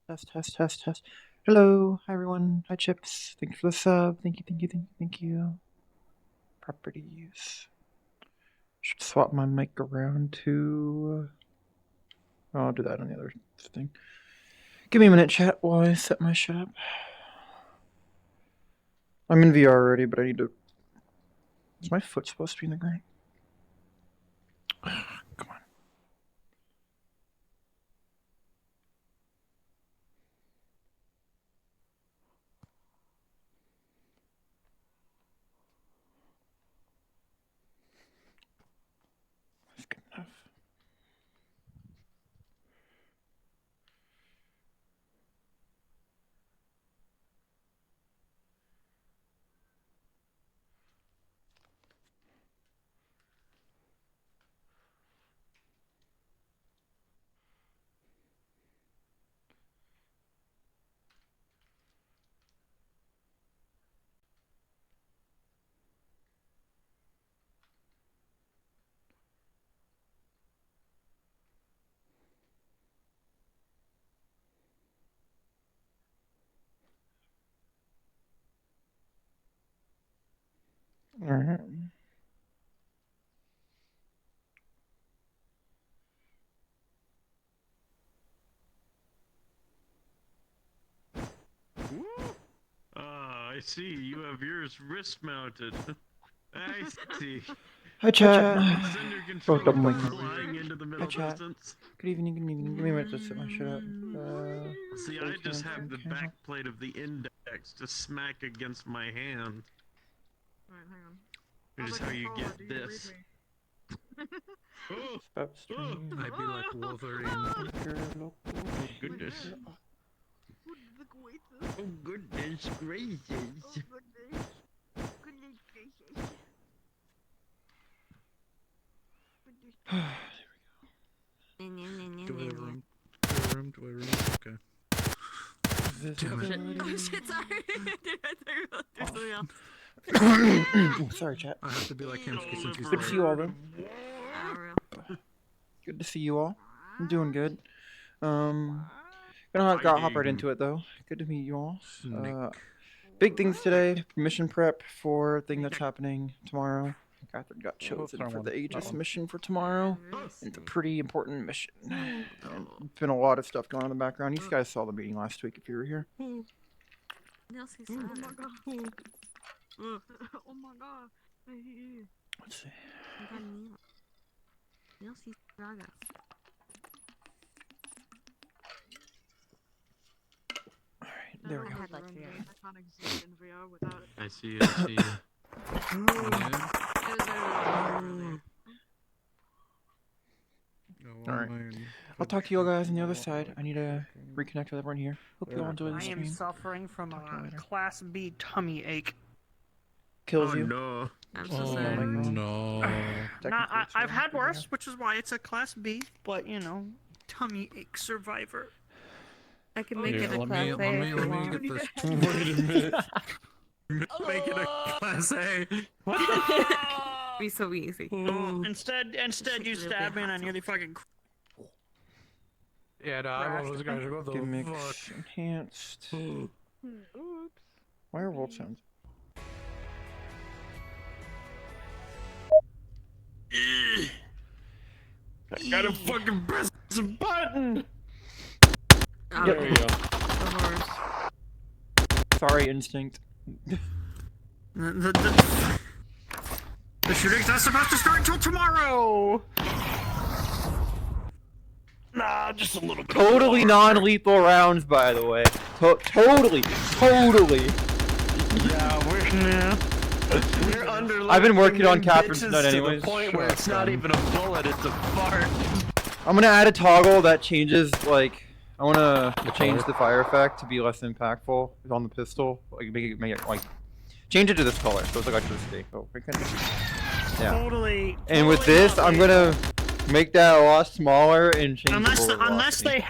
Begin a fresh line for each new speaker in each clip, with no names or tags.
Test, test, test, test. Hello, hi everyone. Hi Chips. Thank you for the sub. Thank you, thank you, thank you, thank you. Properties. Should swap my mic around to. I'll do that on the other thing. Give me a minute, chat, while I set my shit up. I'm in VR already, but I need to. Is my foot supposed to be in the ground? Come on. That's good enough. Alright.
I see. You have yours wrist mounted. I see.
Hi chat.
It's under control.
Oh, double mic.
Flying into the middle
chat.
distance.
Good evening, good evening. Give me a minute to set my shit up.
See, I just have the back plate of the index to smack against my hand.
Alright, hang on.
Which is how you get this. Oh,
I'd be like Wolverine.
oh goodness. Oh goodness gracious.
Do I room? Okay. Damn it.
Oh shit, sorry.
Sorry, chat.
I have to be like him since he's
Good to see you all, though.
Real.
Good to see you all. I'm doing good. Gonna hop right into it though. Good to meet you all. Big things today. Mission prep for thing that's happening tomorrow. Katherine got chosen for the Aegis mission for tomorrow. It's a pretty important mission. And there's been a lot of stuff going on in the background. You guys saw the meeting last week if you were here.
Oh my god. Oh my god.
Let's see. Alright, there we go.
I can't exist in VR without it.
I see you, I see you.
Alright. I'll talk to you all guys on the other side. I need to reconnect with everyone here. Hope you all enjoy the
I
stream.
am suffering from a Class B tummy ache.
Kills
Oh
you.
no.
I'm so sorry.
No.
I've had worse, which is why it's a Class B, but you know, tummy ache survivor.
I can make it a
let
class
me
A
let
if you
me
want.
get this. Wait a minute.
Make it a class A.
Be so easy.
Instead you stabbed me and I nearly fucking.
Yeah, no, I was gonna go the
Gimmicks enhanced.
Oops.
Why are world sounds?
I gotta fucking press the button.
Oh,
Yep.
There you go.
the horse.
Sorry, instinct.
The shooting's not supposed to start until tomorrow.
Nah, just a little bit.
Totally non-lethal rounds, by the way. Totally.
Yeah, we're under.
I've been working on Katherine's nut
to
anyways.
the point where it's not even a bullet; it's a fart.
I'm gonna add a toggle that changes, like, I wanna change the fire effect to be less impactful on the pistol. Like, make it like, change it to this color, so it's like electricity. Oh, yeah.
Totally.
And with this, I'm gonna make that a lot smaller and change
Unless
the bullet
unless
velocity.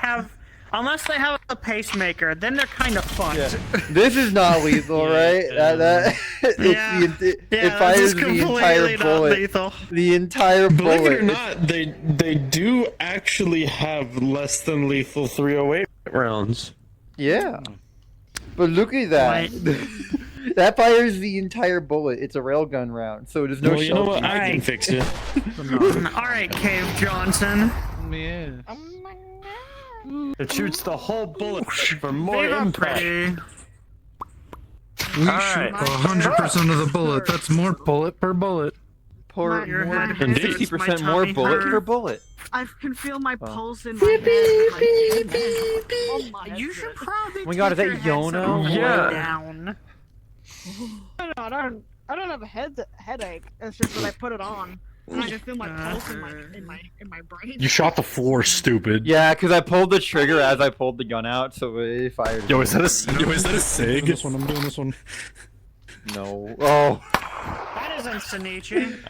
unless they have a pacemaker, then they're kind of fucked.
Yeah. This is not lethal, right? It's it fires the entire bullet.
Lethal.
The entire bullet.
Believe it or not, they do actually have less than lethal 308 rounds.
Yeah. But look at that. That fires the entire bullet. It's a railgun round, so there's no
Well, you know what?
shell.
I can fix it.
Alright, Cave Johnson.
Yeah.
It shoots the whole bullet for more
Save up,
impact.
pretty.
We
Alright.
shoot 100% of the bullet. That's more bullet per bullet.
Pour
Your
more,
head hurts,
60%
my
more
tummy
bullet
hurts.
per bullet.
I can feel my
Oh.
pulse in my head. Oh my
You should probably
Oh my God, is
take
that
your
Yono?
headset all the way
Yeah.
down.
I don't have a headache. It's just that I put it on, and I can feel my pulse in my brain.
You shot the floor, stupid.
Yeah, because I pulled the trigger as I pulled the gun out, so it fired.
Yo, is that a SIG?
This one, I'm doing this one.
No. Oh.
That isn't Sanichi.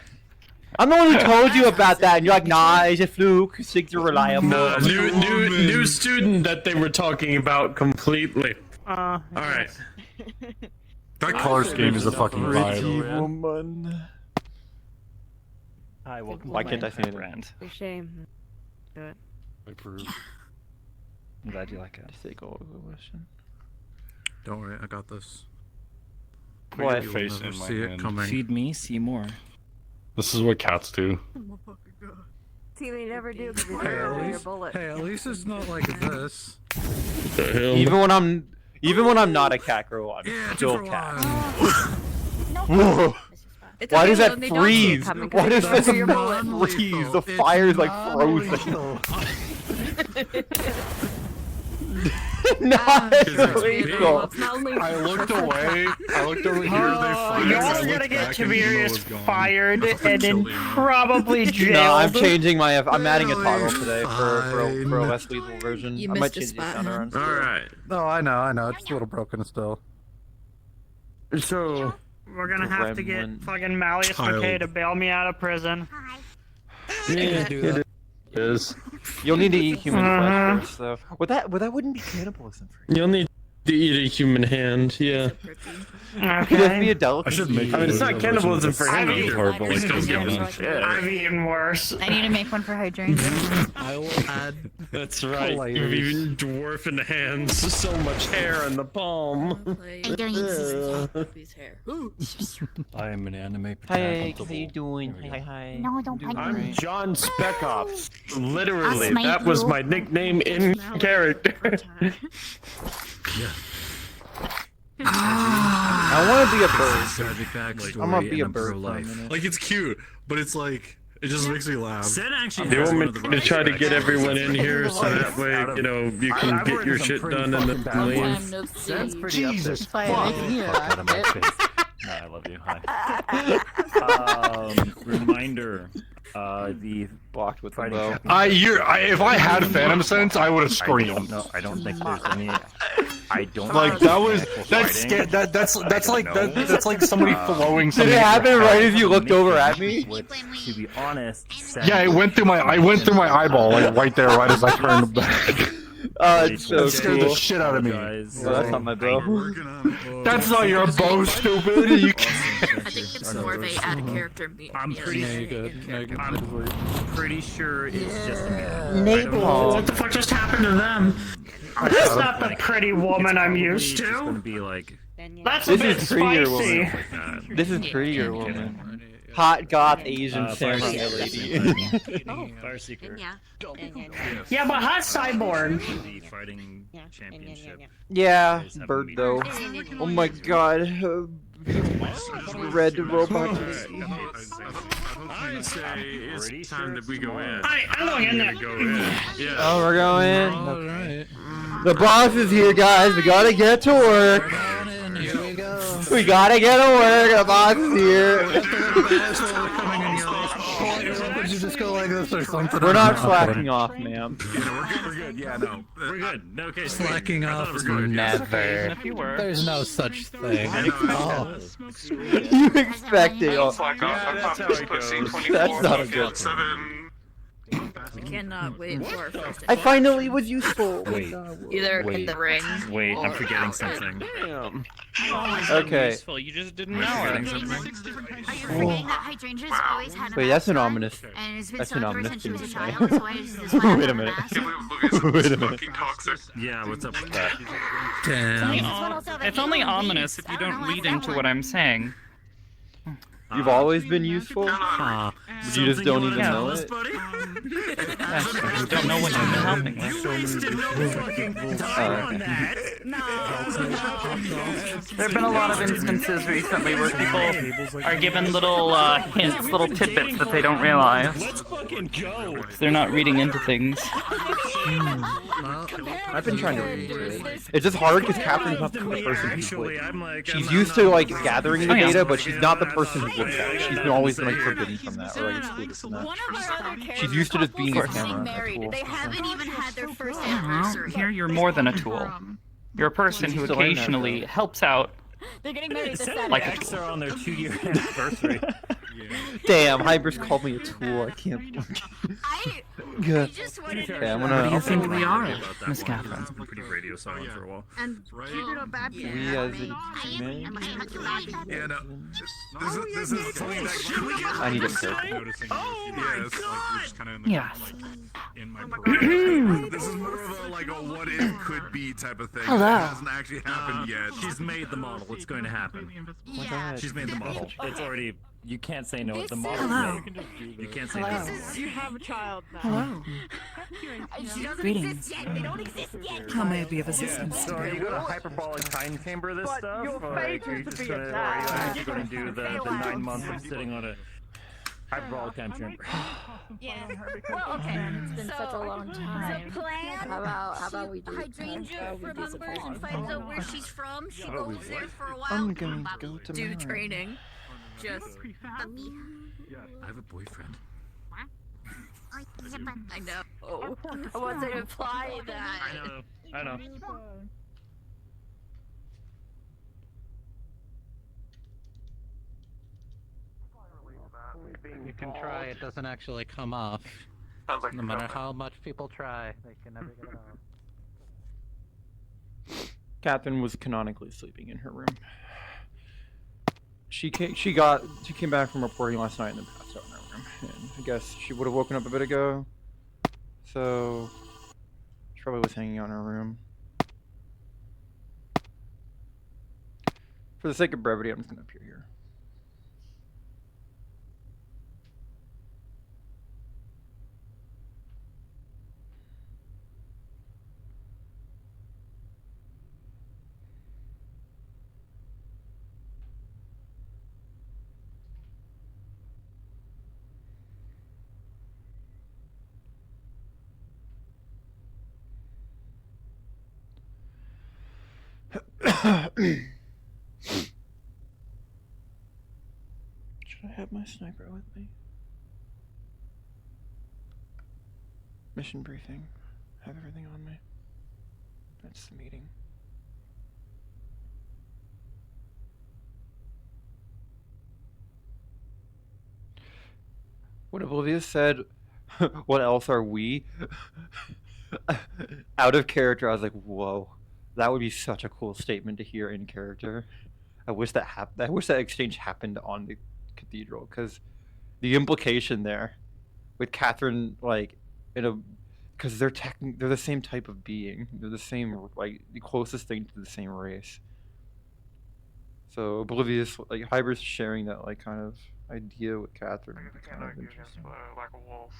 I'm the one who told you about that, and you're like, nah, it's a fluke. SIGs are reliable.
No, new student that they were talking about completely.
Alright.
That color scheme is a fucking
Pretty
vibe.
woman.
Hi, welcome
Why can't I say that?
brand.
For shame. Do it.
I approve.
I'm glad you like it.
Don't worry, I got this.
What?
You'll
Face
never
in my
see it
hand.
coming.
Feed me, see more. This is what cats do.
See, they never do because they
Hey,
don't
at
know your
least,
bullet.
hey, at least it's not like this.
The hell?
Even when I'm not a cat girl, I'm
Yeah,
still
2 for
cat.
1.
Whoa.
It's
Why
okay,
does that
though, they don't see it
freeze?
coming 'cause
Why
they
does
don't
that
see your bullet.
freeze? The
It's
fire's like
non-lethal.
Not
It's
lethal.
It's not lethal.
I looked away. I looked over here. They fired.
You're
I
gonna
looked
get
back and Emo
Tiberius
was gone.
fired and then
Killed him.
probably jailed.
No, I'm changing my. I'm adding a toggle
Really
today for a
fine.
less lethal version.
You
I might
missed a
change the
spot,
sound
huh?
around.
Alright.
No, I know. It's a little broken still.
So,
We're gonna have to get
Gremlin.
fucking Malleus
Child.
McKay to bail me out of prison.
yeah,
do
it is.
You'll need to eat human flesh first, though. That wouldn't be cannibalism for you.
You'll need to eat a human hand, yeah.
Could that be
Okay.
a delicacy?
I mean, it's not cannibalism for him
I've
either.
But like, don't give him
Shit.
I've eaten worse.
I need to make one for hydrangea.
I will add.
That's right.
Layers.
Even dwarfing hands, so much hair in the palm.
I'm gonna eat season 2 piece hair.
I am an anime
Hi, how you doing?
There we go.
Hi.
No, don't bite
I'm
me.
John Speckops. Literally,
I'll smite
that was
you.
my nickname in character.
I want to be a bird.
Tragic backstory.
I'm gonna be a
and
bird for a
pro-life.
minute.
Like it's cute, but it's like it just makes me laugh.
Sid actually
They
has
want
one
me
of the
to
try to get everyone in here so that way, you know, you can
I've
get
written
your
some
shit
pretty
done and
fucking
then
bad
leave.
Time no see.
That's pretty
Jesus
fuck.
fuck.
Out of my face. No, I love you. Hi. Reminder. The
Blocked with the
fighting
bow.
champion.
If I had Phantom Sense, I would have screamed.
No, I don't think there's any. I don't
Like that was that's
fighting.
that's like that's like somebody throwing
Did
something.
it happen
at your
right
head.
as you looked over at me?
Which, to be honest,
Yeah, it went through my eyeball like right there, right as I turned back.
Oh, it's so
That scared the
cool.
shit out of me.
Well, that's not my bow.
That's not your bow, stupid. You
I think it's more of a out of character me.
I'm pretty pretty sure it's just a
Napalm.
What the fuck just happened to them? That's not the pretty woman I'm used
It's gonna
to.
be like
That's a
This
bit
is prettier
spicy.
woman. This is prettier woman. Hot goth Asian samurai lady.
Fire Seeker.
Yeah, but hot cyborg.
The fighting championship.
Yeah, bird though. Oh my god. Red robot.
I'd say it's time that we go in.
I'm going in there.
Go in. Yeah.
Oh, we're going.
Alright.
The boss is here, guys. We gotta get to work.
Here we go.
We gotta get to work. The boss is here.
Would you just go like this or something?
We're not slacking off, ma'am.
We're good. Yeah, no. We're good. No, okay.
Slacking off is
Never.
There's no such thing. Oh.
You expect it. Oh,
Yeah, that's how it goes.
that's not a good thing.
cannot wait for our first
I finally was useful.
Wait.
either in
Wait.
the ring.
Wait, I'm
or
forgetting
out.
something.
Damn.
Okay.
Useful. You just didn't know
Are
it.
you forgetting that hydrangeas always had a
Wait, that's an
mascot?
ominous.
And it's been
That's
so
an
ever
ominous
since she
thing
was a
to say.
child, so that's why I
Wait
have
a minute. Wait a minute.
Yeah, what's up with that?
Damn.
It's only ominous if you don't read into what I'm saying.
You've always been useful.
Ah.
You just don't even know
us,
it.
buddy?
That's true. You don't know what you've been helping with. There have been a lot of instances recently where people are given little hints, little tidbits that they don't realize.
Let's fucking go.
They're not reading into things.
I've been trying to read into it. It's just hard because Catherine's not the person who's
Actually,
like.
I'm like.
She's used to like gathering the
Oh, yeah.
data, but she's not the person who looks at it. She's been always been like forbidden from that or like excluded from that.
One of our other characters
She's used to just being a
couples
camera.
getting
a
married.
tool.
They haven't even had their first
Well,
anniversary.
here you're more than a tool. You're a person who
Still in that,
occasionally
though.
helps out.
They're getting married this Saturday.
Like a
X are on their 2-year anniversary.
Damn, Hybris called me a tool. I can't.
I
Good.
just wanted
Okay, I'm
What do you
gonna.
think we are,
About
Miss
that one.
Catherine?
It's been pretty radio silent for a while.
And keep it a bad
We as a man.
Yeah, no. This is something that
I need a sip.
noticing.
Oh
yeah, it's like we're just kind of in the
Yes.
in my program. This is more of a like a what if could be type of thing.
Hello.
It hasn't actually happened yet.
She's made the model. It's going to happen.
Yeah.
She's made the model.
It's already. You can't say no.
This
The
is-
model.
Hello.
You can't say
Hello.
no.
You have a child now.
Hello.
She doesn't
Greetings.
exist yet. They don't exist yet.
How may I be of assistance
So are
today?
you going to hyperbolic time chamber this
But
stuff?
your
Or
fate
are you
is to
just
be
going
a
to,
dad.
or are you actually going to do the 9 months of sitting on a hyperbolic time chamber?
Yeah. Well, okay.
It's been such a long time.
The plan.
How about we do?
Hydrangea, remember, she finds out where she's from. She
How about we
goes there
what?
for a while.
I'm going to go to
do
my
training. Just puppy.
I have a boyfriend.
I know. Oh, I wasn't implying that.
I know.
You can try. It doesn't actually come off. No matter how much people try, they can never get it off.
Catherine was canonically sleeping in her room. She came back from reporting last night and then passed out in her room. And I guess she would have woken up a bit ago. So she probably was hanging out in her room. For the sake of brevity, I'm just gonna appear here. Should I have my sniper with me? Mission briefing. Have everything on me. That's the meeting. When Oblivious said, "What else are we?" Out of character, I was like, "Whoa, that would be such a cool statement to hear in character." I wish that I wish that exchange happened on the cathedral, because the implication there with Katherine, like, because they're the same type of being. They're the same, like, the closest thing to the same race. So Oblivious, like, Hybris sharing that, like, kind of idea with Katherine would be kind of interesting.
Like a wolf.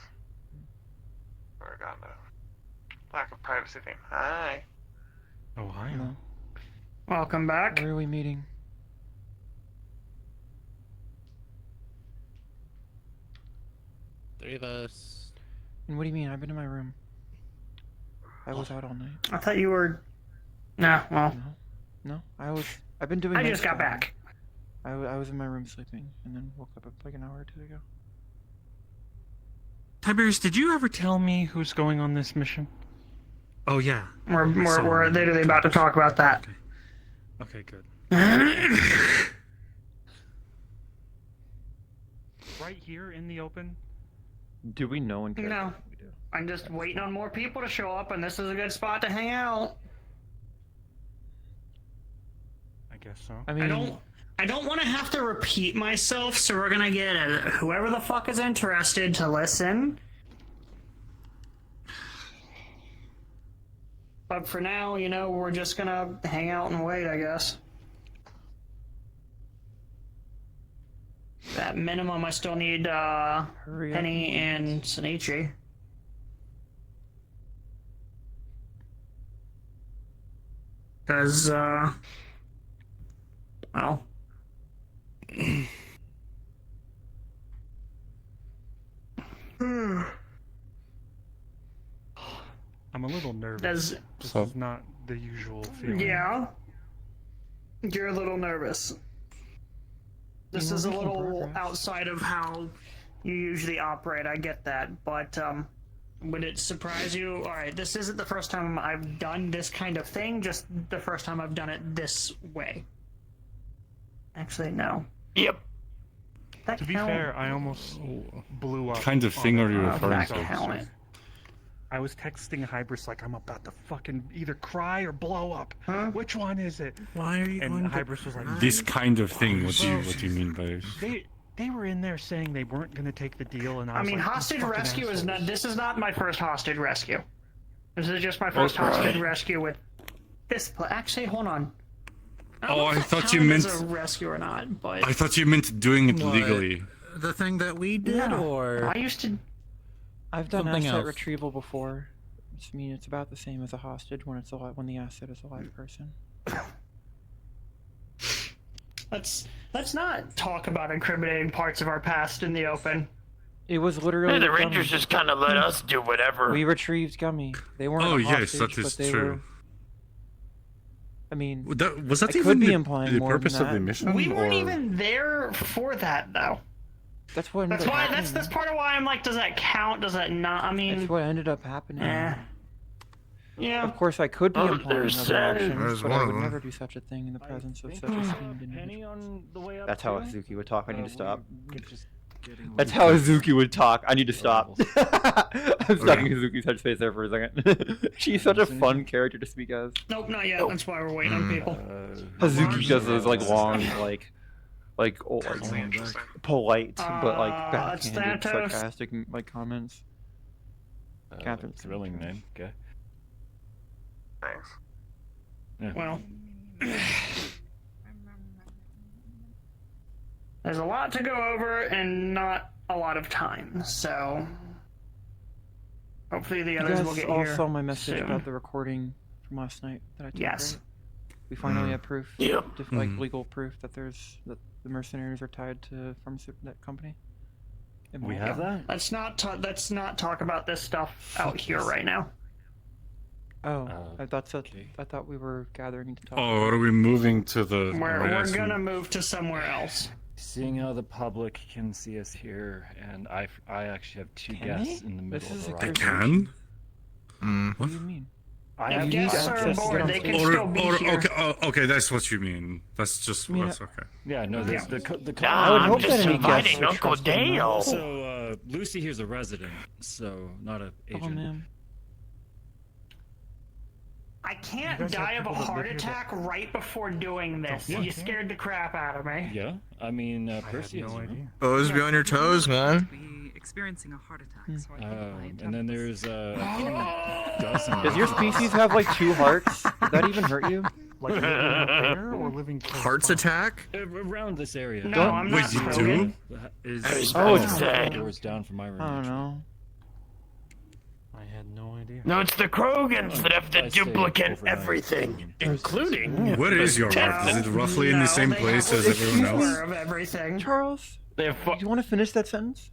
Or got no lack of privacy thing. Hi.
Oh, hi.
No.
Welcome back.
Where are we meeting?
Three of us.
And what do you mean? I've been in my room. I was out all night.
I thought you were. Nah, well,
No, I've been doing.
I
night
just got
stuff.
back.
I was in my room sleeping, and then woke up like an hour or two ago.
Tiberius, did you ever tell me who's going on this mission?
Oh, yeah.
We're literally about to talk about that.
Okay, good.
Right here in the open?
Do we know in character?
No.
We do.
I'm just waiting on more people to show up, and this is a good spot to hang out.
I guess so.
I mean,
I don't want to have to repeat myself, so we're gonna get whoever the fuck is interested to listen. But for now, you know, we're just gonna hang out and wait, I guess. At minimum, I still need Penny and Sonichi. Because, well...
I'm a little nervous.
Does-
This is not the usual feeling.
Yeah. You're a little nervous. This is a little outside of how you usually operate, I get that, but, would it surprise you? Alright, this isn't the first time I've done this kind of thing, just the first time I've done it this way. Actually, no.
Yep.
That
To be
count?
fair, I almost blew up.
Kind of thing are you
on
referring
that
to?
count.
I was texting Hybris like I'm about to fucking either cry or blow up.
Huh?
Which one is it?
Why are you
And
going to
Hybris was like,
This kind of thing. What do you mean by this?
They were in there saying they weren't going to take the deal, and I
I
was
mean,
like,
hostage
"You fucking
rescue is
assholes."
not. This is not my first hostage rescue. This is just my first hostage rescue with this. Actually, hold on. I don't know if that
thought you
counted as
meant-
a rescue or not, but
I thought you meant doing it
What?
legally.
The thing that we did,
No,
or
I used to.
I've done
something
asset
else.
retrieval before. I mean, it's about the same as a hostage when when the asset is a live person.
Let's not talk about incriminating parts of our past in the open.
It was literally.
The
Gummy.
Rangers just kind of let us do whatever.
We retrieved Gummy. They weren't.
Oh,
a
yes,
hostage,
that
but
is
they
true.
Were... I mean,
Was that
I
even
could be
the,
implying
the
more
purpose
than
of the
that.
mission?
We weren't
or...
even there for that, though.
that's what.
That's
ended up
why.
happening.
That's part of why I'm like, does that count? Does that not? I mean,
That's what ended up happening.
yeah.
Of course, I could be implying
there's
other
sad.
actions,
There's
but
one
I
of
would
them.
never do such a thing in the presence of such esteemed individuals.
on the way up
That's how
too?
Azuki would talk. I need to stop.
Just
That's how Azuki would talk. I need to stop. I'm studying Azuki's headspace there for a second. She's such a fun character to speak as.
Nope, not yet. That's why we're waiting on people.
Hazuki does those like long, old,
Really interesting.
polite but like
it's
backhanded,
Thanatos.
sarcastic like comments. Catherine's
thrilling name. Okay.
Thanks.
Yeah.
Well, there's a lot to go over and not a lot of time, so hopefully the
You
others will
guys
get
all
here
saw my message
soon.
about the recording from last night that I took.
Yes.
Right? We finally have proof.
Yep.
Like legal proof that that the mercenaries are tied to that company.
We have that?
Let's not talk about this stuff out here right now.
Oh, I thought we were gathering to talk.
Oh, are we moving to the...
We're gonna move to somewhere else.
Seeing how the public can see us here, and I actually have two
Can
guests
they?
in the middle
This
of
is
the
a
ride.
They can?
What do you mean?
I
If
have
guests are
access to
aboard,
get
they
on-
can
Or,
still be
or,
here.
okay, that's what you mean. That's just...
mean,
that's okay.
Yeah, no,
Yeah.
the
Nah,
would
I'm
hope
just
that any
inviting
guests are
Uncle
trusted enough.
Dale.
Also, Lucy here's a resident, so not a agent.
Oh man.
I can't
guys have
die of a
people that
heart
live here
attack right before doing this.
Yeah.
You scared the crap out of me.
Yeah, I mean,
I had
Percy
no
is, you know?
idea.
Always be on your toes, man.
Be experiencing a heart attack, so I think my
And then there's
Does your species have like 2 hearts? Does that even hurt you?
Like living up there or living close
Hearts
by?
attack?
Around this area.
No, I'm not.
Wait, you
Krogan.
do?
Is
Oh,
it's dead.
doors down from my room.
I don't know.
I had no idea.
No, it's the Krogans that have to
I stay
duplicate
overnight.
everything, including.
Where is your heart? Is it roughly in the same
they
place
have
as
a
everyone else?
skewer of everything.
Charles,
They have
do you want to finish that sentence?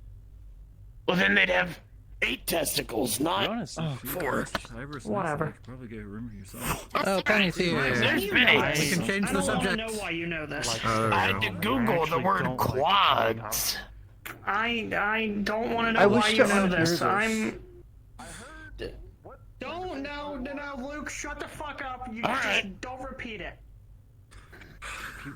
well, then they'd have 8 testicles,
To be
not
honest,
Oh,
if you
4.
Hybris
Whatever.
you could probably get a room for yourself.
Oh, Penny's here.
There's
You
been
know
8.
this.
We can change
I
the
don't want to
subject.
know why you know this.
There
I
we
had to
go.
Google the
actually
word
don't like
quads.
I don't want to know
I
why
wish
you
to
know
unhear
this.
this.
Don't no, Luke, shut the fuck up. You
All
just
right.
don't repeat it.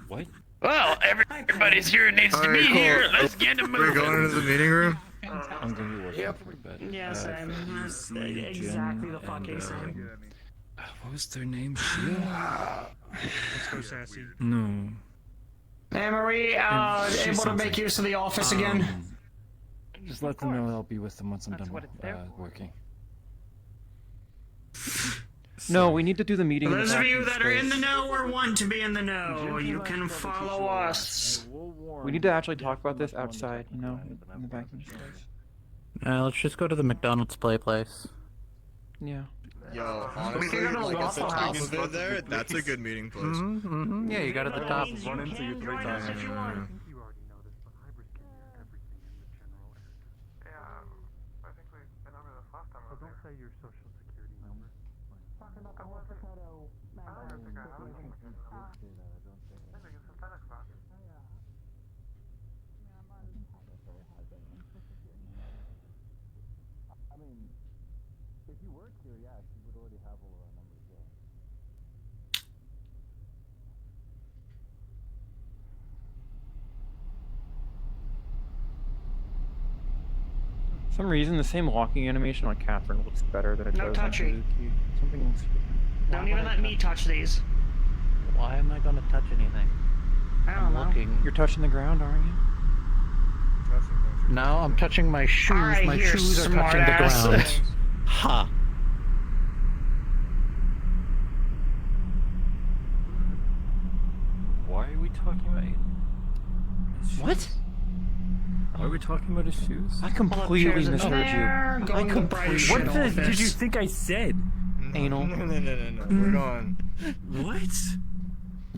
What?
Well, everybody's here who needs to
Alright,
be
cool.
here. Let's get to
We're going
moving.
into the meeting room?
I'm gonna be working for a bit.
Yeah, same. That's exactly the fucking same.
What was their name? Sheila?
Let's go, Sassy.
No.
Hey, Marie, able to make use of the office again?
Just let them know I'll be with them once I'm done working.
No, we need to do the meeting.
For those of you that are in the know or want to be in the know, you can follow us.
We need to actually talk about this outside, you know, in the banking space.
Let's just go to the McDonald's play place.
Yeah.
Yo, honestly, like at the top of it there, that's a good meeting place.
Yeah, you got it at the top.
Run into you 3 times.
For some reason, the same locking animation on Katherine looks better than it
No
does on
touching.
Suzuki. Something looks different.
Don't even let me touch these.
Why am I gonna touch anything?
I don't know.
Looking.
You're touching the ground, aren't you?
No, I'm touching my shoes.
Alright,
My
here,
shoes are touching the
smartass.
ground. Ha!
Why are we talking about his
What?
shoes? Why are we talking about his shoes?
I completely misheard you. I completely.
What did you think I said?
Anal.
No. We're going.
What?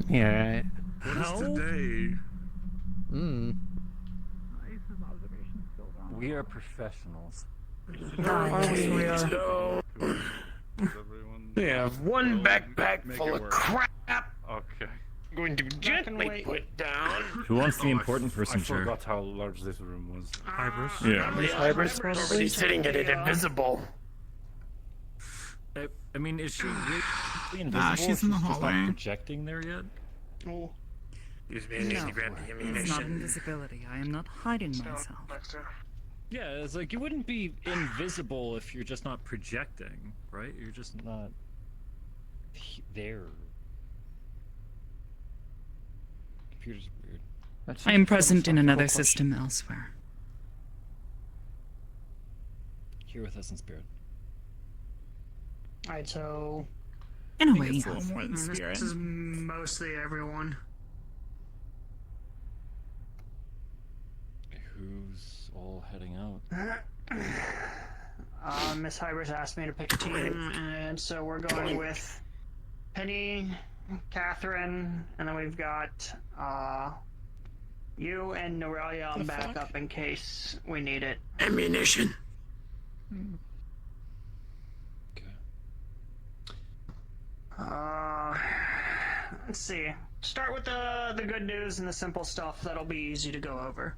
Yeah, right.
What is today?
We are professionals.
We are.
They have one backpack full of crap.
Okay.
Going to gently put down.
Who wants the important person
I
chair?
forgot how large this room was.
Hybris.
Hybris probably sitting at it invisible.
I mean, is she really invisible?
she's in the
She's
hallway.
not projecting there yet?
Oh.
Excuse me, I need to grab the
It's not
ammunition.
invisibility. I am not hiding myself.
Yeah, it's like you wouldn't be invisible if you're just not projecting, right? You're just not there. Computers are weird.
I am present in another system elsewhere.
Here with us in spirit.
Alright, so...
In a way,
It's a
yes.
little more than spirit.
This is mostly everyone.
Who's all heading out?
Miss Hybris asked me to pick a team, and so we're going with Penny, Katherine, and then we've got you and Norelia on backup in case we need it.
Ammunition.
Let's see. Start with the good news and the simple stuff that'll be easy to go over.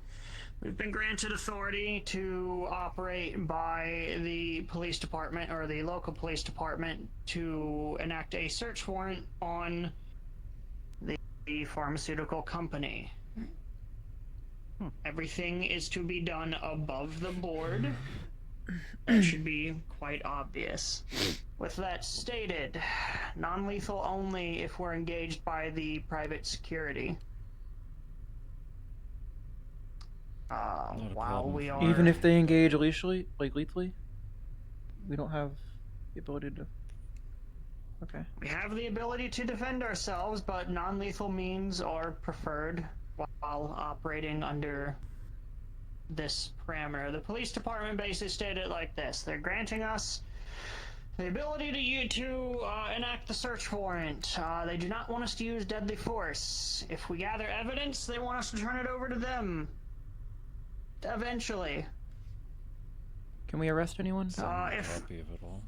We've been granted authority to operate by the police department, or the local police department, to enact a search warrant on the pharmaceutical company. Everything is to be done above the board. That should be quite obvious. With that stated, non-lethal only if we're engaged by the private security. While we are...
Even if they engage lethally, we don't have the ability to... Okay.
We have the ability to defend ourselves, but non-lethal means are preferred while operating under this parameter. The police department basically stated it like this. They're granting us the ability to enact the search warrant. They do not want us to use deadly force. If we gather evidence, they want us to turn it over to them. Eventually.
Can we arrest anyone?
If...
Copy of it all.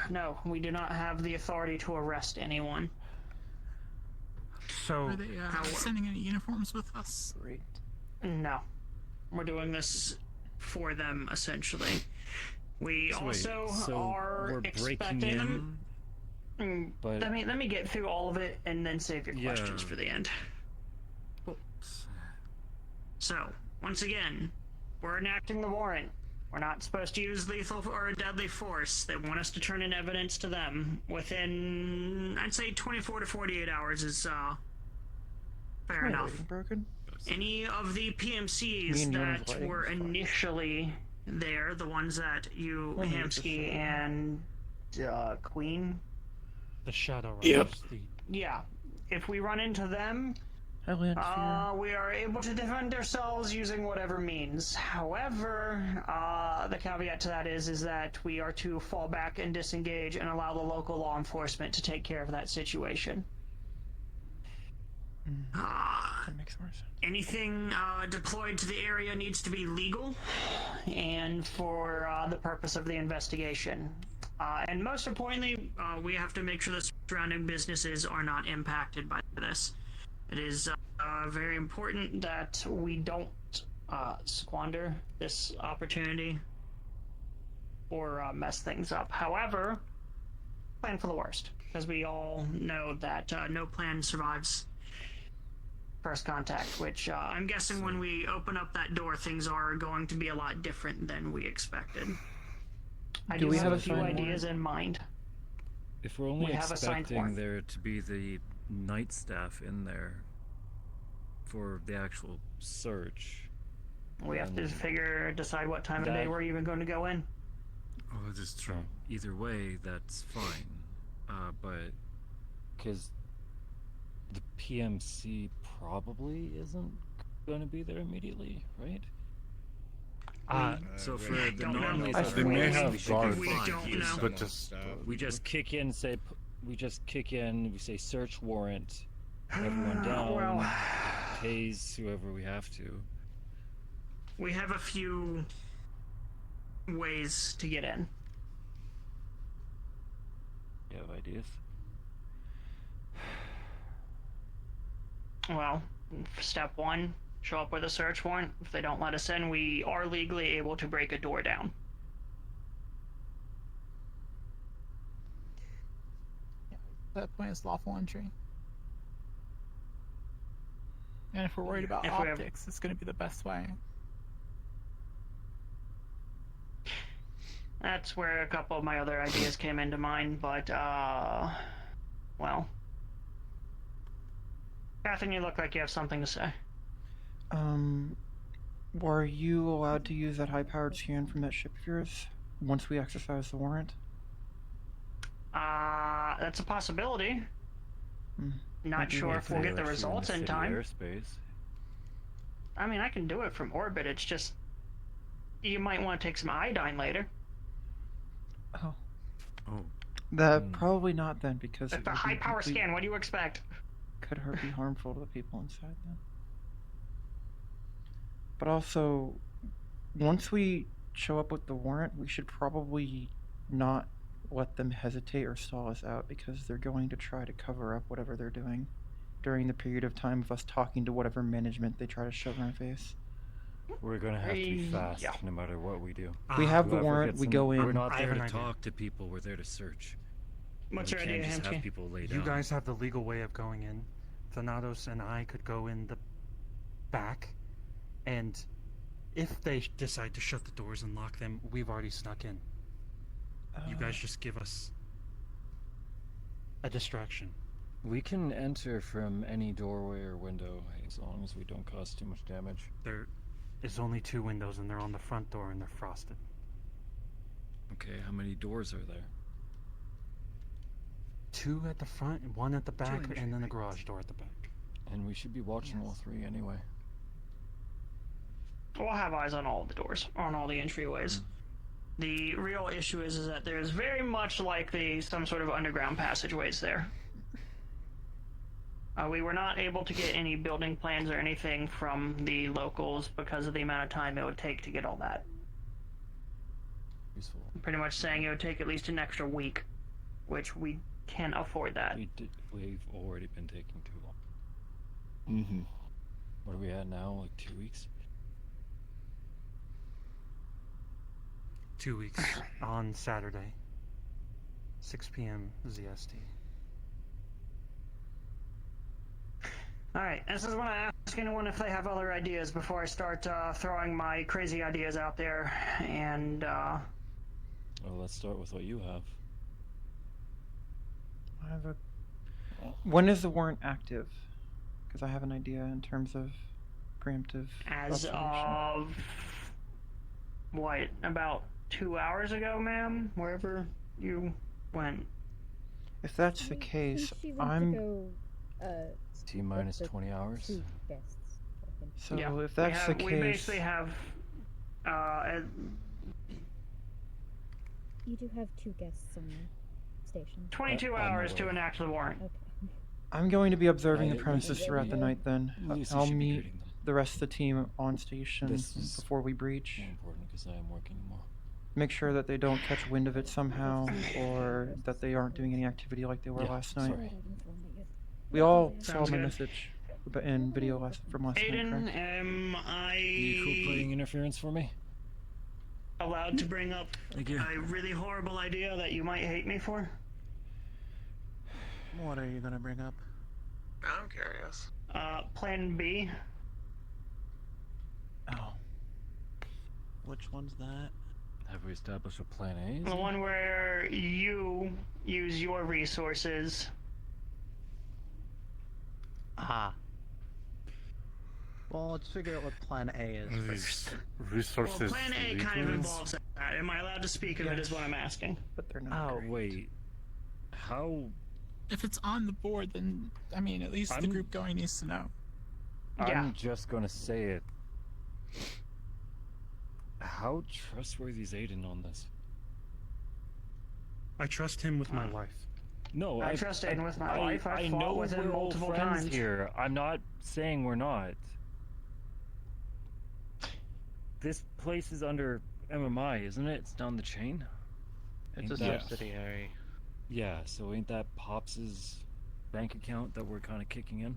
No, we do not have the authority to arrest anyone.
So,
Are they sending any uniforms with us?
Great.
No. We're doing this for them, essentially. We also are
we're breaking
expecting...
in, but...
Let me get through all of it and then save your questions for the end. So, once again, We're enacting the warrant. We're not supposed to use lethal or deadly force. They want us to turn in evidence to them within, I'd say 24 to 48 hours is, fair enough.
Broken?
Any of the
Me
PMCs
and Yona's
that
lighting
were
is fine.
initially there, the ones that you,
Let me
Hamsky,
just-
and Queen.
The Shadow Riders.
Yep.
Yeah, if we run into them, we are able to defend ourselves using whatever means. However, the caveat to that is that we are to fall back and disengage and allow the local law enforcement to take care of that situation.
That makes more sense.
Anything deployed to the area needs to be legal and for the purpose of the investigation. And most importantly, we have to make sure the surrounding businesses are not impacted by this. It is very important that we don't squander this opportunity or mess things up. However, plan for the worst, because we all know that no plan survives first contact, which I'm guessing when we open up that door, things are going to be a lot different than we expected. I do have a few ideas in mind.
If we're only
We have a signed
expecting
warrant.
there to be the night staff in there for the actual search,
We have to decide what time of day we're even going to go in.
oh, that's true. Either way, that's fine. But because the PMC probably isn't going to be there immediately, right?
So for
the non-lethal,
They may have guards, but
we just kick in, we say search warrant, everyone down, tase whoever we have to.
We have a few ways to get in.
You have ideas?
Well, step one, show up with a search warrant. If they don't let us in, we are legally able to break a door down.
That point is lawful entry. And if we're worried about
If we have-
optics, it's going to be the best way.
That's where a couple of my other ideas came into mind, but, well. Katherine, you look like you have something to say.
Were you allowed to use that high-powered scan from that ship of yours once we exercise the warrant?
That's a possibility. Not
Maybe
sure
we
if we'll
could
get the
actually in
results
the
in
city
time.
Airspace.
I mean, I can do it from orbit, it's just... You might want to take some iodine later.
Oh.
Oh.
That probably not then, because
It's a high-power scan, what do you expect?
could be harmful to the people inside then. But also, once we show up with the warrant, we should probably not let them hesitate or stall us out, because they're going to try to cover up whatever they're doing during the period of time of us talking to whatever management they try to shove in our face.
We're gonna have to be fast,
Yeah.
no matter what we do.
We have the
Whoever
warrant,
gets
we go in.
We're not
I
there
have
to
an idea.
talk to people, we're there to search.
What's
We
your
can't
idea,
just
Hamsky?
have people lay
You
down.
guys have the legal way of going in. Thanatos and I could go in the back, and if they decide to shut the doors and lock them, we've already snuck in. You guys just give us a distraction.
We can enter from any doorway or window, as long as we don't cause too much damage.
There is only 2 windows, and they're on the front door, and they're frosted.
Okay, how many doors are there?
2 at the front, and 1 at the back,
entry
and then a garage door at the back.
And we should be watching all 3 anyway.
We'll have eyes on all the doors, on all the entryways. The real issue is that there's very much likely some sort of underground passageways there. We were not able to get any building plans or anything from the locals because of the amount of time it would take to get all that.
Useful.
Pretty much saying it would take at least an extra week, which we can't afford that.
We've already been taking too long.
Mm-hmm.
What are we at now? Like 2 weeks?
2 weeks on Saturday, 6 p.m. ZST.
Alright, this is when I ask anyone if they have other ideas before I start throwing my crazy ideas out there, and
Well, let's start with what you have.
I have a... When is the warrant active? Because I have an idea in terms of preemptive
as
observation.
of... what, about 2 hours ago, ma'am? Wherever you went.
If that's the case, I'm...
T minus 20 hours?
2 guests, I think.
So
yeah,
if that's the case...
We basically have...
You do have 2 guests on the station.
22 hours to enact the warrant.
Okay.
I'm going to be observing the premises throughout the night then. I'll meet the rest of the team on station before we breach.
More important because I am working more.
Make sure that they don't catch wind of it somehow, or that they aren't doing any activity like they were last night.
Sorry.
We all
Sounds
saw my
good.
message in video from last night,
Aiden,
correct?
am
You cool playing
I
interference for me?
allowed to bring up
Thank you.
a really horrible idea that you might hate me for?
What are you gonna bring up?
I'm curious.
Plan B.
Oh.
Which one's that?
Have we established a plan A?
The one where you use your resources.
Ah. Well, let's figure out what plan A is first.
Resources.
Well, plan A kind of involves that. Am I allowed to speak of it is what I'm asking.
But they're not
Oh, wait. How...
If it's on the board, then I mean, at least the group going needs to know.
I'm just gonna say it. How trustworthy is Aiden on this?
I trust him with my life.
No,
I trust Aiden with my life.
I
I've
know
fought with him
we're all
multiple
friends
times.
here. I'm not saying we're not. This place is under MMI, isn't it? It's down the chain.
It's
Ain't
a
that-
subsidiary.
Yeah, so ain't that Pops's bank account that we're kind of kicking in?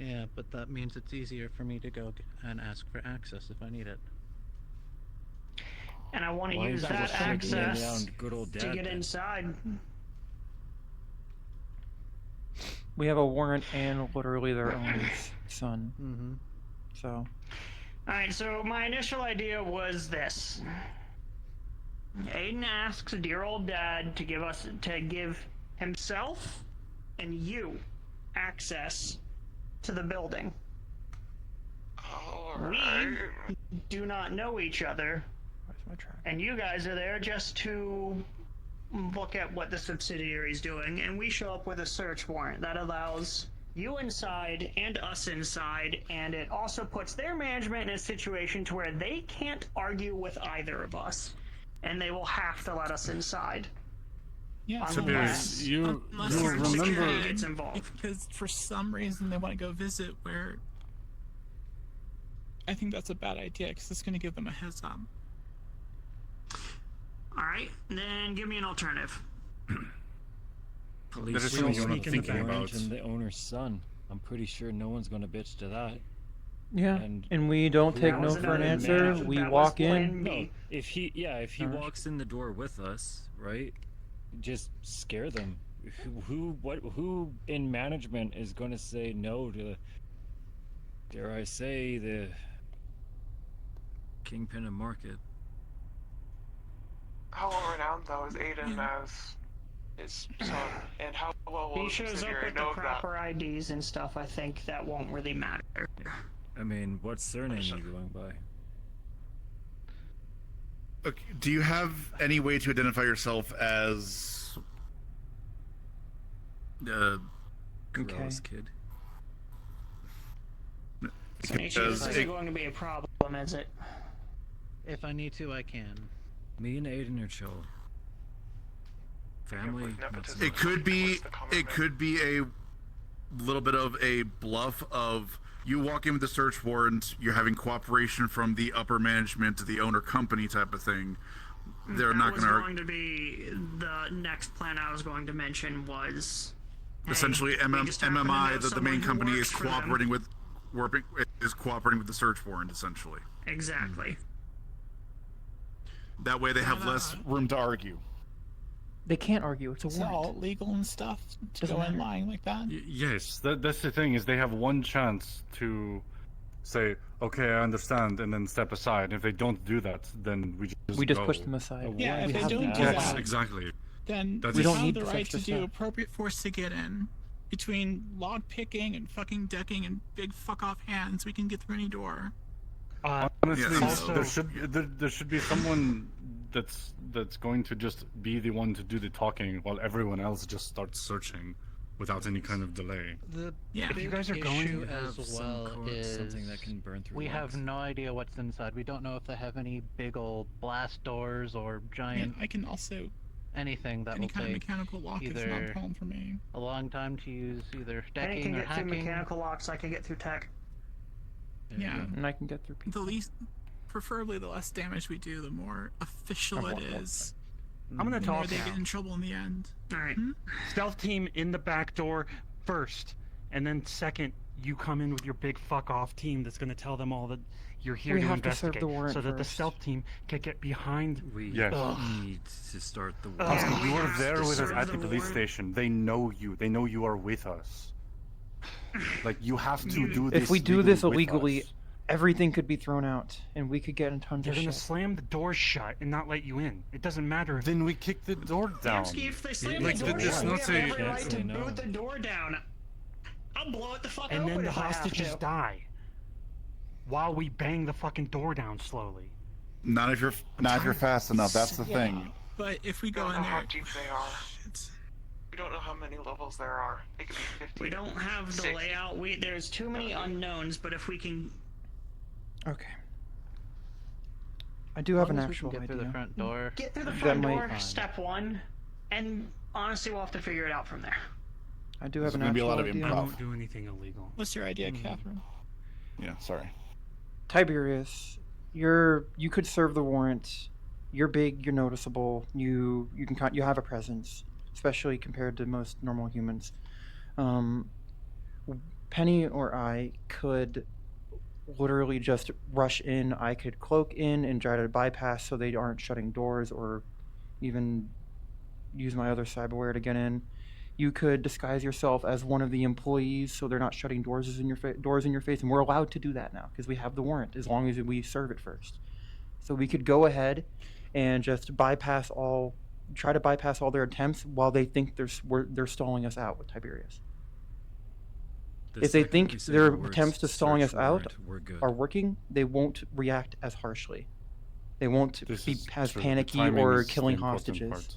Yeah, but that means it's easier for me to go and ask for access if I need it.
And I want to
Why
use
is that
that
shaking me
access
around good old
to
dad
get
then?
inside.
We have a warrant and literally their own son.
Mm-hmm.
So...
Alright, so my initial idea was this. Aiden asks dear old dad to give himself and you access to the building.
Alright.
We do not know each other,
Where's my track?
and you guys are there just to look at what the subsidiary's doing, and we show up with a search warrant that allows you inside and us inside, and it also puts their management in a situation to where they can't argue with either of us, and they will have to let us inside.
Yeah,
Unless-
you
security
remember
gets involved.
because for some reason they want to go visit where. I think that's a bad idea because it's going to give them a heads up.
Alright, then give me an alternative.
Police
That is something
will
I'm thinking
orange
about.
and the owner's son. I'm pretty sure no one's gonna bitch to that.
Yeah, and we don't take
That
no
was
for an
another
answer.
man.
We
That was
walk in.
plan
No,
B.
if he
Alright.
walks in the door with us, right? Just scare them. Who in management is gonna say no to, dare I say, the kingpin of market?
How well renowned though is Aiden as his son, and how well will
He
the
shows up
subsidiary
with the
know that?
proper IDs and stuff, I think that won't really matter.
I mean, what surname are you going by?
Okay, do you have any way to identify yourself as
Gross kid.
This isn't going to be a problem, is it?
If I need to, I can.
Me and Aiden are chill. Family. not so
it
much.
could be a little bit of a bluff of you walk in with a search warrant, you're having cooperation from the upper management to the owner company type of thing. They're not
That was
going
going to be the next plan I was going to mention was
essentially
we just happen to know
MMI that the
someone
main
who
company
works
is
for them.
cooperating with the search warrant essentially.
Exactly.
That way they have less room to argue.
They can't argue. It's a
It's
warrant.
all legal and stuff to
Doesn't
go in
matter.
lying like that.
Yes, that's the thing, is they have one chance to say, okay, I understand, and then step aside. If they don't do that, then we just
We just
go.
push them aside.
Yeah,
We
if they
have
don't
the
do
warrant.
that,
Exactly.
then
That's
we
just-
have
need
the
this
right
extra
to do
step.
appropriate force to get in. Between log picking and fucking decking and big fuck off hands, we can get through any door.
Honestly,
Yeah,
there should be someone that's going to just be the one to do the talking while everyone else just starts searching without any kind of delay.
The
Yeah.
If you guys are going
issue
to have
as
some
well is
something that can burn through
we have
logs.
no idea what's inside. We don't know if they have any big old blast doors or
I
giant
mean, I can also
anything that
any
will
kind of
take
mechanical lock is not a
either
problem for me.
a long time to use either
Penny
decking
can
or
get through
hacking.
mechanical locks. I can get through tech.
Yeah.
And I can get through people.
The least, preferably the less damage we do, the more official it is.
I'm gonna
The more
talk
they
now.
get in trouble in the end.
All right.
Stealth team in the back door first, and then second, you come in with your big fuck off team that's gonna tell them all that you're here
We
to
have to serve
investigate,
the warrant
so that the
first.
stealth team can get behind.
We
Yes.
need to start the war.
Husky, you
we
are
have
there
to
with us
serve
at
the
the police
warrant.
station. They know you. They know you are with us. Like, you have to do this.
If we do this
legally with
illegally,
us.
everything could be thrown out, and we could get in tons
They're
of
gonna
shit.
slam the doors shut and not let you in. It doesn't matter if
Then we kick the door down.
Yamski, if they slam
Like,
the door
there's
shut, we
not
have
a-
every right
Can't
to
say no.
boot the door down. I'll blow it the fuck
and
open
then the
if I have
hostages
to.
die while we bang the fucking door down slowly.
Not if you're fast enough. That's the thing.
But if we
We
go
don't
in
know
there,
how deep they are.
shit.
We don't know how many levels there are. They could be 50.
We don't have the
60.
layout. There's too many unknowns. But if we can,
Okay. I do have
As
an
long as we
actual
can get through the
idea.
front door.
get through the
That
front
might-
door,
Fine.
step one, and honestly, we'll have to figure it out from there.
I do have
There's
an
gonna be a
actual
lot of
idea.
I
improv.
won't do anything illegal.
What's your idea, Catherine?
Yeah, sorry.
Tiberius, you could serve the warrant. You're big. You're noticeable. You have a presence, especially compared to most normal humans. Penny or I could literally just rush in. I could cloak in and try to bypass so they aren't shutting doors, or even use my other cyberware to get in. You could disguise yourself as one of the employees so they're not shutting doors in your face, and we're allowed to do that now because we have the warrant as long as we serve it first. So we could go ahead and just try to bypass all their attempts while they think they're stalling us out with Tiberius.
The
If they
second
think
we say
their
the words
attempts to stalling us
search
out
warrant, we're good.
are working, they won't react as harshly. They won't
This
be
is
as
true. The
panicky
timing
or
is the
killing
important
hostages.
part.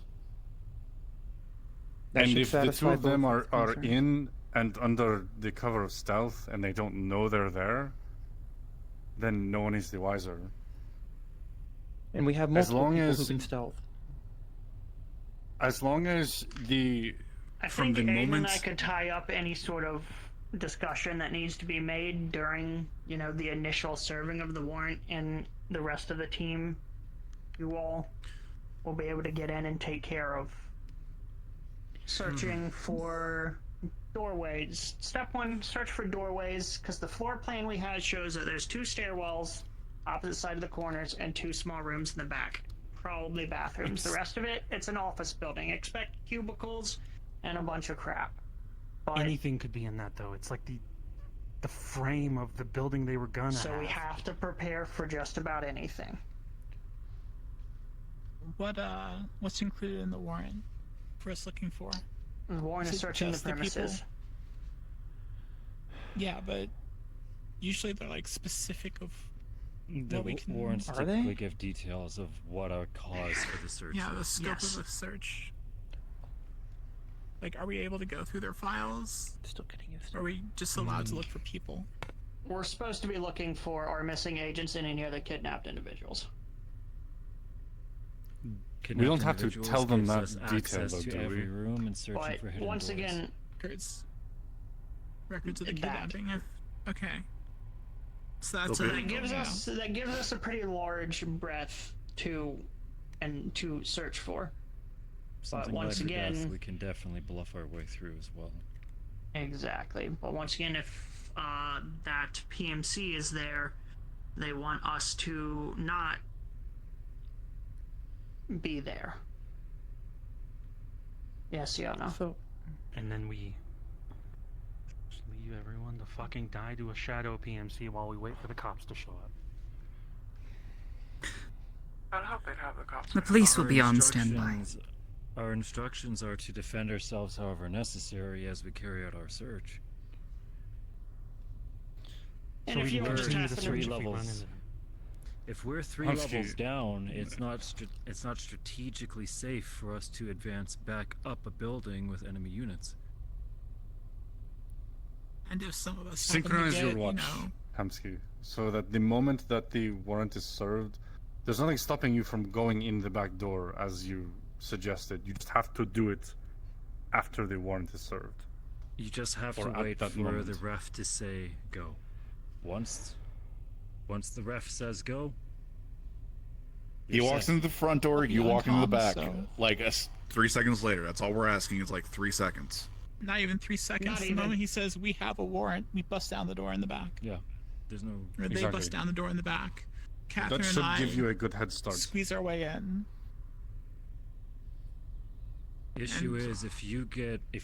That
And
should
if the two
satisfy
of them
both
are
concerns.
in and under the cover of stealth and they don't know they're there, then no one is the wiser.
And we have
As
multiple
long
people who
as-
can stealth.
As long as
I
from
think
the
Aiden
moment
and I could tie up any sort of discussion that needs to be made during, the initial serving of the warrant, and the rest of the team, you all will be able to get in and take care of searching for doorways. Step one, search for doorways, because the floor plan we had shows that there's 2 stairwells opposite side of the corners and 2 small rooms in the back. Probably bathrooms. The rest of it, it's an office building. Expect cubicles and a bunch of crap. But
Anything could be in that though. It's like the frame of the building they were gonna
so we
have.
have to prepare for just about anything.
What's included in the warrant for us looking for?
The warrant is
Is it
searching the
just the
premises.
people? Yeah, but usually they're like specific of
The
what we can.
warrants
Are
typically
they?
give details of what our cause for the search
Yeah, the
is.
scope
Yes.
of the search. Like, are we able to go through their files?
Still getting used to
Or are we just allowed to look for people?
We're supposed to be looking for our missing agents and any other kidnapped individuals.
We don't
Kidnapped
have to
individuals
tell them
gives
that
us
detail,
access
though,
to
do
every
we?
room and searching
But
for hidden
once
doors.
again,
Records of the
That.
kidnapping. Okay. So that's
so
a,
that gives
yeah.
us a pretty large breadth to search for.
Something
once
like
again-
death, we can definitely bluff our way through as well.
Exactly. But once again, if that PMC is there, they want us to not be there. Yes, Yana.
So,
And then we just leave everyone to fucking die to a shadow PMC while we wait for the cops to show up.
I'd hope they'd have the cops.
The police will be on standby.
Our instructions are to defend ourselves however necessary as we carry out our search.
And
So
if
we
you
can
just
continue
happen
the
to
search
three
if we run
levels.
into them.
If we're three levels down, it's not strategically safe for us to advance back up a building with enemy units.
And if some of us happen to
Synchronize
get,
your watch,
you know,
Hamsky, so that the moment that the warrant is served, there's nothing stopping you from going in the back door as you suggested. You just have to do it after the warrant is served.
You just have
Or
to
at
wait
that
for
moment.
the ref to say go. Once the ref says go,
He
you're
walks
set.
into the front door, you
on
walk into the
Tom,
back.
so-
Like 3 seconds later. That's all we're asking. Is like 3 seconds.
not even 3 seconds.
Not
The
even.
moment he says we have a warrant, we bust down the door in the back.
Yeah, there's no.
Or they
Exactly.
bust down the door in the back. Catherine
That should
and I
give you a good head start.
squeeze our way in.
Issue is if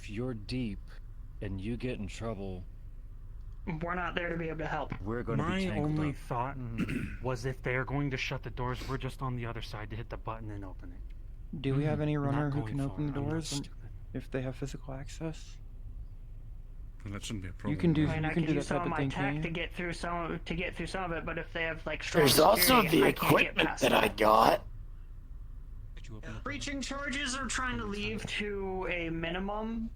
you're deep and you get in trouble,
We're not there to be able to help.
we're going to be
My
tangled
only
up.
thought was if they're going to shut the doors, we're just on the other side to hit the button and open it.
do we have any
Not
runner who
going
can open the
far, I'm not
doors
stupid.
if they have physical access?
And that shouldn't be a problem.
You can do.
I mean, I
You can
could
do
use
that
some
type
of
of
my
thing,
tech
can
to
you?
get through some of it, but if they have like strong
There's also
security,
the
I can't get
equipment
past
that I got.
Breaching charges are trying to leave to a minimum,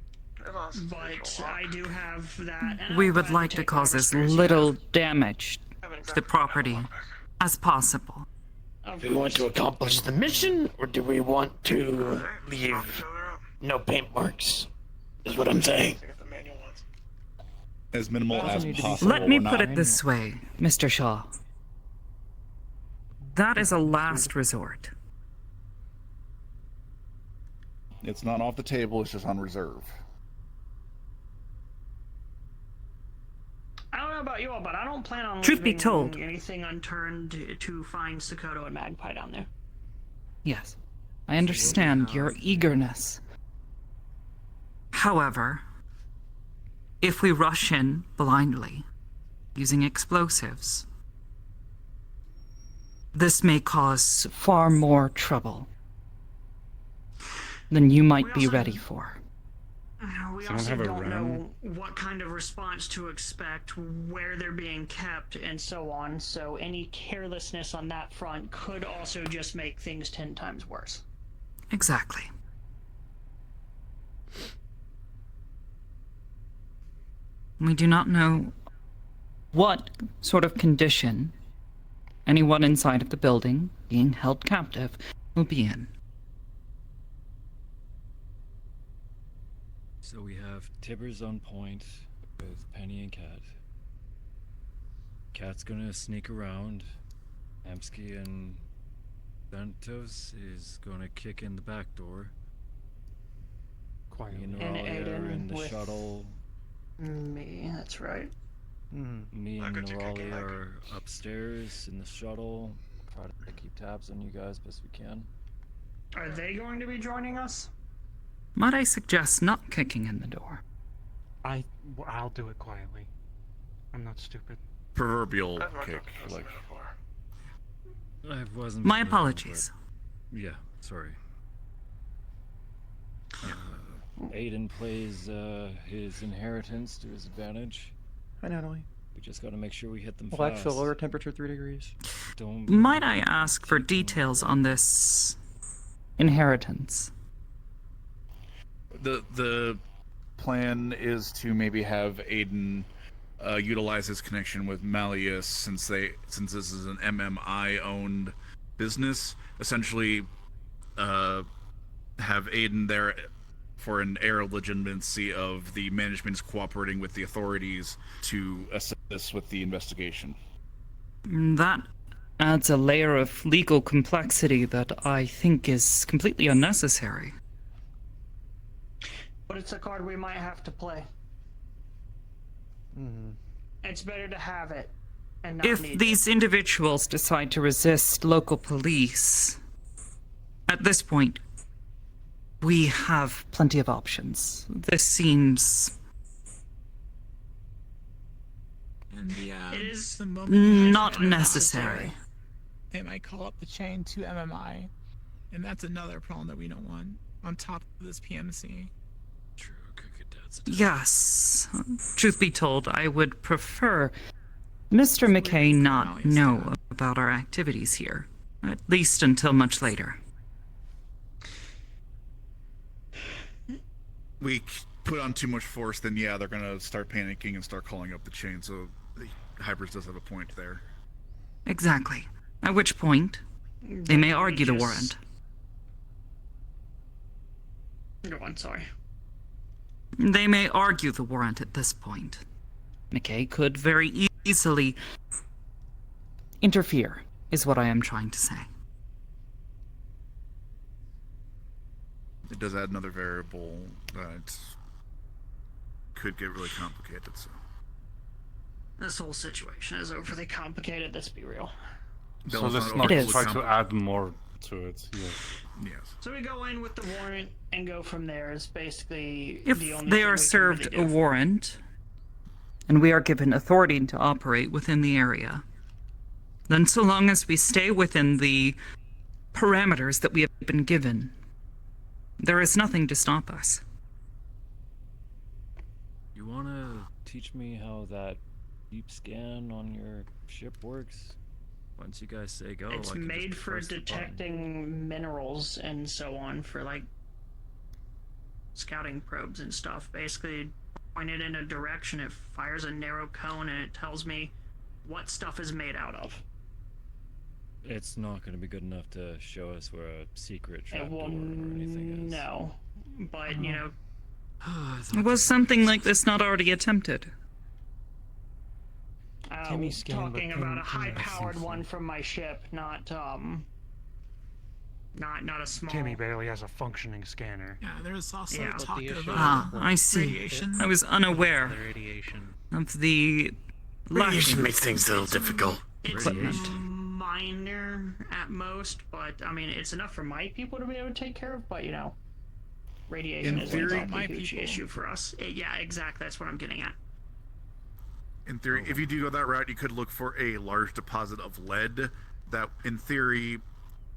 but I do have that. and
We
I'm
would
glad
like to
take
cause
whatever
as
spares you
little
have.
damage to the property as possible.
Do we want to accomplish the mission, or do we want to leave no paint marks? Is what I'm saying.
As minimal
Doesn't
as
need to be
possible.
Let me
We're
put
not-
it this way, Mr. Shaw. That is a last resort.
It's not off the table. It's just on reserve.
I don't know about you all, but I don't plan on
Truth be
leaving
told.
anything unturned to find Sokoto and Magpie down there.
Yes, I understand your eagerness. However, if we rush in blindly, using explosives, this may cause far more trouble than you might be ready for.
We
Someone
also
have a
don't
ram?
know what kind of response to expect, where they're being kept, and so on, so any carelessness on that front could also just make things 10 times worse.
Exactly. We do not know what sort of condition anyone inside of the building being held captive will be in.
So we have Tibbers on point with Penny and Cat. Cat's gonna sneak around. Amsky and Santos is gonna kick in the back door.
Quietly.
Me and
And
Noralia are
Aiden
in the
with-
shuttle.
Me, that's right.
Me
I
and
got you kicking
Noralia
back.
are upstairs in the shuttle. Try to keep tabs on you guys best we can.
Are they going to be joining us?
Might I suggest not kicking in the door?
I'll do it quietly. I'm not stupid.
Proverbial
That's what
kick.
I've
Like,
before.
I wasn't.
My
prepared,
apologies.
but- Yeah, sorry. Aiden plays his inheritance to his advantage.
Hi, Natalie.
We just gotta make sure we hit them
Alexa,
fast.
lower temperature 3 degrees.
Don't.
Might I ask for details on this inheritance?
the plan is to maybe have Aiden utilize his connection with Malleus since this is an MMI owned business. Essentially, have Aiden there for an air of legitimacy of the management's cooperating with the authorities to assist with the investigation.
That adds a layer of legal complexity that I think is completely unnecessary.
But it's a card we might have to play. It's better to have it and not
If
need
these individuals decide to resist local police, at this point, We have plenty of options. This seems
And the,
It is
the moment you guys
not
find out
necessary.
They might call up the chain to MMI, and that's another problem that we don't want on top of this PMC.
Yes. Truth be told, I would prefer Mr. McKay not know about our activities here, at least until much later.
We put on too much force, then yeah, they're gonna start panicking and start calling up the chain. So Hybrids does have a point there.
Exactly. At which point, they may argue the warrant.
Go on, sorry.
They may argue the warrant at this point. McKay could very easily interfere, is what I am trying to say.
It does add another variable that could get really complicated. So
This whole situation is overly complicated, let's be real.
So let's not try to add more to it.
Yes.
So we go in with the warrant and go from there. Is basically
If
the only
they
thing
are
we can
served
really
a
do.
warrant, and we are given authority to operate within the area, then so long as we stay within the parameters that we have been given, there is nothing to stop us.
You wanna teach me how that deep scan on your ship works? Once you guys say go,
It's
I can
made
just
for
press the button.
detecting minerals and so on, for like scouting probes and stuff. Basically, point it in a direction, it fires a narrow cone, and it tells me what stuff is made out of.
It's not going to be good enough to show us where a secret
It
trapdoor
will
or anything is.
no, but you know,
Was something like this not already attempted?
Timmy scan, but
talking
ping-
about a
ping
high-powered
something.
one from my ship, not a small.
Timmy barely has a functioning scanner.
Yeah, there's also
Yeah.
talk of
I see.
radiation.
I was unaware
The radiation.
of the
Radiation makes things a little difficult.
It's minor at most, but I mean, it's enough for my people to be able to take care of. But you know, radiation
In
is
theory-
a huge issue for us. Yeah, exactly. That's what I'm getting at.
in theory, if you do go that route, you could look for a large deposit of lead that, in theory,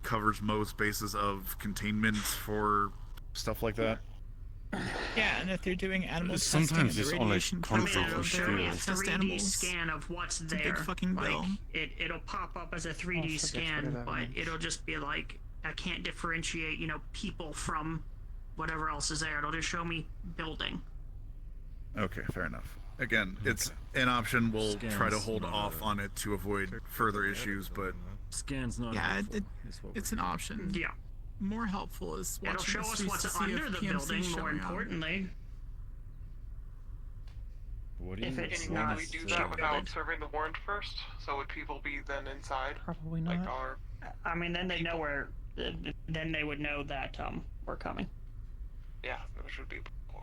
covers most bases of containment for stuff like that.
Yeah, and if they're doing animal
Sometimes
testing,
it's
the
only
radiation
control
comes out of
for
their
steel.
test
3D
animals.
scan of what's
It's a
there.
big fucking
like,
bill.
It'll pop up as a 3D scan, but it'll just be like, I can't differentiate, you know, people from whatever else is there. It'll just show me building.
Okay, fair enough. Again, it's an option. We'll try to
Scans
hold
not
off on it to avoid further issues, but
Scan's not
Yeah,
helpful, is what
it's an option.
Yeah.
More helpful is
It'll
watching
show
the
us
streets
what's
to see
under
if
the
PMC
building, more
showing up.
importantly.
What do
If
you
it's
want
not
Can we do
us
that
to-
without serving the warrant first? So would people be then inside?
Probably
Like
not.
our
I mean, then they know where. Then they would know that we're coming.
yeah, there should be more.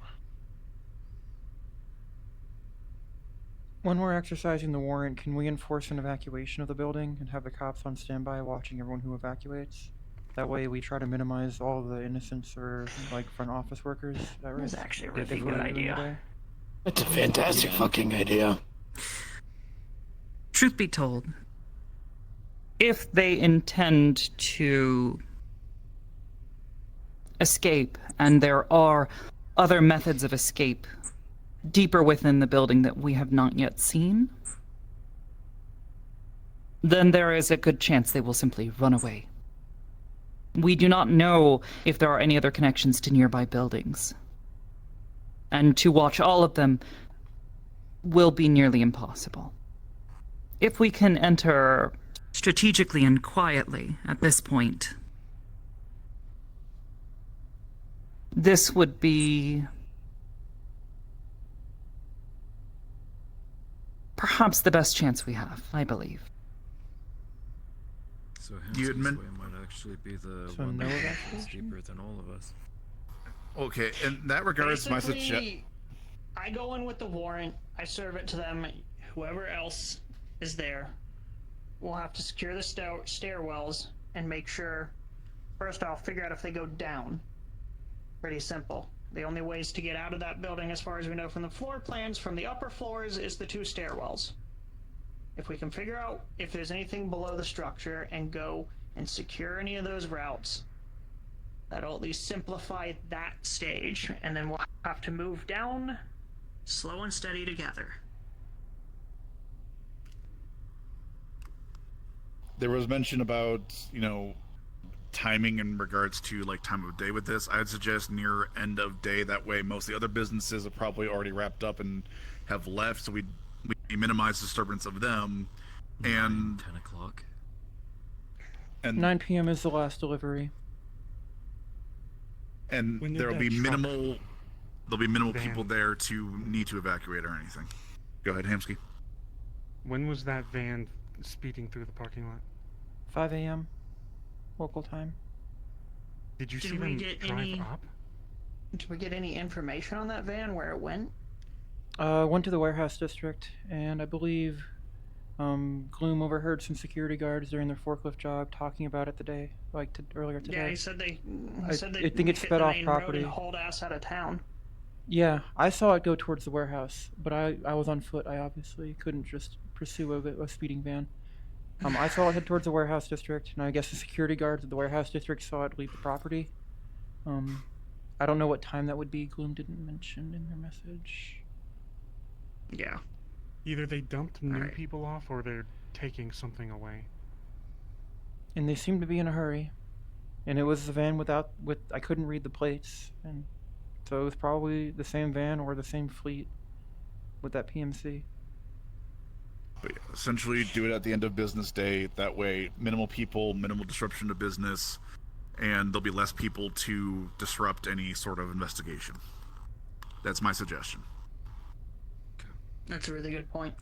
When we're exercising the warrant, can we enforce an evacuation of the building and have the cops on standby watching everyone who evacuates? That way we try to minimize all the innocents or like front office workers. That
That's actually a
if
really
we're
good
doing the
idea.
day.
That's a fantastic fucking idea.
Truth be told, if they intend to escape, and there are other methods of escape deeper within the building that we have not yet seen, then there is a good chance they will simply run away. We do not know if there are any other connections to nearby buildings. And to watch all of them will be nearly impossible. If we can enter strategically and quietly at this point, this would be perhaps the best chance we have, I believe.
So
You
Hanson's
admit-
way might actually be the
So
one
no
that's
evacuation?
deeper than all of us.
okay. In that regards, my suggestion.
Basically, I go in with the warrant. I serve it to them. Whoever else is there, we'll have to secure the stairwells and make sure. First, I'll figure out if they go down. Pretty simple. The only ways to get out of that building, as far as we know from the floor plans, from the upper floors, is the 2 stairwells. If we can figure out if there's anything below the structure and go and secure any of those routes, that'll at least simplify that stage, and then we'll have to move down slow and steady together.
There was mention about, timing in regards to like time of day with this. I'd suggest near end of day. That way, most of the other businesses have probably already wrapped up and have left, so we minimize disturbance of them. And
10 o'clock.
And
9 p.m. is the last delivery.
And
When did
there'll
that
be
truck
minimal
van-
people there to need to evacuate or anything. Go ahead, Hamsky.
When was that van speeding through the parking lot?
5 a.m. local time.
Did you
Did
see
we
them
get
drive
any-
up?
Did we get any information on that van, where it went?
Went to the warehouse district, and I believe Gloom overheard some security guards during their forklift job talking about it earlier today.
Yeah, he said they
I
hit
think it
the
sped off
main road
property.
and hauled ass out of town.
Yeah, I saw it go towards the warehouse, but I was on foot. I obviously couldn't just pursue a speeding van. I saw it head towards the warehouse district, and I guess the security guards at the warehouse district saw it leave the property. I don't know what time that would be. Gloom didn't mention in their message.
Yeah.
Either they dumped new
Alright.
people off or they're taking something away.
And they seemed to be in a hurry. And it was the van I couldn't read the plates, and so it was probably the same van or the same fleet with that PMC.
But yeah, essentially, do it at the end of business day. That way, minimal people, minimal disruption to business, and there'll be less people to disrupt any sort of investigation. That's my suggestion.
That's a really good point.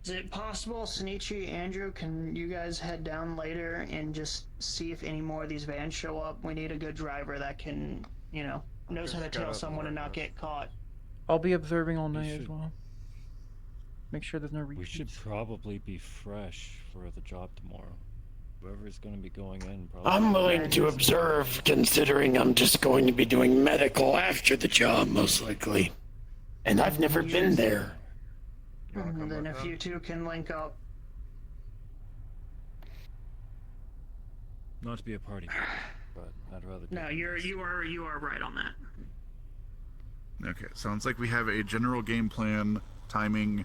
Is it possible, Sonichi, Andrew, can you guys head down later and just see if any more of these vans show up? We need a good driver that can, knows how to tail someone and not get caught.
I'll be observing all night as well. Make sure there's no repeats.
We should probably be fresh for the job tomorrow. Whoever's going to be going in probably...
I'm willing to observe, considering I'm just going to be doing medical after the job, most likely. And I've never been there.
And then if you two can link up.
Not to be a party, but I'd rather...
No, you are right on that.
Okay, sounds like we have a general game plan, timing,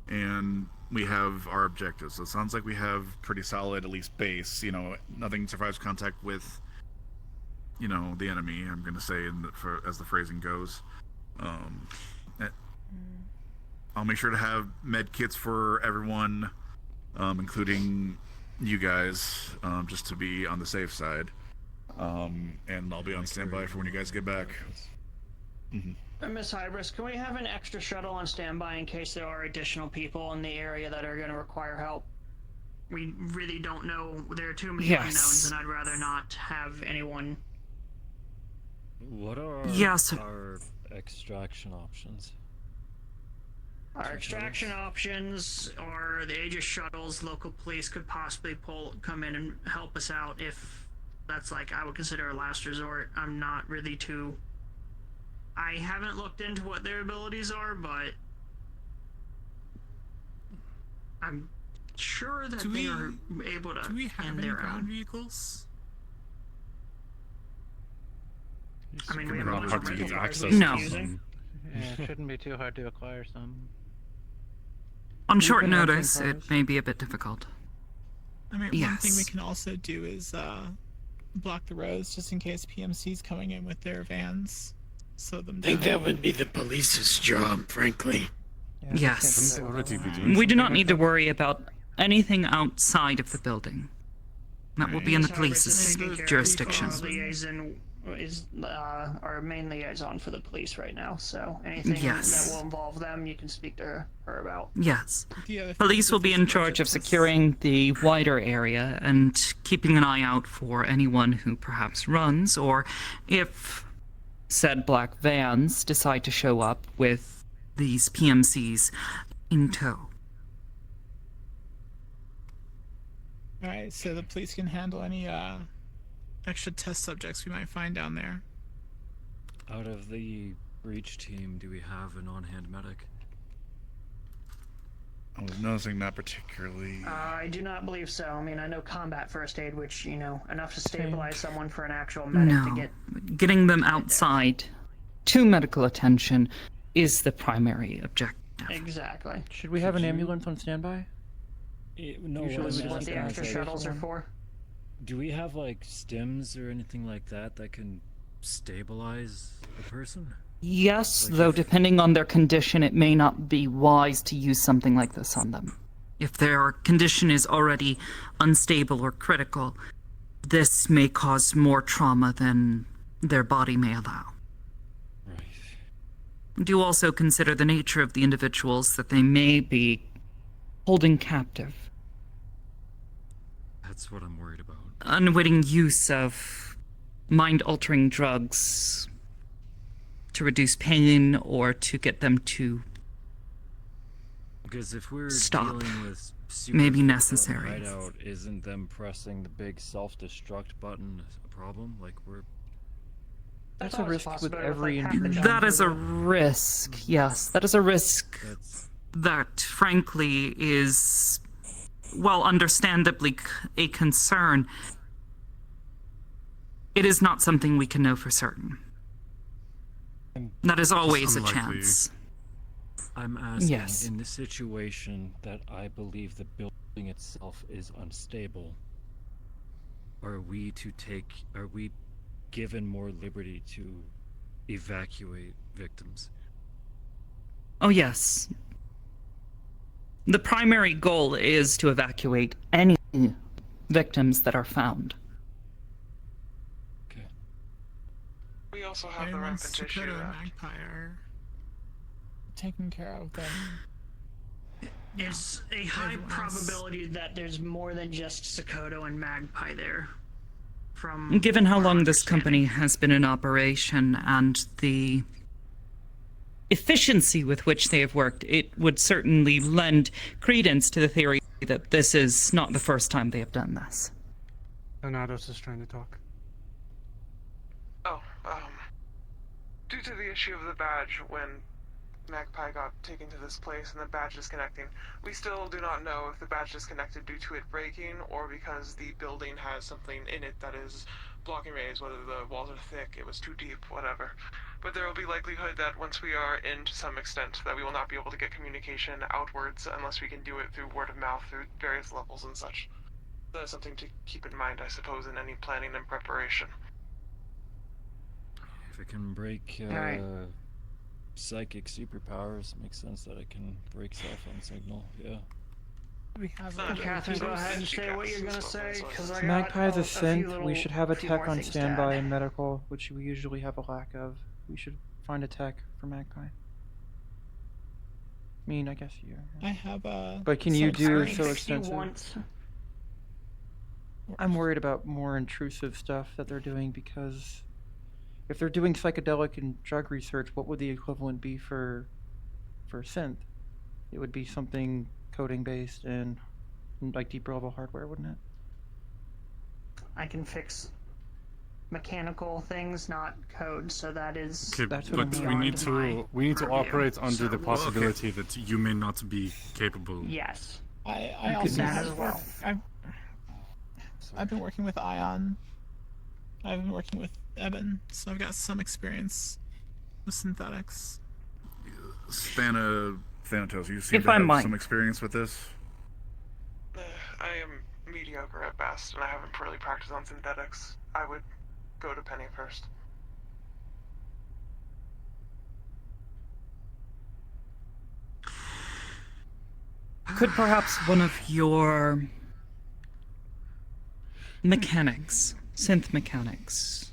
and we have our objectives. So it sounds like we have pretty solid, at least base. Nothing survives contact with, the enemy. I'm gonna say, as the phrasing goes. I'll make sure to have med kits for everyone, including you guys, just to be on the safe side. And I'll be on standby for when you guys get back.
Miss Hybris, can we have an extra shuttle on standby in case there are additional people in the area that are going to require help? We really don't know. There are too many unknowns, and I'd rather not have anyone.
What are
Yes.
our extraction options?
Our extraction options are the Aegis shuttles. Local police could possibly come in and help us out if that's I would consider a last resort. I'm not really too... I haven't looked into what their abilities are, but I'm sure that they are able to
Do we have
end
any
their
ground
own.
vehicles?
I mean, we
Not
have
hard to get access
No.
to some.
Yeah, it shouldn't be too hard to acquire some.
On short
can have
notice,
some
it may be a bit difficult.
I mean, one thing we
Yes.
can also do is block the roads just in case PMC's coming in with their vans. Slow them
I
down.
think that would be the police's job, frankly.
Yes.
Already be doing
We do
something
not
like
need to
that?
worry about anything outside of the building. That will be in the police's jurisdiction.
Liaison is our main liaison for the police right now, so anything
Yes.
that will involve them, you can speak to her about.
Yes.
The other thing
Police
is
will
if
be
this
in charge of
project is-
securing the wider area and keeping an eye out for anyone who perhaps runs, or if said black vans decide to show up with these PMCs in tow.
Alright, so the police can handle any extra test subjects we might find down there.
Out of the breach team, do we have an on-hand medic?
I was noticing not particularly.
I do not believe so. I mean, I know combat first aid, which, you know, enough to
Same.
stabilize someone for an actual medic to
No.
get.
Getting them outside to medical attention is the primary objective.
Exactly.
Should we have an ambulance on standby?
No,
Usually
what
This
we
is what
just
the
have
extra
a
shuttles are
one.
for.
Do we have like stims or anything like that that can stabilize a person?
Yes,
Like
though
if-
depending on their condition, it may not be wise to use something like this on them. If their condition is already unstable or critical, this may cause more trauma than their body may allow. Do also consider the nature of the individuals that they may be holding captive.
That's what I'm worried about.
Unwitting use of mind-altering drugs to reduce pain or to get them to
Because if we're
stop
dealing with
may be
super
necessary.
hideout, isn't them pressing the big self-destruct button a problem? Like we're
That's a
always a
risk with
possibility with,
every
like, half the
intrusion.
That is a risk, yes. That is a risk
That's
that, frankly, is, well, understandably a concern. It is not something we can know for certain. That is always a
unlikely.
chance.
I'm asking,
Yes.
in this situation that I believe the building itself is unstable, are we given more liberty to evacuate victims?
Oh, yes. The primary goal is to evacuate any victims that are found.
We also have the
Once
rampant issue
Dakota and
that
Magpie are taken care of, then
It's a high
Everyone else.
probability that there's more than just Sokoto and Magpie there. From
Given how
our
long this
understanding.
company has been in operation and the efficiency with which they have worked, it would certainly lend credence to the theory that this is not the first time they have done this.
Donatos is trying to talk.
Oh, due to the issue of the badge when Magpie got taken to this place and the badge disconnecting, we still do not know if the badge disconnected due to it breaking or because the building has something in it that is blocking rays, whether the walls are thick, it was too deep, whatever. But there will be likelihood that once we are in to some extent that we will not be able to get communication outwards unless we can do it through word of mouth through various levels and such. That is something to keep in mind, I suppose, in any planning and preparation.
If it can break
Alright.
psychic superpowers, it makes sense that it can break cell phone signal. Yeah.
we have
Catherine, go ahead and say what you're gonna say, because I got
Magpie's
a
a
few
synth. We should have a
few
tech
more
on
things to
standby
add.
in medical, which we usually have a lack of. We should find a tech for Magpie. I mean, I guess you.
I have
But can you
some
do
experience.
so
60
extensive?
once.
I'm worried about more intrusive stuff that they're doing because if they're doing psychedelic and drug research, what would the equivalent be for synth? It would be something coding based and like deeper level hardware, wouldn't it?
I can fix mechanical things, not code, so that is.
Okay,
That's what
but
I'm
we
beyond
need to
purview.
operate under
So-
the possibility that you may not be capable.
Yes.
I
You
also
could
that
have
as well.
I've been working with Ion. I've been working with Eben, so I've got some experience with synthetics.
Thanatos, you seem
If
to
I
have
might.
some experience with this.
I am mediocre at best, and I haven't really practiced on synthetics. I would go to Penny first.
Could perhaps one of your mechanics, synth mechanics,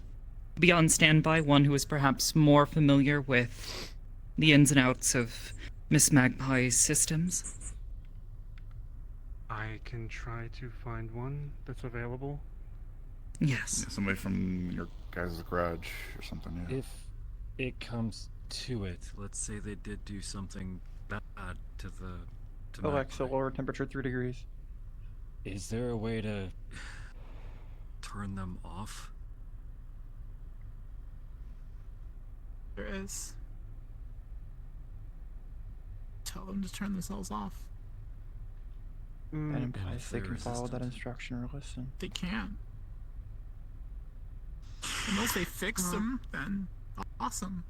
be on standby, one who is perhaps more familiar with the ins and outs of Miss Magpie's systems?
I can try to find one that's available.
Yes.
Yeah, somebody from your guys' garage or something. Yeah.
If it comes to it, let's say they did do something bad to
Alexa, lower temperature 3 degrees.
Is there a way to turn them off?
there is. Tell them to turn the cells off.
That implies
if
they
they're
can follow that
resistant.
instruction or listen.
They can. Unless they fix them, then awesome.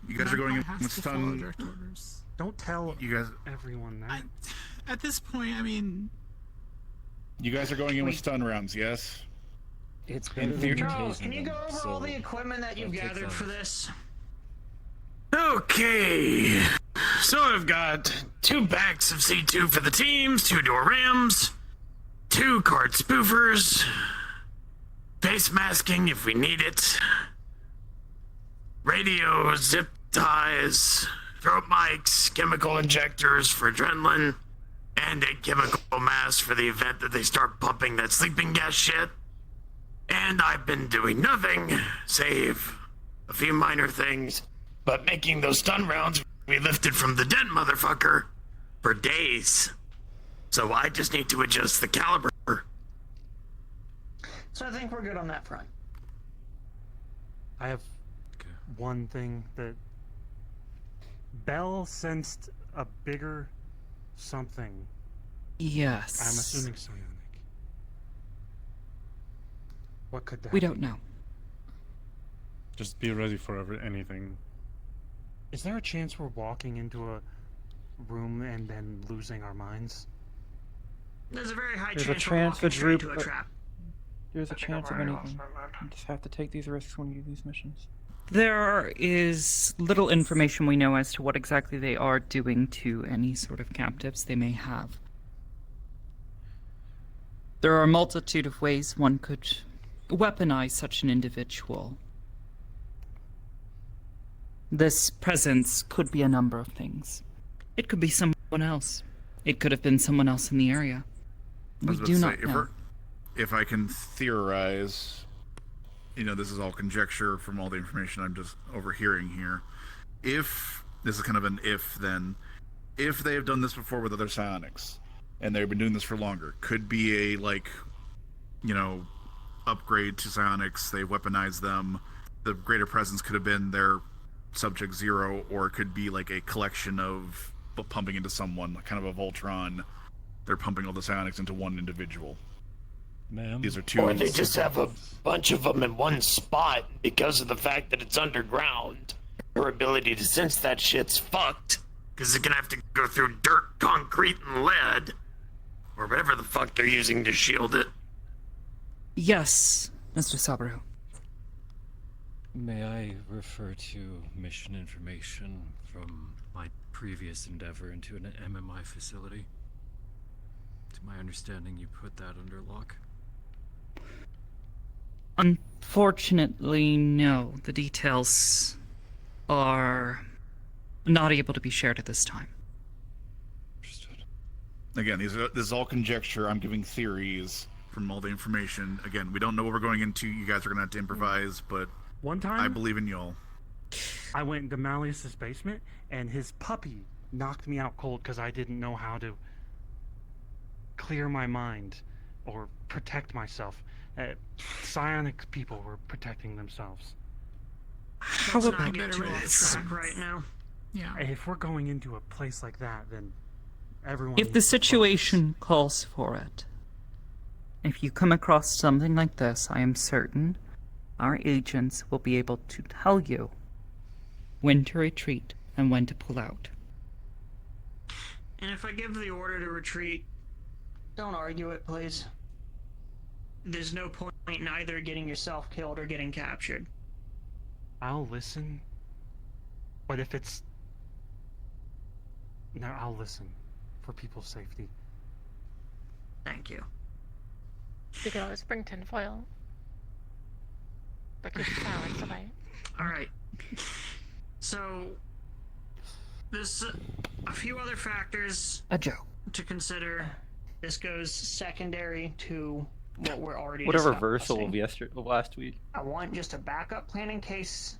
You guys are going in
has
with
to follow
stun.
direct orders.
Don't tell
You guys.
everyone that.
At this point, I mean,
You guys are going in with stun rounds, yes?
It's
In theory.
Charles, can you go over all the equipment that you've gathered for this?
Okay. So I've got 2 packs of C2 for the teams, 2 door rams, 2 card spoofers, face masking if we need it, radio, zip ties, throat mics, chemical injectors for adrenaline, and a chemical mask for the event that they start pumping that sleeping gas shit. And I've been doing nothing, save a few minor things, but making those stun rounds we lifted from the dead motherfucker for days. So I just need to adjust the caliber.
So I think we're good on that front.
I have one thing that Bell sensed a bigger something.
Yes.
I'm assuming psionic. What could that
We
be?
don't know.
Just be ready for anything.
Is there a chance we're walking into a room and then losing our minds?
There's a very high
There's a
chance we're
chance
walking
that
straight
Droop.
to a trap.
There's a
I think
chance
I've
of
already lost
anything.
my mind.
You just have to take these risks when you do these missions.
There is little information we know as to what exactly they are doing to any sort of captives they may have. There are a multitude of ways one could weaponize such an individual. This presence could be a number of things. It could be someone else. It could have been someone else in the area.
I
We
was about
do
to
not
say,
know.
if I can theorize, this is all conjecture from all the information I'm just overhearing here. If this is kind of an if, then if they have done this before with other psionics and they've been doing this for longer, could be a upgrade to psionics. They weaponize them. The greater presence could have been their subject zero, or it could be like a collection of pumping into someone, like kind of a Voltron. They're pumping all the psionics into one individual.
Ma'am?
These are 2.
Or they just have a bunch of them in one spot because of the fact that it's underground. Her ability to sense that shit's fucked. Because they're gonna have to go through dirt, concrete, and lead. Or whatever the fuck they're using to shield it.
Yes, Mr. Sabro.
May I refer to mission information from my previous endeavor into an MMI facility? To my understanding, you put that under lock?
Unfortunately, no. The details are not able to be shared at this time.
Again, this is all conjecture. I'm giving theories from all the information. Again, we don't know what we're going into. You guys are going to have to improvise, but
One time,
I believe in y'all.
I went into Malleus's basement, and his puppy knocked me out cold because I didn't know how to clear my mind or protect myself. Psionic people were protecting themselves.
How
Let's
about
not get too off track right now.
Yeah.
If we're going into a place like that, then everyone.
If the situation calls for it, if you come across something like this, I am certain our agents will be able to tell you when to retreat and when to pull out.
And if I give the order to retreat, don't argue it, please. There's no point in either getting yourself killed or getting captured.
I'll listen, but if it's no, I'll listen for people's safety.
Thank you.
You could always bring tinfoil. But keep silence tonight.
Alright. So, there's a few other factors
A joke.
to consider. This goes secondary to what we're already
What a
discussing.
reversal of last week.
I want just a backup plan in case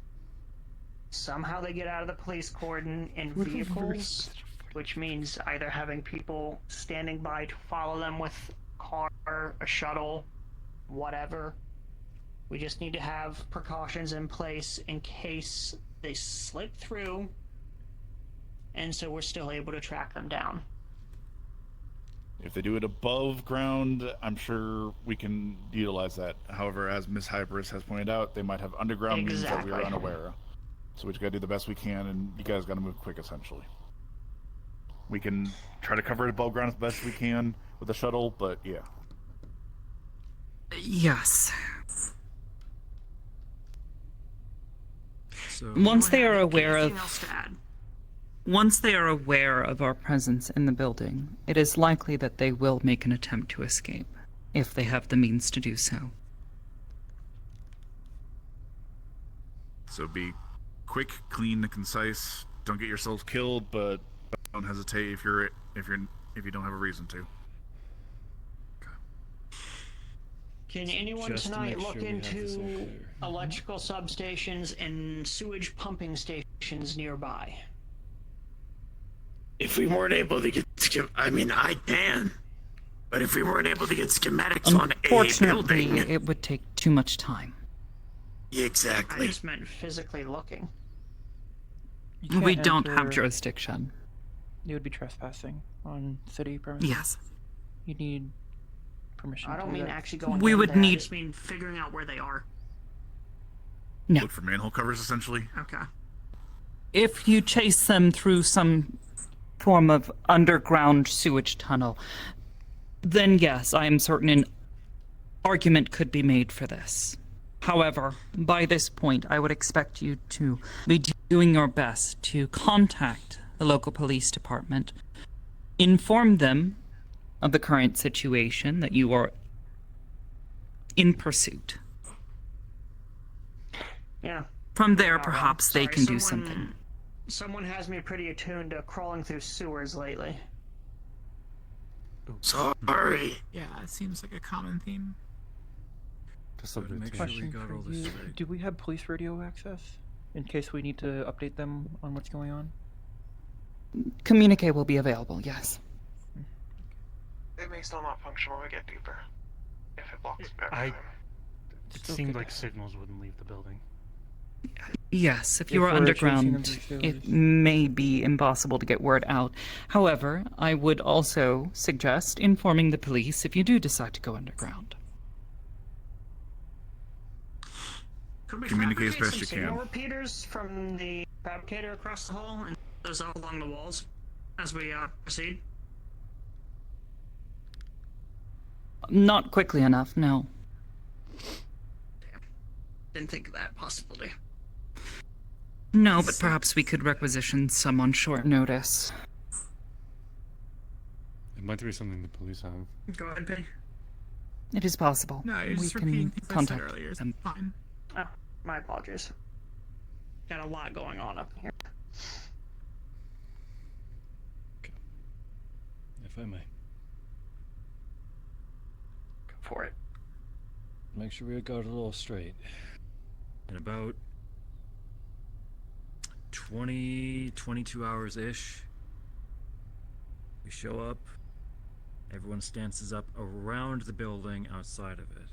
somehow they get out of the police cordon in
What a
vehicles,
reversal.
which means either having people standing by to follow them with a car, a shuttle, whatever, We just need to have precautions in place in case they slip through, and so we're still able to track them down.
If they do it above ground, I'm sure we can utilize that. However, as Miss Hybris has pointed out, they might have underground means that we are unaware. So we just gotta do the best we can, and you guys gotta move quick, essentially. We can try to cover it above ground as best we can with the shuttle, but yeah.
Yes.
So
Once they are aware
Anything else to add?
Once they are aware of our presence in the building, it is likely that they will make an attempt to escape, if they have the means to do so.
So be quick, clean, and concise. Don't get yourselves killed, but don't hesitate if you don't have a reason to.
Can anyone
Just to
tonight
make
look
sure we have this all
into
clear.
electrical substations and sewage pumping stations nearby?
If we weren't able to get, I mean, I can, but if we weren't able to get schematics on a
Unfortunately,
building,
it would take too much time.
I
exactly.
just meant physically looking.
You
We
can't
don't have
enter-
jurisdiction.
You would be trespassing on city premises.
Yes.
You need permission.
I
to
don't
do
mean
that.
actually going
We
in
would
there, I
need-
just mean figuring out where they are.
No.
Look for manhole covers, essentially.
Okay.
If you chase them through some form of underground sewage tunnel, then yes, I am certain an argument could be made for this. However, by this point, I would expect you to be doing your best to contact the local police department, inform them of the current situation, that you are in pursuit.
Yeah.
From there,
Alright,
perhaps they
sorry,
can do
someone-
something.
Someone has me pretty attuned to crawling through sewers lately.
Sorry.
Yeah, it seems like a common theme.
So to make sure we
Question
got
for
all this
you.
straight.
Do we have police radio access in case we need to update them on what's going on?
Communique will be available, yes.
It may still not function when we get deeper. If it blocks
I.
everything.
It
Still
seemed
good.
like signals wouldn't leave the building.
Yes, if
If
you are
we're chasing them
underground,
through
it
sewers.
may be impossible to get word out. However, I would also suggest informing the police if you do decide to go underground.
Could we
Communicate as
fabricate
best
some
you
signal
can.
repeaters from the fabricator across the hall and those out along the walls as we proceed?
Not quickly enough, no.
Didn't think of that possibility.
No, but perhaps we could requisition some on short notice.
It might be something the police have.
Go ahead, Penny.
It is possible.
No, you're
we
just repeating
can
things I said
contact
earlier. It's
them.
fine.
Oh, my apologies. Got a lot going on up here.
If I may.
Go for it.
Make sure we got it all straight. In about 22 hours-ish, we show up, everyone stances up around the building outside of it.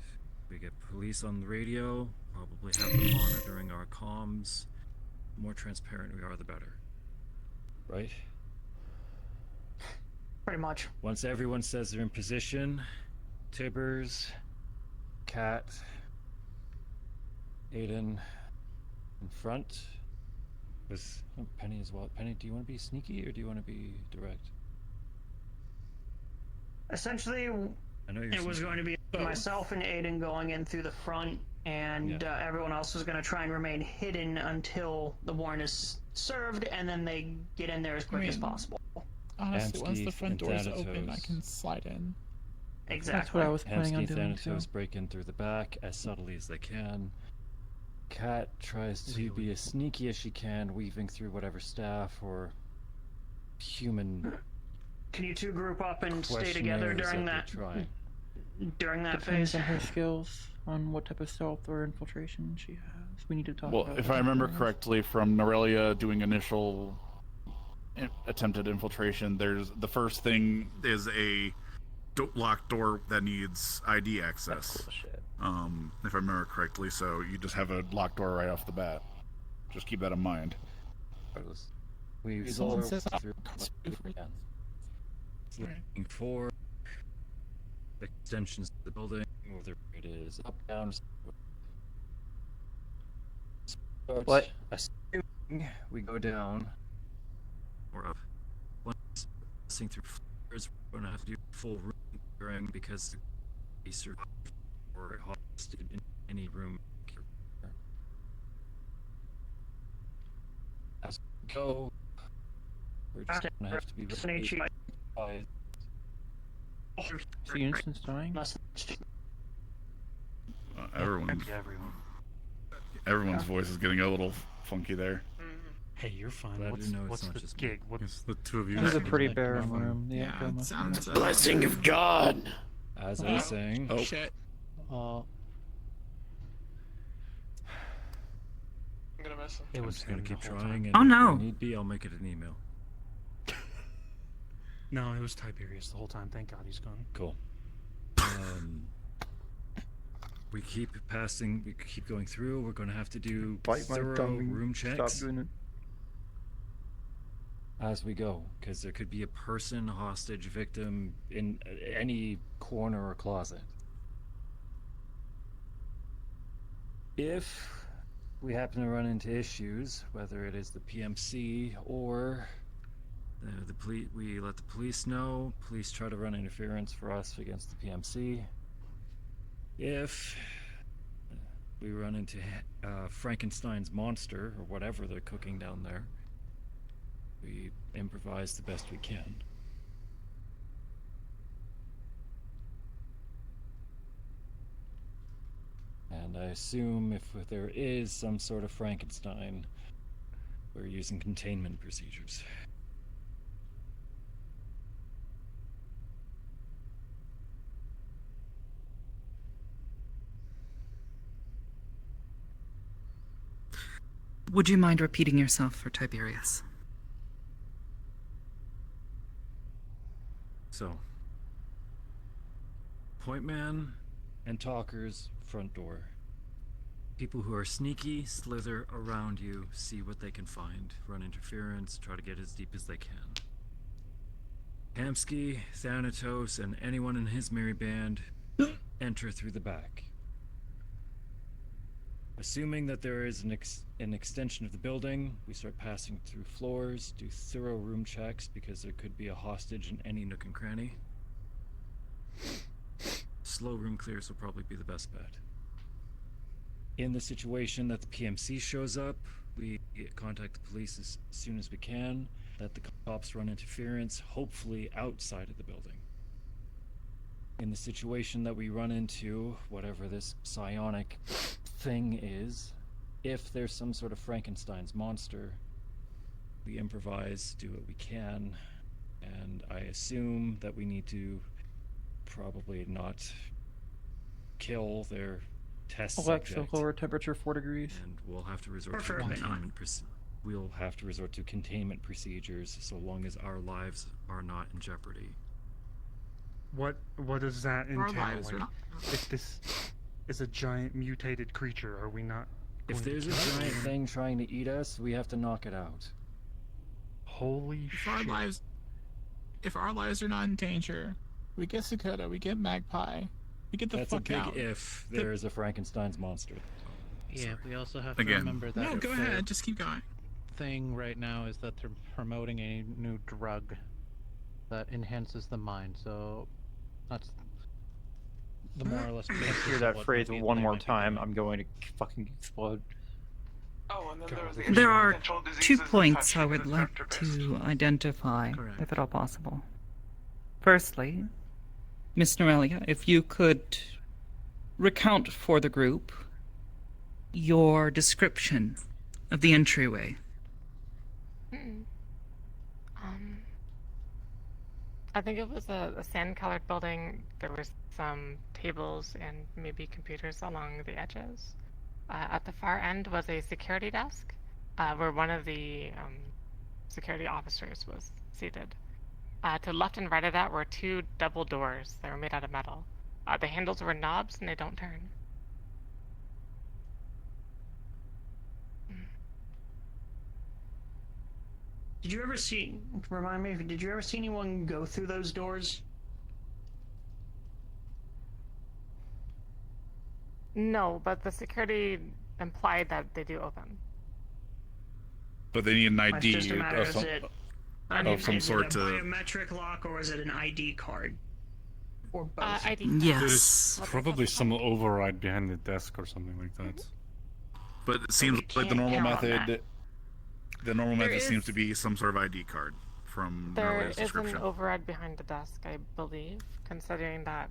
We get police on the radio, probably have them monitoring our comms. The more transparent we are, the better. Right?
Pretty much.
Once everyone says they're in position, Tibbers, Kat, Aiden in front, with Penny as well. Penny, do you want to be sneaky or do you want to be direct?
Essentially,
I know you're
it was
sneaky.
going to be myself and Aiden going in through the front, and everyone else was going to try and remain hidden until the warrant is served, and then they get in there as quick as possible.
Honestly, once the
Amskeith
front
and
door's open, I
Thanatos.
can slide in.
Exactly.
That's what I was planning on
Amskeith
doing too.
Thanatos break in through the back as subtly as they can. Kat tries to be as sneaky as she can, weaving through whatever staff or human
Can you two group up and stay together during that
Depends
phase?
on her skills, on what type of stealth or infiltration she has. We need to talk
Well,
about
if
that
I remember
first.
correctly from Norelia doing initial attempted infiltration, there's the first thing is a locked door that needs ID access.
That's cool shit.
if I remember correctly. So you just have a locked door right off the bat. Just keep that in mind.
We
Someone
saw
says
through looking for extensions to the building, whether it is up, down.
What?
Assuming we go down or up. Once passing through floors, we're going to have to do full room clearing because we survived or hosted in any room. As we go, we're just going to have to be ready.
See instance dying?
Everyone's voice is getting a little funky there.
Hey, you're fine.
Glad
What's,
to know it's
what's
not
the
just
gig? What,
It's the two of you.
This is a pretty barren room.
Yeah, it sounds.
Blessing of God.
As I was saying,
Oh shit.
I'm gonna miss him.
it
I'm
was
just going
him
to keep
the whole
trying,
time.
and
Oh, no.
if need be, I'll make it an email.
No, it was Tiberius the whole time. Thank God he's gone.
Cool. We keep passing, we keep going through. We're going to have to do
Bite my
thorough
tongue.
room
Stop
checks
doing it.
as we go, because there could be a person, hostage, victim in any corner or closet. If we happen to run into issues, whether it is the PMC or the police, we let the police know. Police try to run interference for us against the PMC. If we run into Frankenstein's monster or whatever they're cooking down there, we improvise the best we can. And I assume if there is some sort of Frankenstein, we're using containment procedures.
Would you mind repeating yourself for Tiberius?
So, point man and talkers, front door. People who are sneaky slither around you, see what they can find, run interference, try to get as deep as they can. Hamsky, Thanatos, and anyone in his merry band enter through the back. Assuming that there is an extension of the building, we start passing through floors, do thorough room checks because there could be a hostage in any nook and cranny. Slow room clears will probably be the best bet. In the situation that the PMC shows up, we contact the police as soon as we can, let the cops run interference, hopefully outside of the building. In the situation that we run into, whatever this psionic thing is, if there's some sort of Frankenstein's monster, we improvise, do what we can, and I assume that we need to probably not kill their test
Alexa,
subject.
lower temperature 4 degrees.
And we'll have to resort to
Preferably
we'll have to resort to containment procedures so long as our lives are not in jeopardy.
What does that
Our
entail?
lives are
Like,
not-
if this is a giant mutated creature, are we not?
If
going
there's
to
a
kill it?
giant thing trying to eat us, we have to knock it out.
Holy
If our lives, if our lives are not in danger, we get Sakota, we get Magpie, we get the
That's
fuck
a big
out.
if there is a Frankenstein's monster.
Yeah, we also have to
Again.
remember that
No, go
their
ahead, just keep going.
thing right now is that they're promoting a new drug that enhances the mind, so that's the more or less
If I
basis
hear
of
that
what
phrase
maybe
one
they
more
might be
time,
doing.
I'm going to fucking explode.
Oh, and then there was the
There
issue of
are
potential
2
diseases that
points
touch
I
you
would
that's
like
vector-based.
to identify,
Correct.
if at all possible. Firstly, Miss Norelia, if you could recount for the group your description of the entryway.
I think it was a sand-colored building. There was some tables and maybe computers along the edges. At the far end was a security desk, where one of the security officers was seated. To the left and right of that were 2 double doors that were made out of metal. The handles were knobs and they don't turn.
Did you ever see? Remind me. Did you ever see anyone go through those doors?
No, but the security implied that they do open.
But they need an
It's
ID
just a matter,
of
is
some,
it,
of some
is
sort
it a
to.
biometric lock or is it an ID card? Or both?
ID.
There's probably some override behind the desk or something like that.
But it seems like the normal
count on
method. The normal
There
method seems
is-
to be some sort of ID card from
There
Norway's
is an
description.
override behind the desk, I believe, considering that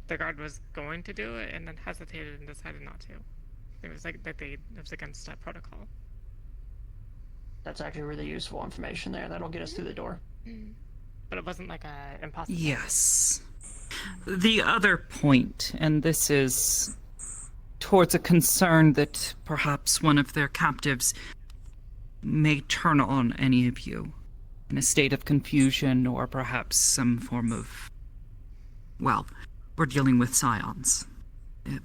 the guard was going to do it and then hesitated and decided not to. It was like that it was against that protocol.
That's actually really useful information there. That'll get us through the door.
But it wasn't like a impossible.
Yes. The other point, and this is towards a concern that perhaps one of their captives may turn on any of you in a state of confusion or perhaps some form of. Well, we're dealing with scions.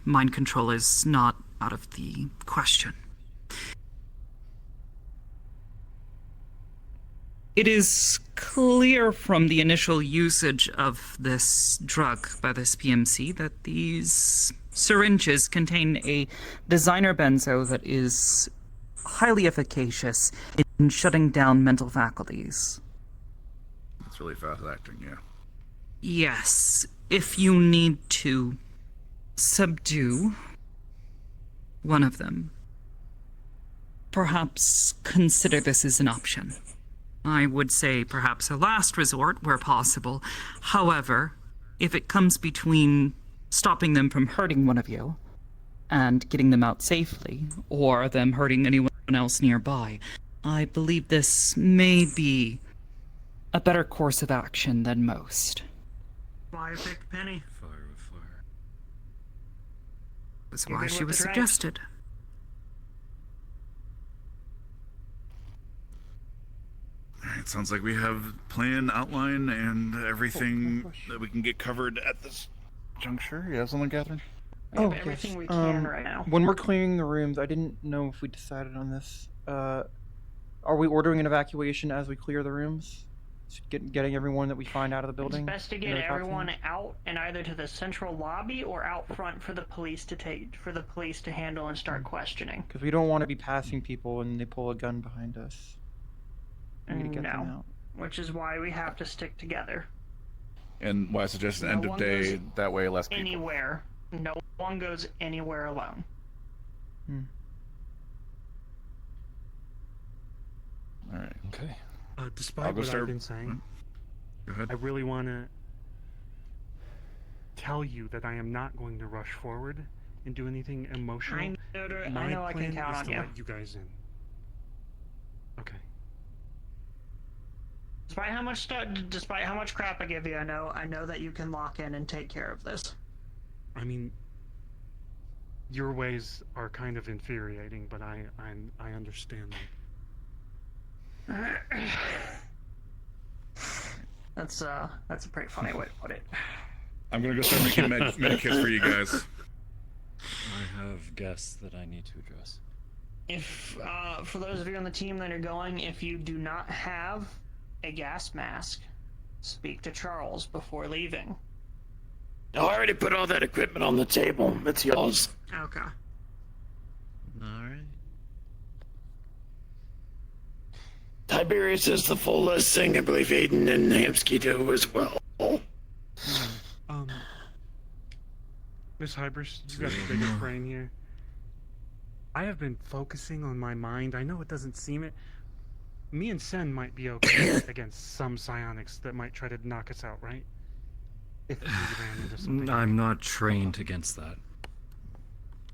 Mind control is not out of the question. It is clear from the initial usage of this drug by this PMC that these syringes contain a designer benzo that is highly efficacious in shutting down mental faculties.
It's really fast acting, yeah.
Yes, if you need to subdue one of them, perhaps consider this as an option. I would say perhaps a last resort where possible. However, if it comes between stopping them from hurting one of you and getting them out safely, or them hurting anyone else nearby, I believe this may be a better course of action than most.
Why I picked Penny?
Fire with fire.
That's
You
why
good
she
with
was
the drink?
suggested.
It sounds like we have plan, outline, and everything that we can get covered at this juncture. You have something, Catherine?
We have everything we can right now.
When we're clearing the rooms, I didn't know if we decided on this. Are we ordering an evacuation as we clear the rooms? Getting everyone that we find out of the building?
It's best to get everyone out and either to the central lobby or out front for the police to handle and start questioning.
Because we don't want to be passing people and they pull a gun behind us. We need to get them
No,
out.
which is why we have to stick together.
And why I suggest an
No
end of
one
day,
goes
that way less people.
Anywhere. No one goes anywhere alone.
Alright.
Okay.
Despite
I'll go
what
start-
I've been saying,
Go ahead.
I really want to tell you that I am not going to rush forward and do anything emotional.
I know
My
I can
plan
count
is
on
to
you.
let you guys in. Okay.
Despite how much crap I give you, I know that you can lock in and take care of this.
I mean, your ways are kind of infuriating, but I understand them.
That's a pretty funny way to put it.
I'm gonna go start making medikits for you guys.
I have guests that I need to address.
If for those of you on the team that are going, if you do not have a gas mask, speak to Charles before leaving.
I already put all that equipment on the table. It's yours.
Okay.
Alright.
Tiberius is the full listing. I believe Aiden and Hamsky do as well.
Miss Hybris, you got the biggest brain here. I have been focusing on my mind. I know it doesn't seem it. Me and Sen might be okay against some psionics that might try to knock us out, right? If we ran into something.
I'm not trained against that.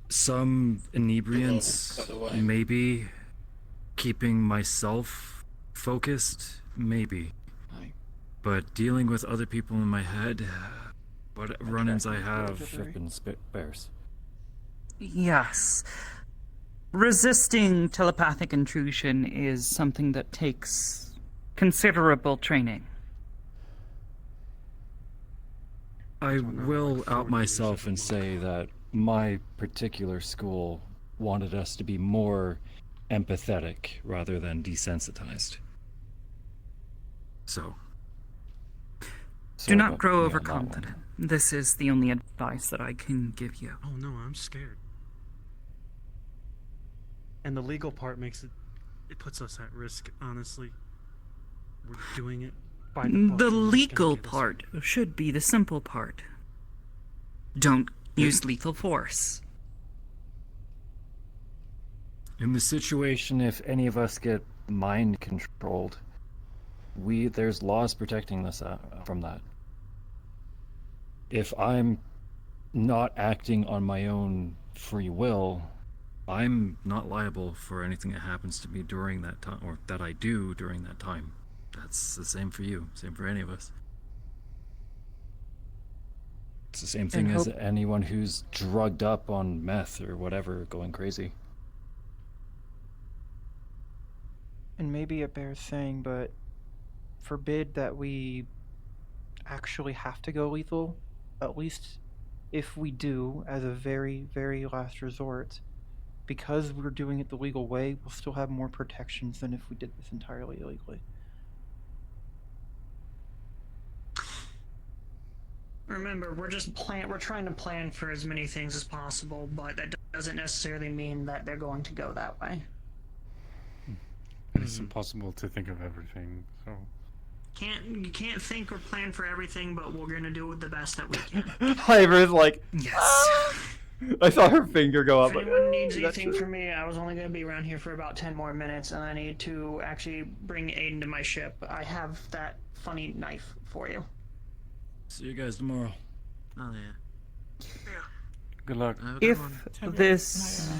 Some inebriants, maybe. Keeping myself focused, maybe. But dealing with other people in my head, what run-ins I have. Flippin' bears.
Yes. Resisting telepathic intrusion is something that takes considerable training.
I will out myself and say that my particular school wanted us to be more empathetic rather than desensitized. So.
Do
sorry
not
about
grow
me on that
overconfident. This is the only advice that I can give you.
Oh no, I'm scared. And the legal part makes it puts us at risk, honestly. We're doing it by the book.
The
and that's gonna
legal
get us-
part should be the simple part. Don't use lethal force.
In the situation, if any of us get mind controlled, there's laws protecting us from that. If I'm not acting on my own free will, I'm not liable for anything that happens to me during that time, or that I do during that time. That's the same for you, same for any of us. It's the same thing as anyone who's drugged up on meth or whatever, going crazy.
And maybe it bears saying, but forbid that we actually have to go lethal. At least if we do, as a very, very last resort, because we're doing it the legal way, we'll still have more protections than if we did this entirely illegally.
Remember, we're trying to plan for as many things as possible, but that doesn't necessarily mean that they're going to go that way.
It's impossible to think of everything, so...
You can't think or plan for everything, but we're gonna do the best that we can.
Hyver's like,
yes.
I saw her finger go up.
If
Like,
anyone needs
"Is that
anything
true?"
from me, I was only gonna be around here for about 10 more minutes, and I need to actually bring Aiden to my ship. I have that funny knife for you.
See you guys tomorrow.
Oh yeah.
Good luck.
If this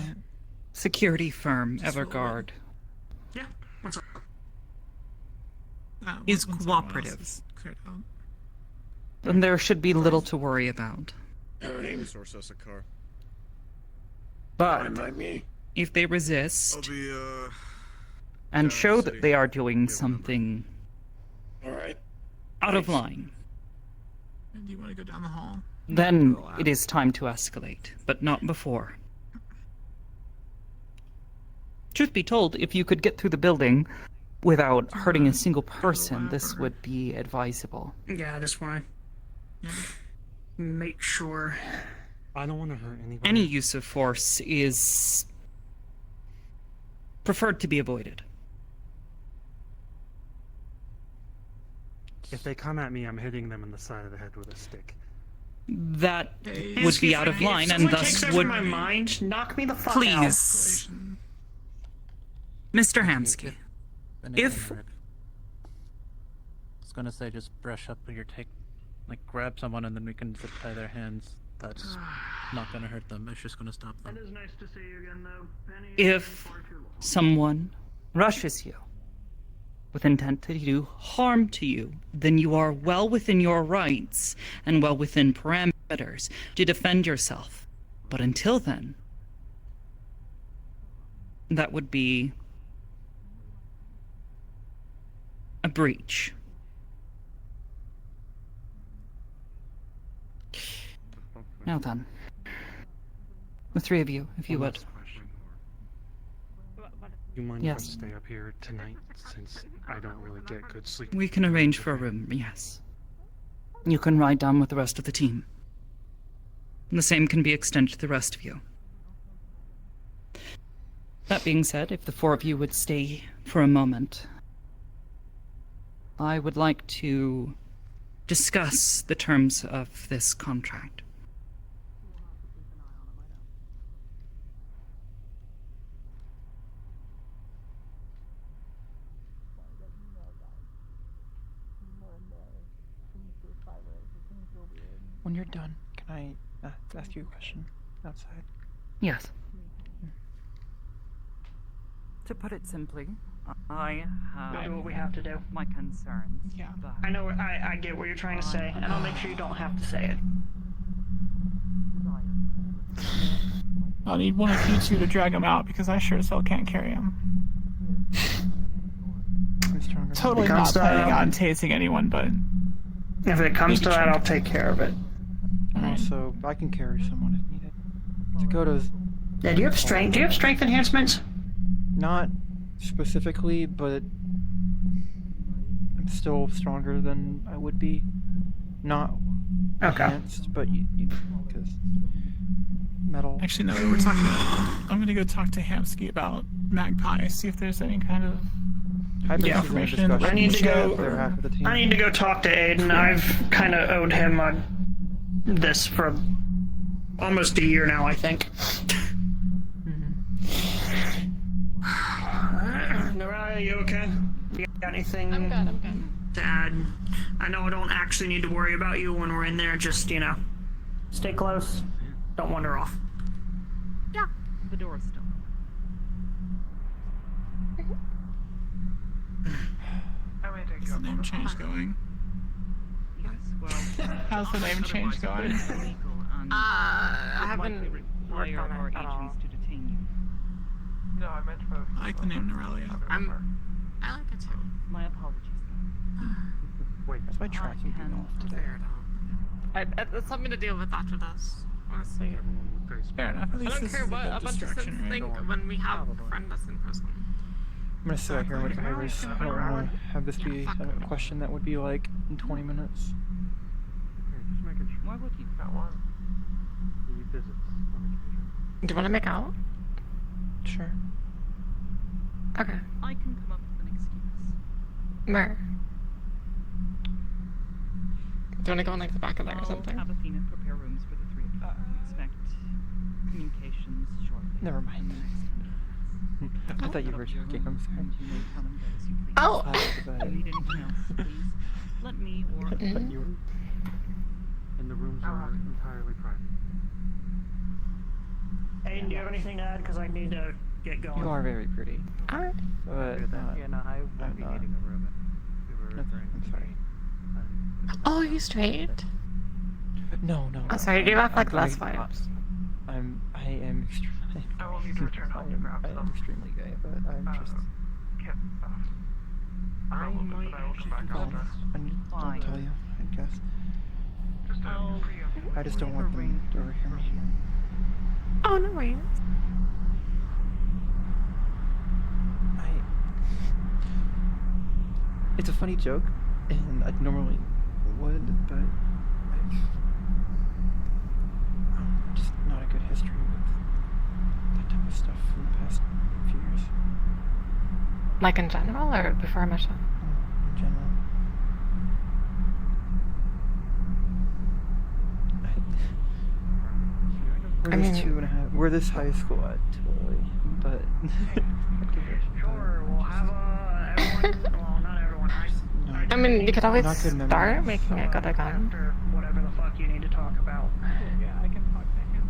security firm, Everguard,
Yeah, what's up?
is cooperative, then there should be little to worry about.
Source us a car.
But
Invite me.
if they resist
I'll be
and show that they are doing something
alright.
out of line,
Do you want to go down the hall?
then it is time to escalate, but not before. Truth be told, if you could get through the building without hurting a single person, this would be advisable.
Yeah, I just wanna make sure.
I don't want to hurt anybody.
Any use of force is preferred to be avoided.
If they come at me, I'm hitting them in the side of the head with a stick.
That would be out of line, and thus would...
my mind, knock me the fuck
Please. Mr. Hamsky, if...
I was gonna say, just brush up your grab someone and then we can zip tie their hands. That's not gonna hurt them, it's just gonna stop them.
It is nice to see you again, though. Penny,
If someone rushes you with intent to do harm to you, then you are well within your rights and well within parameters to defend yourself. But until then, that would be a breach. Now then, the three of you, if you would.
You mind
Yes.
if I stay up here tonight, since I don't really get good sleep?
We can arrange for a room, yes. You can ride down with the rest of the team. And the same can be extended to the rest of you. That being said, if the four of you would stay for a moment, I would like to discuss the terms of this contract.
When you're done, can I ask you a question outside?
Yes. To put it simply, I have...
We'll do what we have to do.
My concerns.
Yeah.
I know, I get what you're trying to say, and I'll make sure you don't have to say it.
I'll need one of you two to drag him out because I sure as hell can't carry him. Totally not planning on tasing anyone, but
If it comes to that, I'll take care of it.
Also, I can carry someone if needed. Dakota's...
Yeah, do you have strength? Do you have strength enhancements?
Not specifically, but I'm still stronger than I would be. Not enhanced, but you know, because metal.
Actually, no, we're talking. I'm gonna go talk to Hamsky about Magpie. See if there's any kind of information.
I need to go talk to Aiden. I've kind of owed him this for almost a year now, I think. Nora, are you okay? You got anything to add? I know I don't actually need to worry about you when we're in there. Just, you know, stay close. Don't wander off.
Yeah. The door's still
How's the name change going? How's the name change going?
I haven't worked on it at all.
No, I meant for.
I like the name Norelia.
I like it too.
My apologies.
Wait, that's my tracking being off today.
It's something to deal with after this, honestly.
Fair enough. At
I
least
don't
this
care
is a
what
good
a bunch of
distraction,
citizens
right?
think when we have a friend that's in prison.
I'm gonna sit out here and wait for Iris. I don't want to have this be a question that would be like in 20 minutes.
Why would he?
Got one.
Do you want to make out?
Sure.
Okay.
I can come up with an excuse.
Where? Do you want to go in like the back of there or something?
I'll have Athena prepare rooms for the three of you. Expect communications shortly.
Never mind. I thought you were joking. I'm sorry.
Oh!
If you need anything else, please let me or...
And the rooms are entirely private.
Aiden, do you have anything to add? Because I need to get going.
You are very pretty.
Alright.
But
yeah, no, I won't be needing a room.
I'm sorry.
Oh, are you straight?
No.
Oh, sorry, you give off like less vibes.
I am extremely.
I will need to return home to grab some.
I am extremely gay, but I'm just.
Kit stuff. For a little bit, but I will come back after.
Don't tell you, I guess.
Just for you.
I just don't want them to overhear me.
Oh, no worries.
It's a funny joke, and I normally would, but I've just not a good history with that type of stuff in the past few years.
Like in general, or before mission?
In general. We're this high school at, totally, but...
Sure, we'll have everyone, well, not everyone,
I mean, you could always
Not good
start
memories.
making it go to gun.
after whatever the fuck you need to talk about.
Yeah, I can talk to him.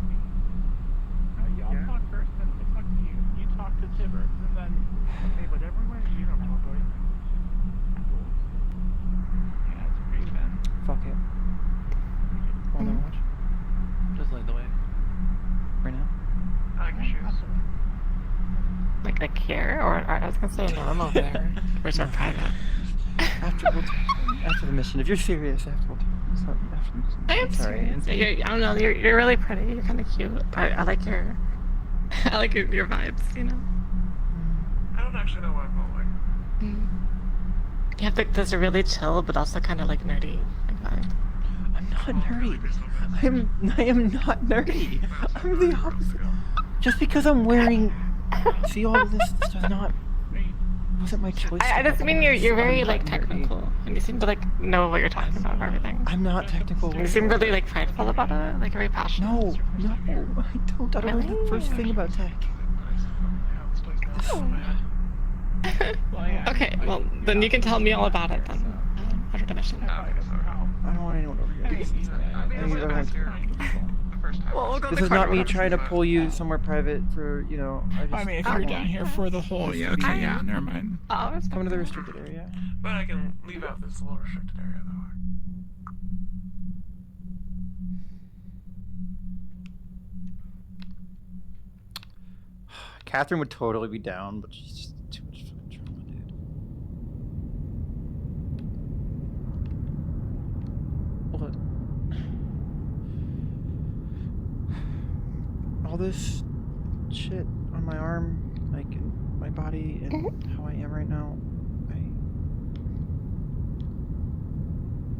Y'all talk first, then I talk to you. You talk to Tibbert, and then... Okay, but everywhere you don't talk about anything. Yeah, it's pretty bad.
Fuck it. Wanna watch?
Just lead the way.
Right now?
I can choose.
Like here, or I was gonna say normal there. Where's our private?
After the mission. If you're serious, after the mission.
I am
sorry.
serious. I don't know. You're really pretty. You're kind of cute. I like your I like your vibes. You know.
I don't actually know what I'm going.
You have like this really chill, but also kind of like nerdy like vibe.
I'm not nerdy. I am not nerdy. I'm the opposite. Just because I'm wearing. See, all of this does not. Wasn't my choice.
I just mean you're very like technical, and you seem to like know what you're talking about for everything.
I'm not technical.
You seem really like prideful about it, like very passionate.
No, I don't. I don't know the first thing about tech.
Okay, well then you can tell me all about it then. After the mission.
I don't want anyone over here.
Well,
This is not me trying to pull you somewhere private for, you know.
I mean, if you're down here for the whole, yeah, okay, yeah, never mind.
Come to the restricted area.
But I can leave out this little restricted area though.
Katherine would totally be down, but she's just too much fucking drama, dude. Look. All this shit on my arm like my body and how I am right now.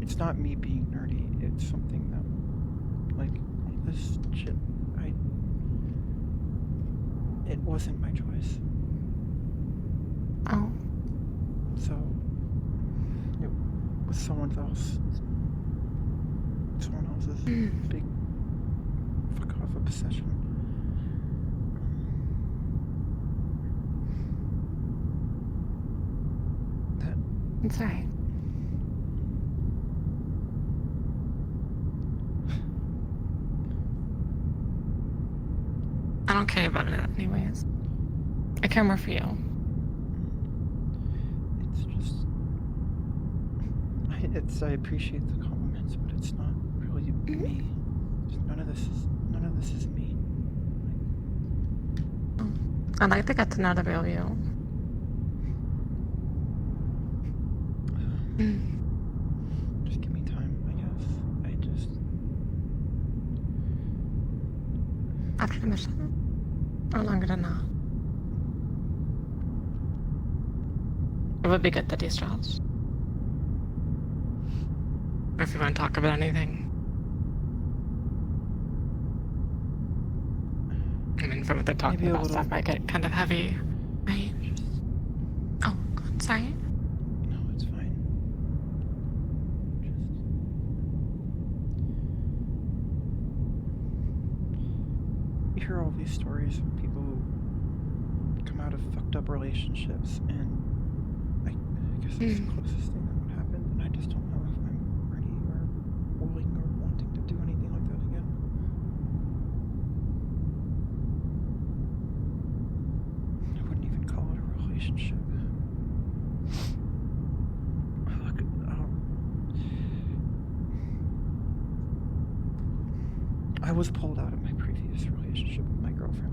It's not me being nerdy. It's something that, like this shit. It wasn't my choice.
Oh.
So it was someone else's big fuck off obsession.
It's alright. I don't care about it anyways. I care more for you.
It's just I appreciate the compliments, but it's not really me. Just none of this is me.
I'd like to get to know the real you.
Just give me time, I guess.
After the mission? Or longer than that? It would be good to de-stress. If you want to talk about anything. I mean, from what they're talking about, stuff might get kind of heavy, right? Oh, God, sorry.
No, it's fine. You hear all these stories of people who come out of fucked up relationships, and I guess it's the closest thing that would happen, and I just don't know if I'm ready or willing or wanting to do anything like that again. I wouldn't even call it a relationship. Look, I was pulled out of my previous relationship with my girlfriend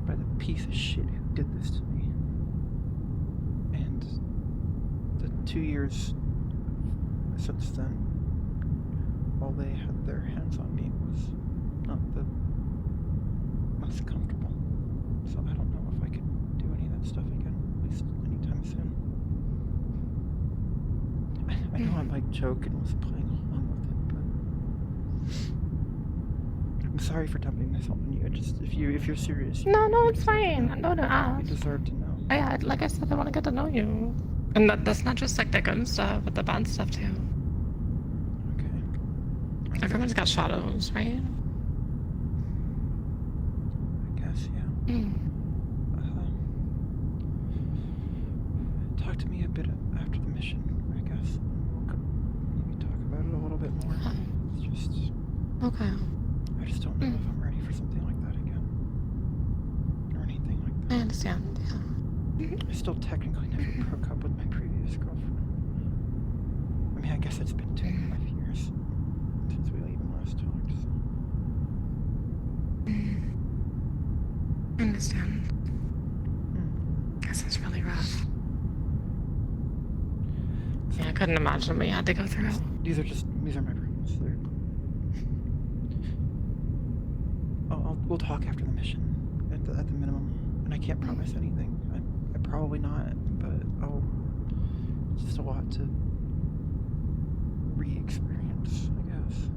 by the piece of shit who did this to me. And the 2 years since then, while they had their hands on me, was not the most comfortable. So I don't know if I could do any of that stuff again, at least anytime soon. I know I'm like joking, was playing along with it, but I'm sorry for dumping this on you. Just if you're serious.
No, it's fine. No, ask.
You deserve to know.
Yeah, like I said, I want to get to know you. And that's not just like the good stuff, but the bad stuff too.
Okay.
Everyone's got shadows, right?
I guess, yeah. Talk to me a bit after the mission, I guess. We'll maybe talk about it a little bit more. It's just...
Okay.
I just don't know if I'm ready for something like that again. Or anything like that.
I understand, yeah.
I still technically never broke up with my previous girlfriend. I mean, I guess it's been 2.5 years since we even last talked, so...
I understand. Guess it's really rough. Yeah, I couldn't imagine what you had to go through.
These are my problems. We'll talk after the mission, at the minimum. And I can't promise anything. I probably not, but it's just a lot to re-experience, I guess.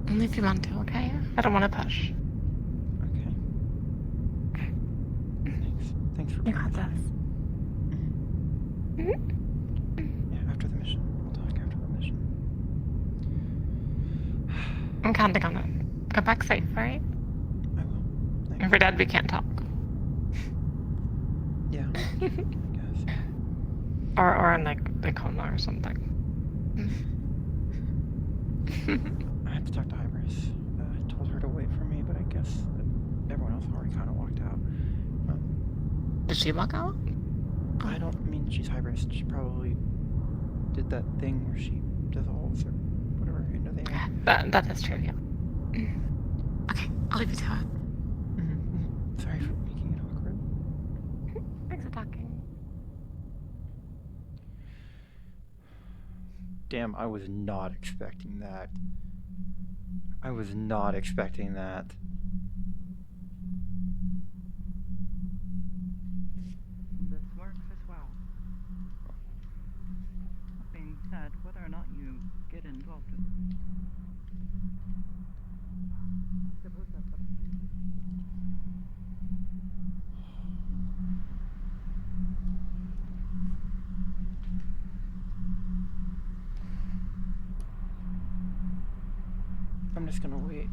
Only if you want to, okay? I don't want to push.
Okay. Thanks for
You got this.
Yeah, after the mission. We'll talk after the mission.
I'm counting on it. Go back safe, right?
I will.
If we're dead, we can't talk.
Yeah, I guess.
Or in like the coma or something.
I had to talk to Iris. I told her to wait for me, but I guess everyone else already kind of walked out.
Did she walk out?
I don't mean she's Iris. She probably did that thing where she dissolves or whatever into the air.
That is true, yeah. Okay, I'll leave you to it.
Sorry for making it awkward.
Thanks for talking.
Damn, I was not expecting that. I was not expecting that.
This works as well. That being said, whether or not you get involved with suppose that's up to you.
I'm just gonna wait.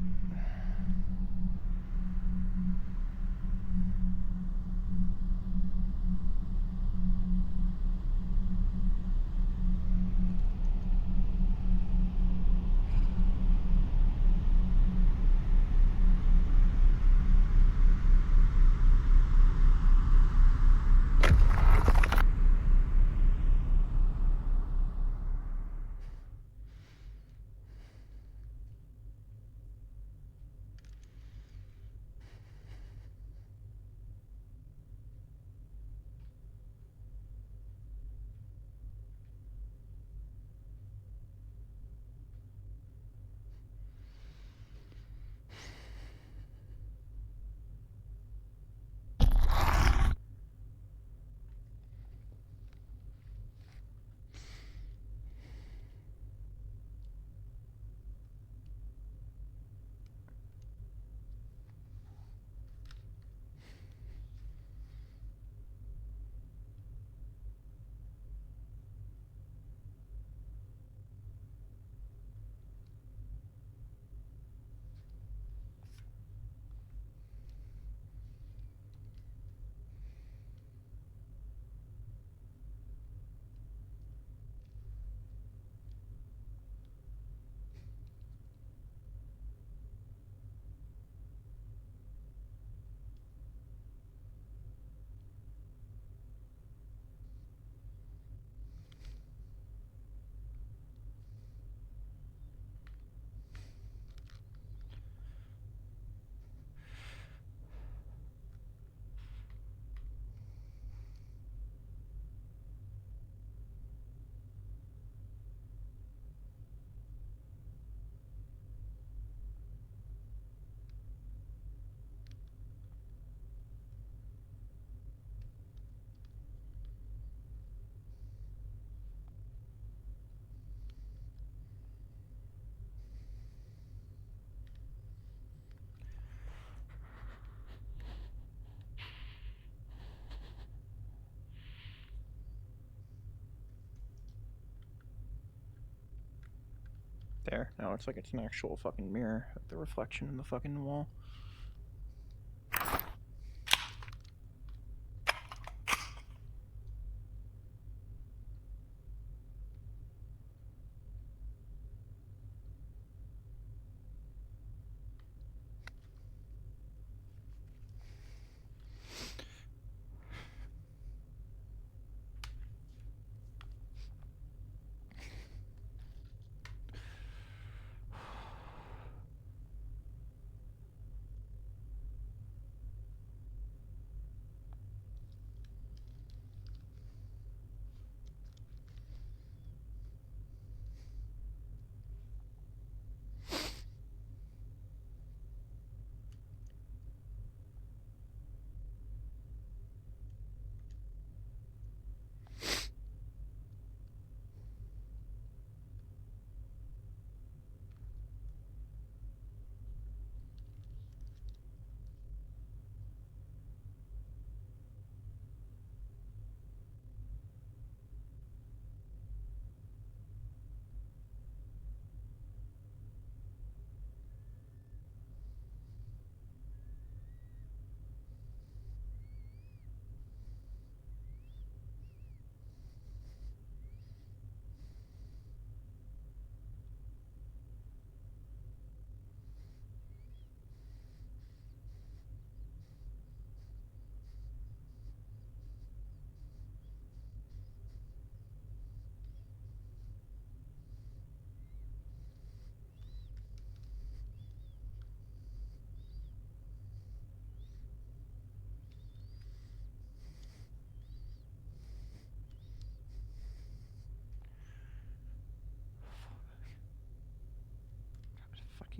There, now it's like it's an actual fucking mirror, the reflection in the fucking wall.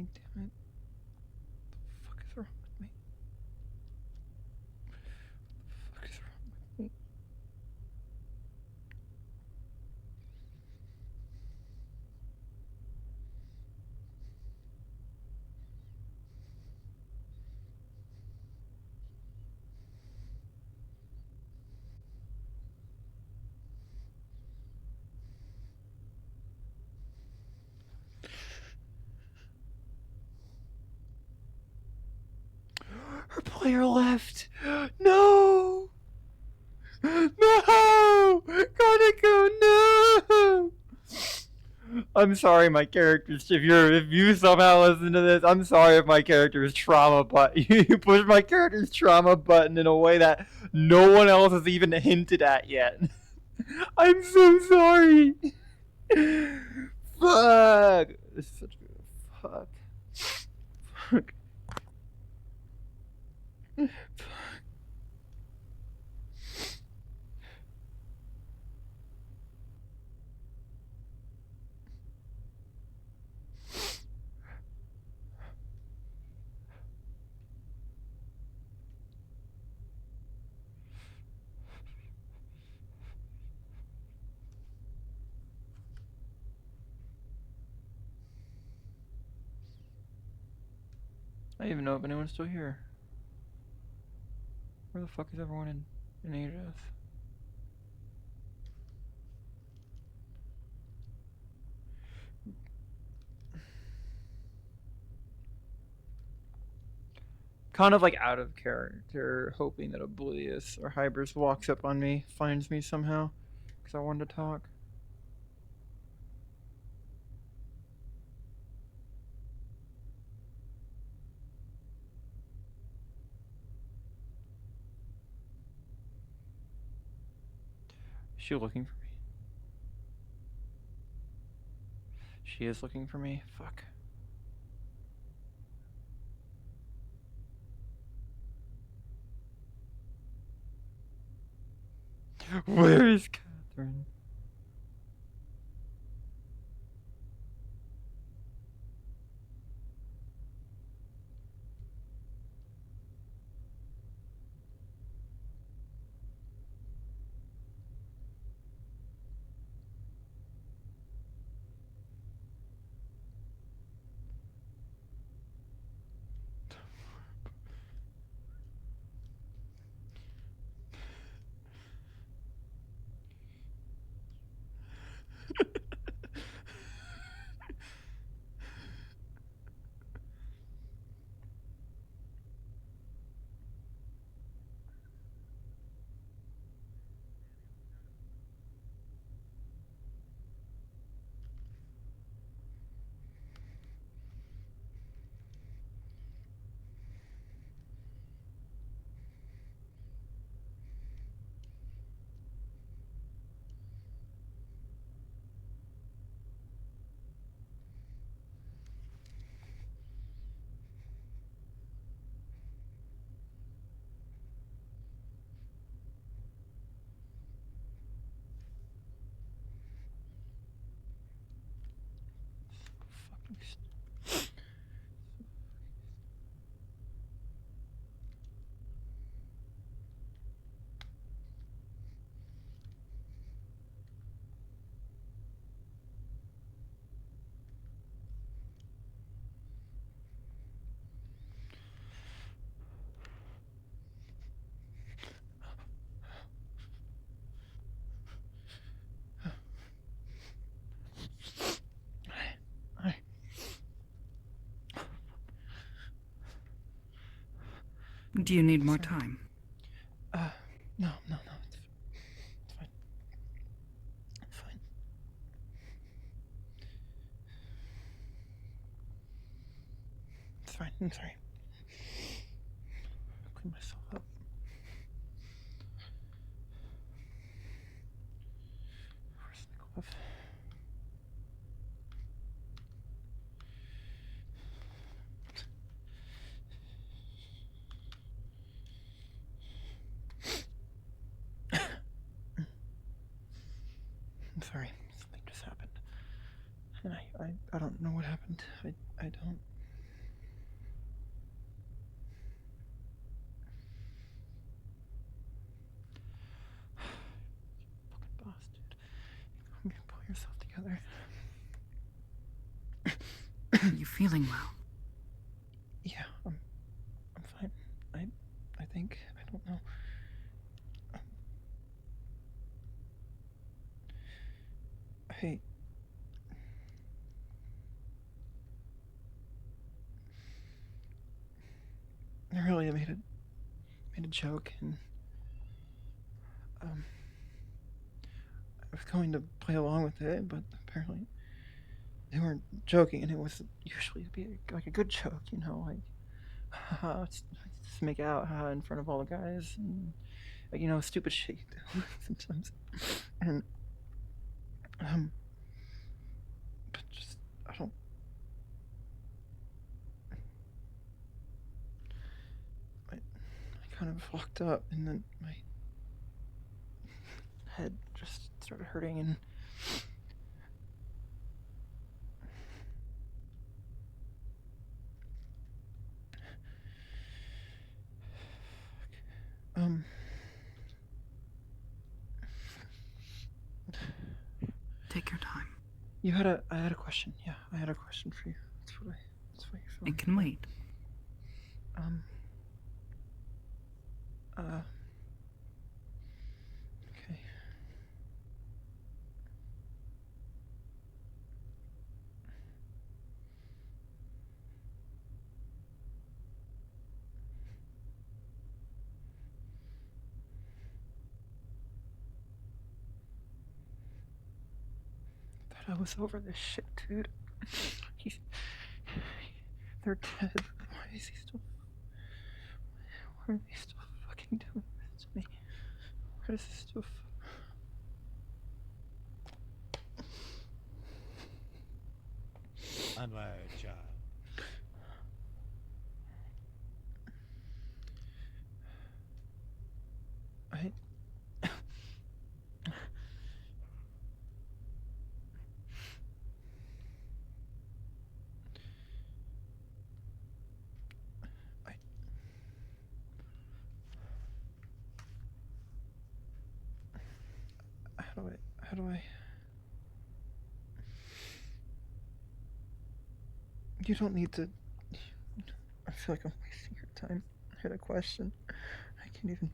fucking damn it. What the fuck is wrong with me? What the fuck is wrong with me? Her player left. No. No. Kaneko, no. I'm sorry, my character's. If you somehow listen to this, I'm sorry if my character's trauma button. You pushed my character's trauma button in a way that no one else has even hinted at yet. I'm so sorry. Fuck. This is such a fuck. Fuck. I don't even know if anyone's still here. Where the fuck is everyone in Aegis? Kind of like out of character, hoping that Oblivious or Hybris walks up on me, finds me somehow, because I wanted to talk. Is she looking for me? She is looking for me? Fuck. Where is Katherine?
Do you need more time?
No. It's fine. It's fine. It's fine. I'm sorry. I'll clean myself up. Where's the glove? I'm sorry. Something just happened. And I don't know what happened. I don't.
feeling well?
Yeah, I'm fine. I think. I don't know. Hey. I made a joke, and I was going to play along with it, but apparently they weren't joking, and it was usually to be like a good joke, you know, like let's just make out in front of all the guys, and like, you know, stupid shit you do sometimes, and but just I don't. I kind of walked up, and then my head just started hurting, and
Take your time.
I had a question. Yeah, I had a question for you. That's what you're feeling.
It can wait.
Okay. I thought I was over this shit, dude. They're dead. Why is he still? Why are they still fucking doing this to me? Why does this still?
Unmarried child. How do I? You don't need to. I feel like I'm wasting your time. I had a question. I can't even.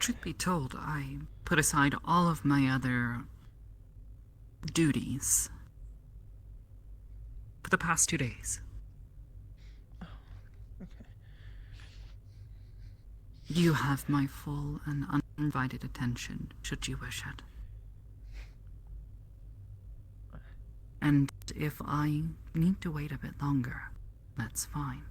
Truth be told, I put aside all of my other duties for the past 2 days.
Okay.
You have my full and uninvited attention, should you wish it. And if I need to wait a bit longer, that's fine.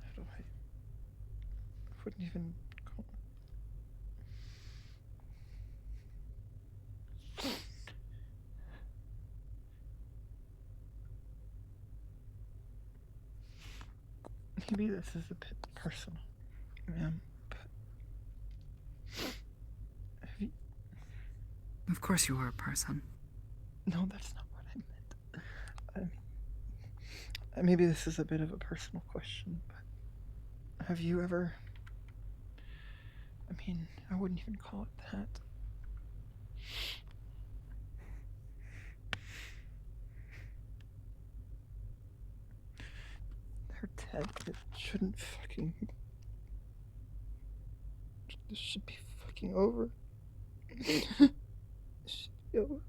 How do I wouldn't even call. Maybe this is a bit personal, ma'am, but have you...
Of course you are a person.
No, that's not what I meant. Maybe this is a bit of a personal question, but have you ever... I mean, I wouldn't even call it that. They're dead. It shouldn't fucking... This should be fucking over. It should be over.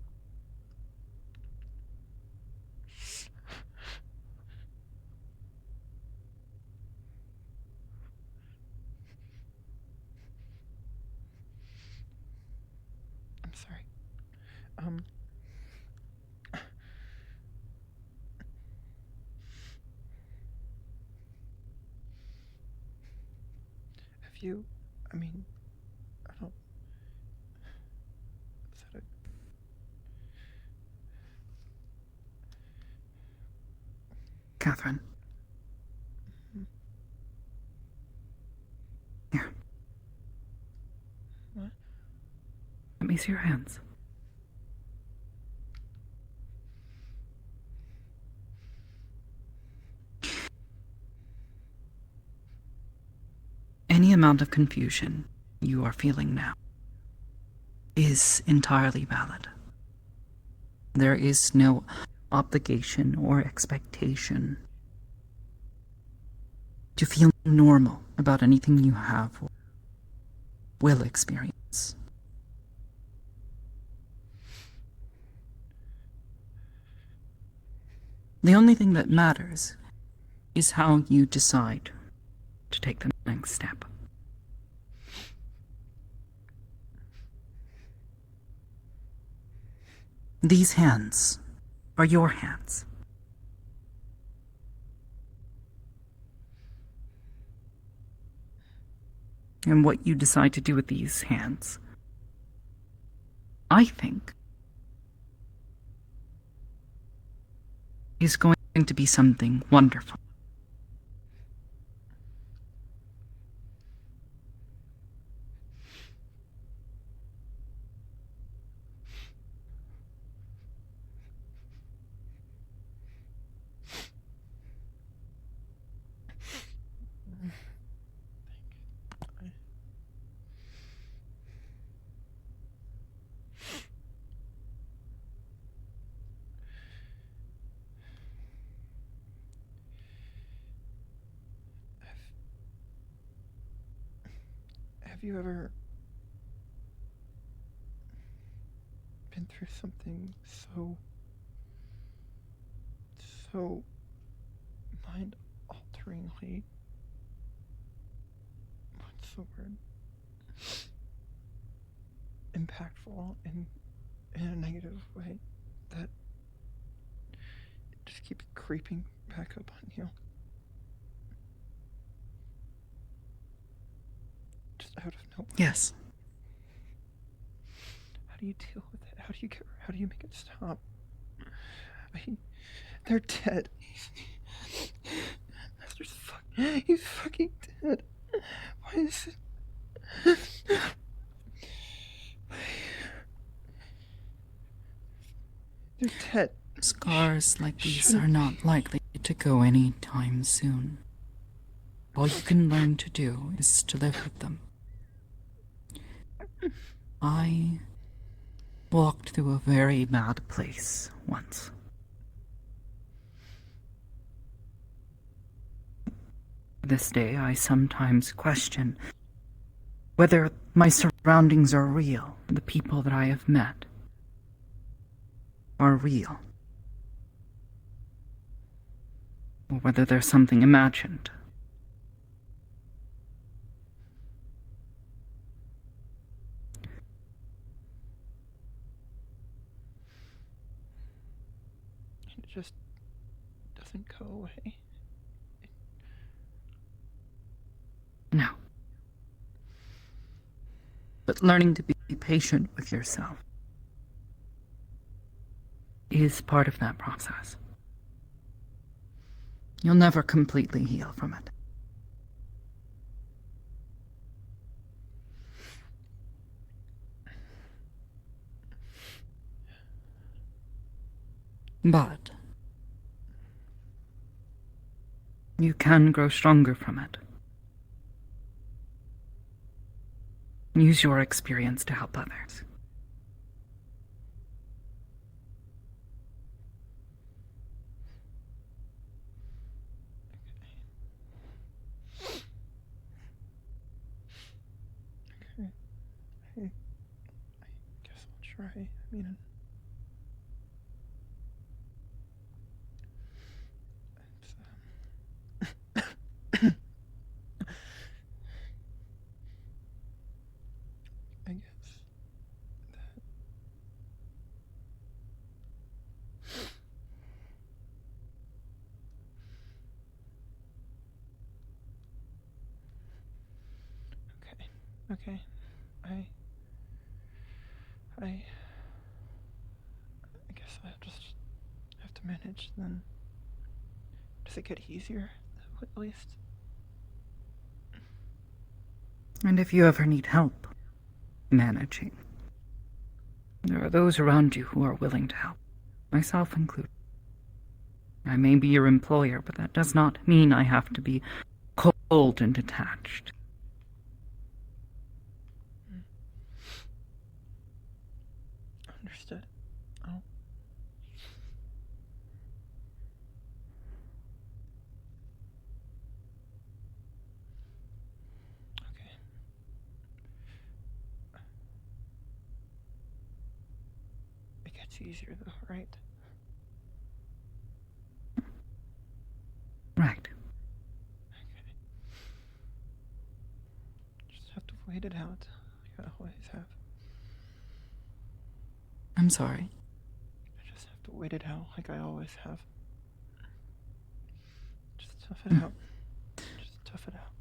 I'm sorry. Have you... I mean, I don't
Catherine. Here.
What?
Let me see your hands. Any amount of confusion you are feeling now is entirely valid. There is no obligation or expectation to feel normal about anything you have or will experience. The only thing that matters is how you decide to take the next step. These hands are your hands. And what you decide to do with these hands, I think, is going to be something wonderful.
Have you ever been through something so mind-alteringly, what's the word, impactful in a negative way that just keeps creeping back up on you? Just out of nowhere.
Yes.
How do you deal with it? How do you make it stop? They're dead. He's fucking dead. Why is it? They're dead.
Scars like these are not likely to go any time soon. All you can learn to do is to live with them. I walked through a very bad place once. This day, I sometimes question whether my surroundings are real, the people that I have met are real, or whether there's something imagined.
It just doesn't go away.
No. But learning to be patient with yourself is part of that process. You'll never completely heal from it. But you can grow stronger from it. Use your experience to help others.
Okay. I guess I'll try. I mean, I guess that okay. I guess I'll just have to manage then. Just
it get easier, at least.
And if you ever need help managing, there are those around you who are willing to help, myself included. I may be your employer, but that does not mean I have to be cold and detached.
Understood. Oh. Okay. It gets easier though, right?
Right.
Okay. Just have to wait it out, like I always have.
I'm sorry.
I just have to wait it out, like I always have. Just tough it out. Just tough it out.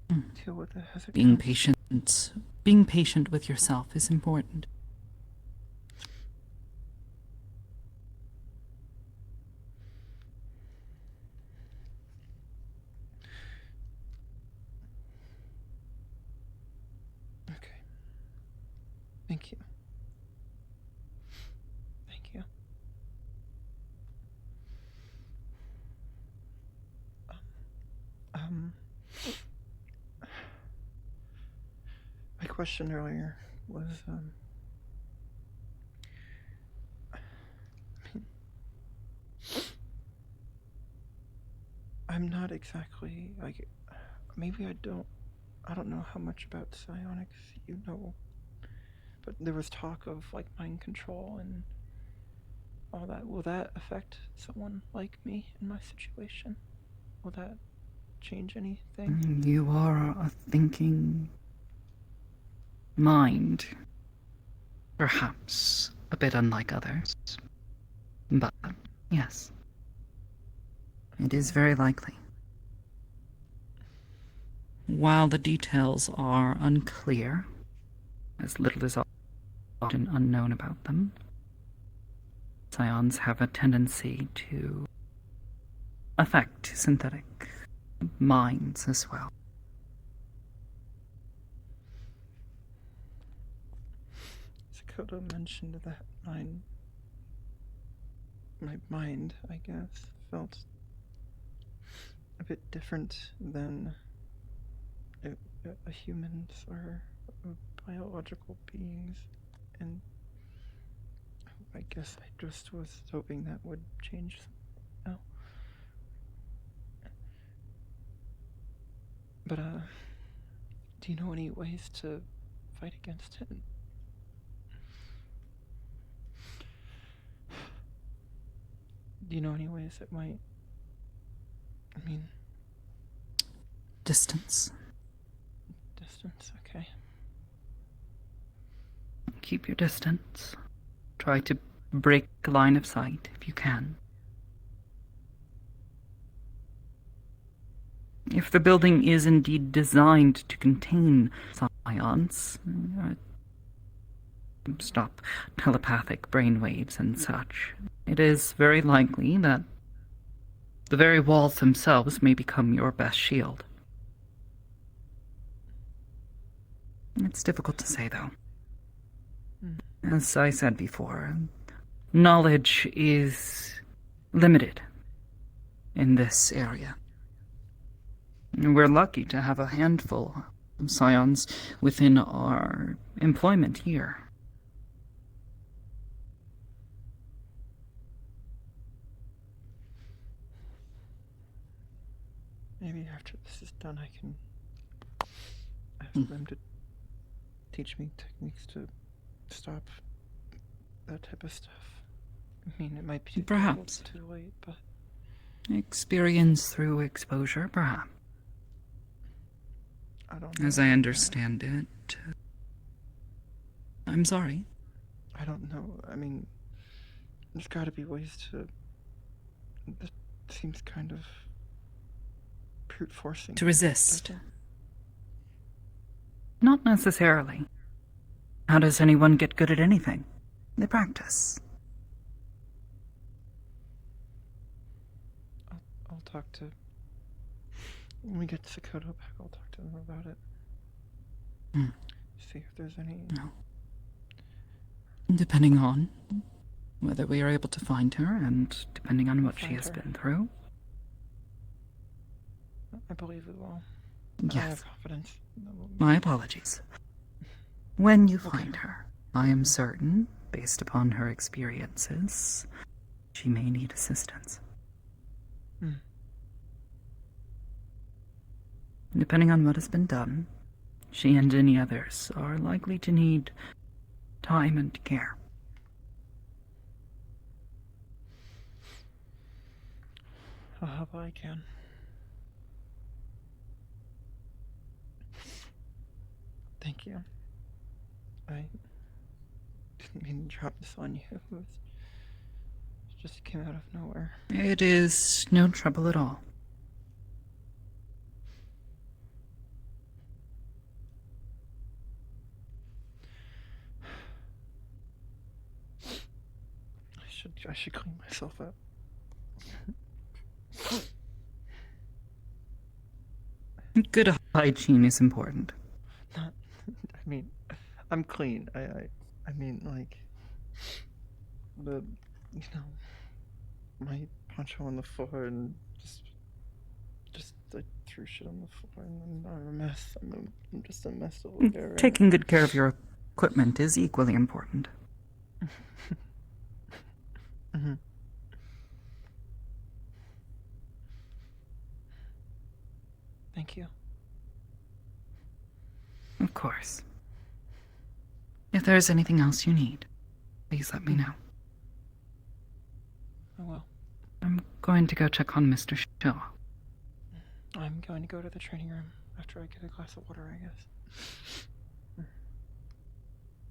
Just deal with it as it
Being
comes.
being patient with yourself is important.
Okay. Thank you. Thank you. My question earlier was, I'm not exactly, like, maybe I don't know how much about psionics you know, but there was talk of, like, mind control and all that. Will that affect someone like me in my situation? Will that change anything?
You are a thinking mind. Perhaps a bit unlike others. But, yes. It is very likely. While the details are unclear, as little is often unknown about them, psions have a tendency to affect synthetic minds as well.
Dakota mentioned that my mind, I guess, felt a bit different than a human's or biological beings, and I guess I just was hoping that would change now. But do you know any ways to fight against it? Do you know any ways that might, I mean...
Distance.
Distance, okay.
Keep your distance. Try to break line of sight if you can. If the building is indeed designed to contain psions, stop telepathic brainwaves and such, it is very likely that the very walls themselves may become your best shield. It's difficult to say, though. As I said before, knowledge is limited in this area. We're lucky to have a handful of psions within our employment here.
Maybe after this is done, I can ask them to teach me techniques to stop that type of stuff. I mean, it might be
Perhaps.
a little too late, but...
Experience through exposure, perhaps.
I don't know.
As I understand it... I'm sorry.
I don't know. I mean, there's gotta be ways to... It seems kind of... brute forcing.
To resist. Not necessarily. How does anyone get good at anything? They practice.
talk to. When we get Sakota back, I'll talk to them about it. See if there's any.
No. Depending on whether we are able to find her and depending on what she has been through.
I believe it will.
Yes.
I have confidence.
My apologies. When you find her, I am certain, based upon her experiences, she may need assistance. Depending on what has been done, she and any others are likely to need time and care.
I'll help what I can. Thank you. I didn't mean to drop this on you. It just came out of nowhere.
It is no trouble at all.
I should clean myself up.
Good hygiene is important.
I mean, I'm clean. I mean, like, my poncho on the floor and just I threw shit on the floor and I'm a mess. I'm just a mess to look at right
Taking good care of your equipment is equally important.
Mm-hmm. Thank you.
Of course. If there is anything else you need, please let me know.
I will.
I'm going to go check on Mr. Shaw.
I'm going to go to the training room after I get a glass of water, I guess.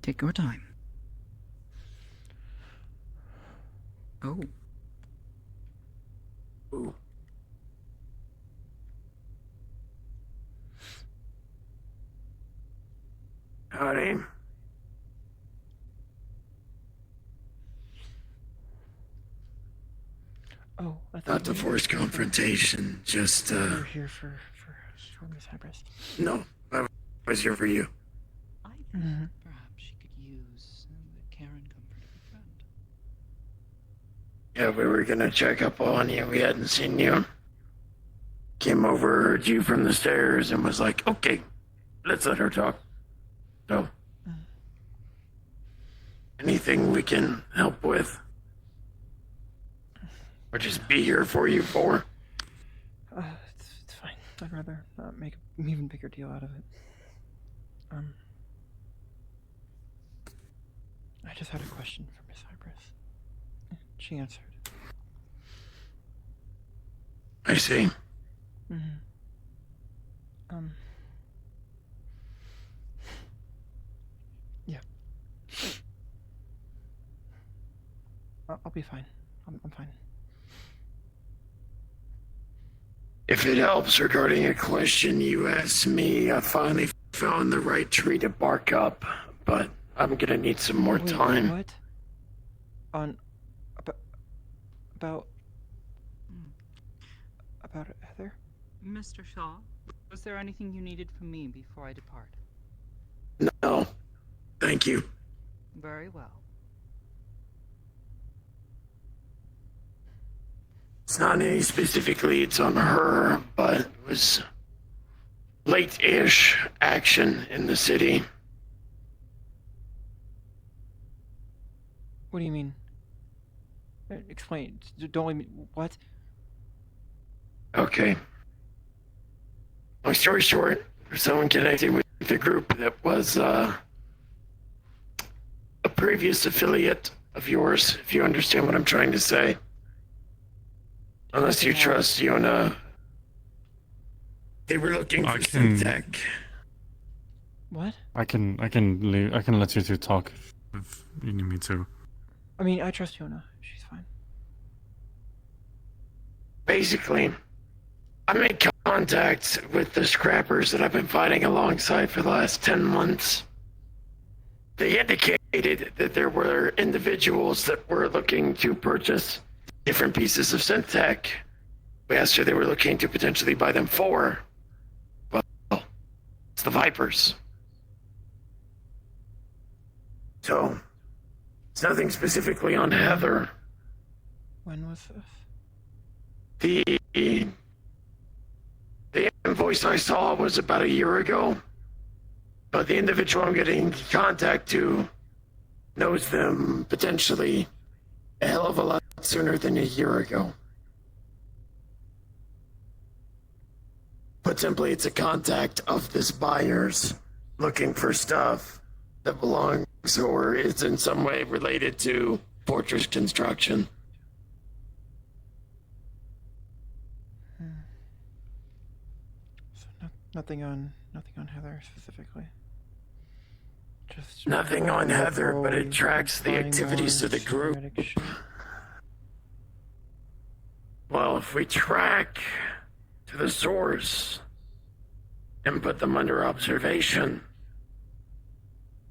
Take your time. Oh.
Ooh. Howdy.
Oh,
Not to force confrontation, just
We're here for Miss Hybris.
No, I was here for you.
Mm-hmm.
Perhaps she could use the care and comfort of a friend.
Yeah, we were gonna check up on you. We hadn't seen you. Came over, heard you from the stairs, and was like, okay, let's let her talk. So, anything we can help with? Or just be here for you for?
It's fine. I'd rather not make an even bigger deal out of it. I just had a question for Miss Hybris. She answered.
I see.
Mm-hmm. Yeah. I'll be fine. I'm fine.
If it helps regarding a question you asked me, I finally found the right tree to bark up, but I'm gonna need some more
Wait,
time.
What? About Heather?
Mr. Shaw, was there anything you needed from me before I depart?
No. Thank you.
Very well.
It's not any specifically, it's on her, but it was late-ish action in the city.
What do you mean? Explain. Don't let me. What?
Okay. Long story short, there's someone connected with the group that was a previous affiliate of yours, if you understand what I'm trying to say. Unless you trust Yona. They were looking for some tech.
What?
I can let you two talk if you need me to.
I mean, I trust Yona. She's fine.
Basically, I made contact with the scrappers that I've been fighting alongside for the last 10 months. They indicated that there were individuals that were looking to purchase different pieces of synth tech We asked her they were looking to potentially buy them for. Well, it's the Vipers. So, it's nothing specifically on Heather.
When was this?
The invoice I saw was about a year ago, but the individual I'm getting in contact to knows them potentially a hell of a lot sooner than a year ago. Put simply, it's a contact of this buyer's looking for stuff that belongs or is in some way related to fortress construction.
So nothing on Heather specifically. Just
Nothing on Heather, but it tracks the activities of the group. Well, if we track to the source and put them under observation,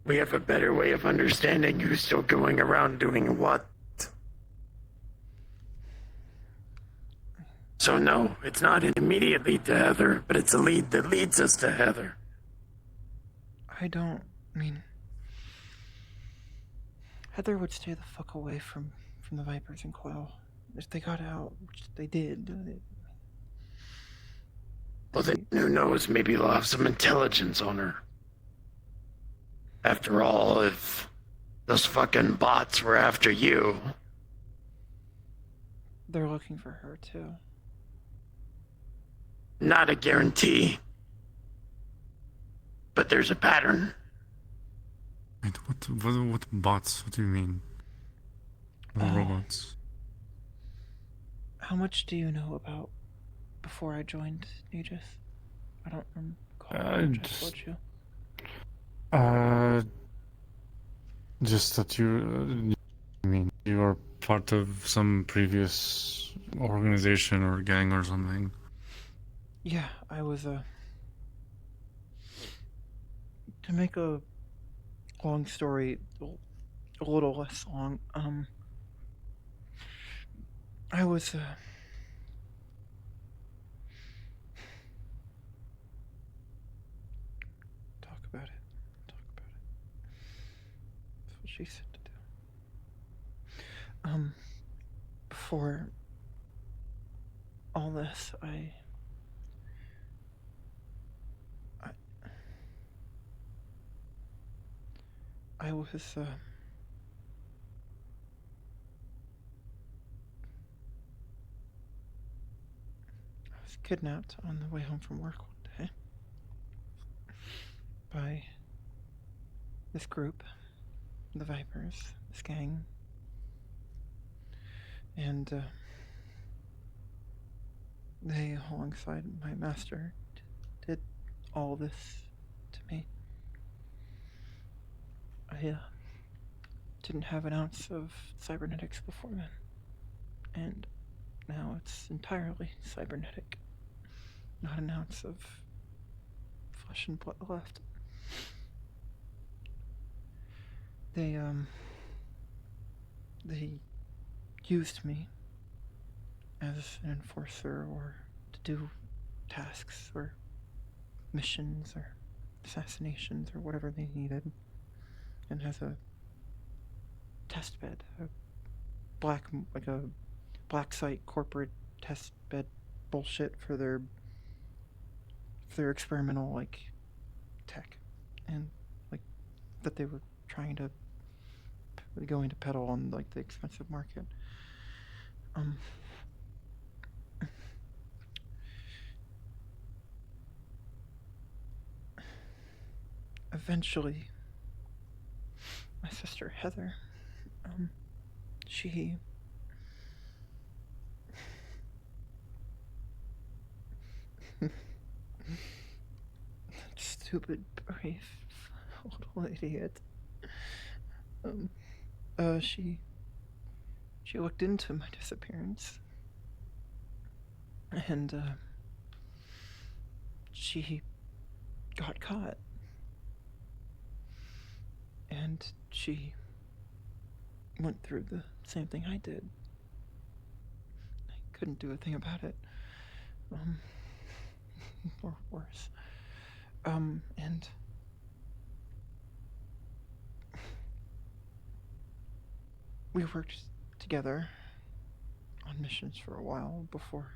we have a better way of understanding who's still going around doing what. So no, it's not an immediate lead to Heather, but it's a lead that leads us to Heather.
Heather would stay the fuck away from the Vipers and Quell. If they got out, which they did.
Well, then who knows, maybe they'll have some intelligence on her. After all, if those fucking bots were after you...
They're looking for her, too.
Not a guarantee. But there's a pattern.
Wait, what bots? What do you mean? What robots?
How much do you know about before I joined Aegis? I don't recall how much I told you.
Just that you are part of some previous organization or gang or something.
Yeah, I was to make a long story a little less long, I was talk about it. That's what she said to do. Before all this, I was kidnapped on the way home from work one day by this group, the Vipers, this gang, and they, alongside my master, did all this to me. I didn't have an ounce of cybernetics before then, and now it's entirely cybernetic. Not an ounce of flesh and blood left. They used me as an enforcer or to do tasks or missions or assassinations or whatever they needed, and as a test bed, a black site corporate test bed bullshit for their experimental tech, and that they were trying to going to peddle on the expensive market. Eventually, my sister Heather, she stupid, brave little idiot. She looked into my disappearance, and she got caught, and she went through the same thing I did. I couldn't do a thing about it. or worse. And we worked together on missions for a while before.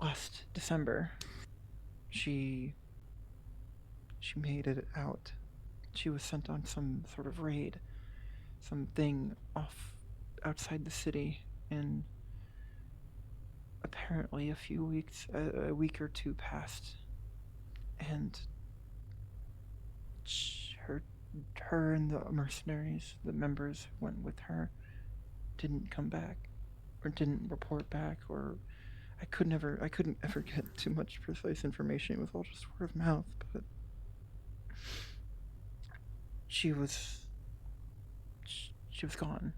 Last December, she made it out. She was sent on some sort of raid, something outside the city, and apparently a week or two passed, and her and the mercenaries, the members went with her, didn't come back, or didn't report back, or I couldn't ever get too much precise information. It was all just word of mouth, but she was gone.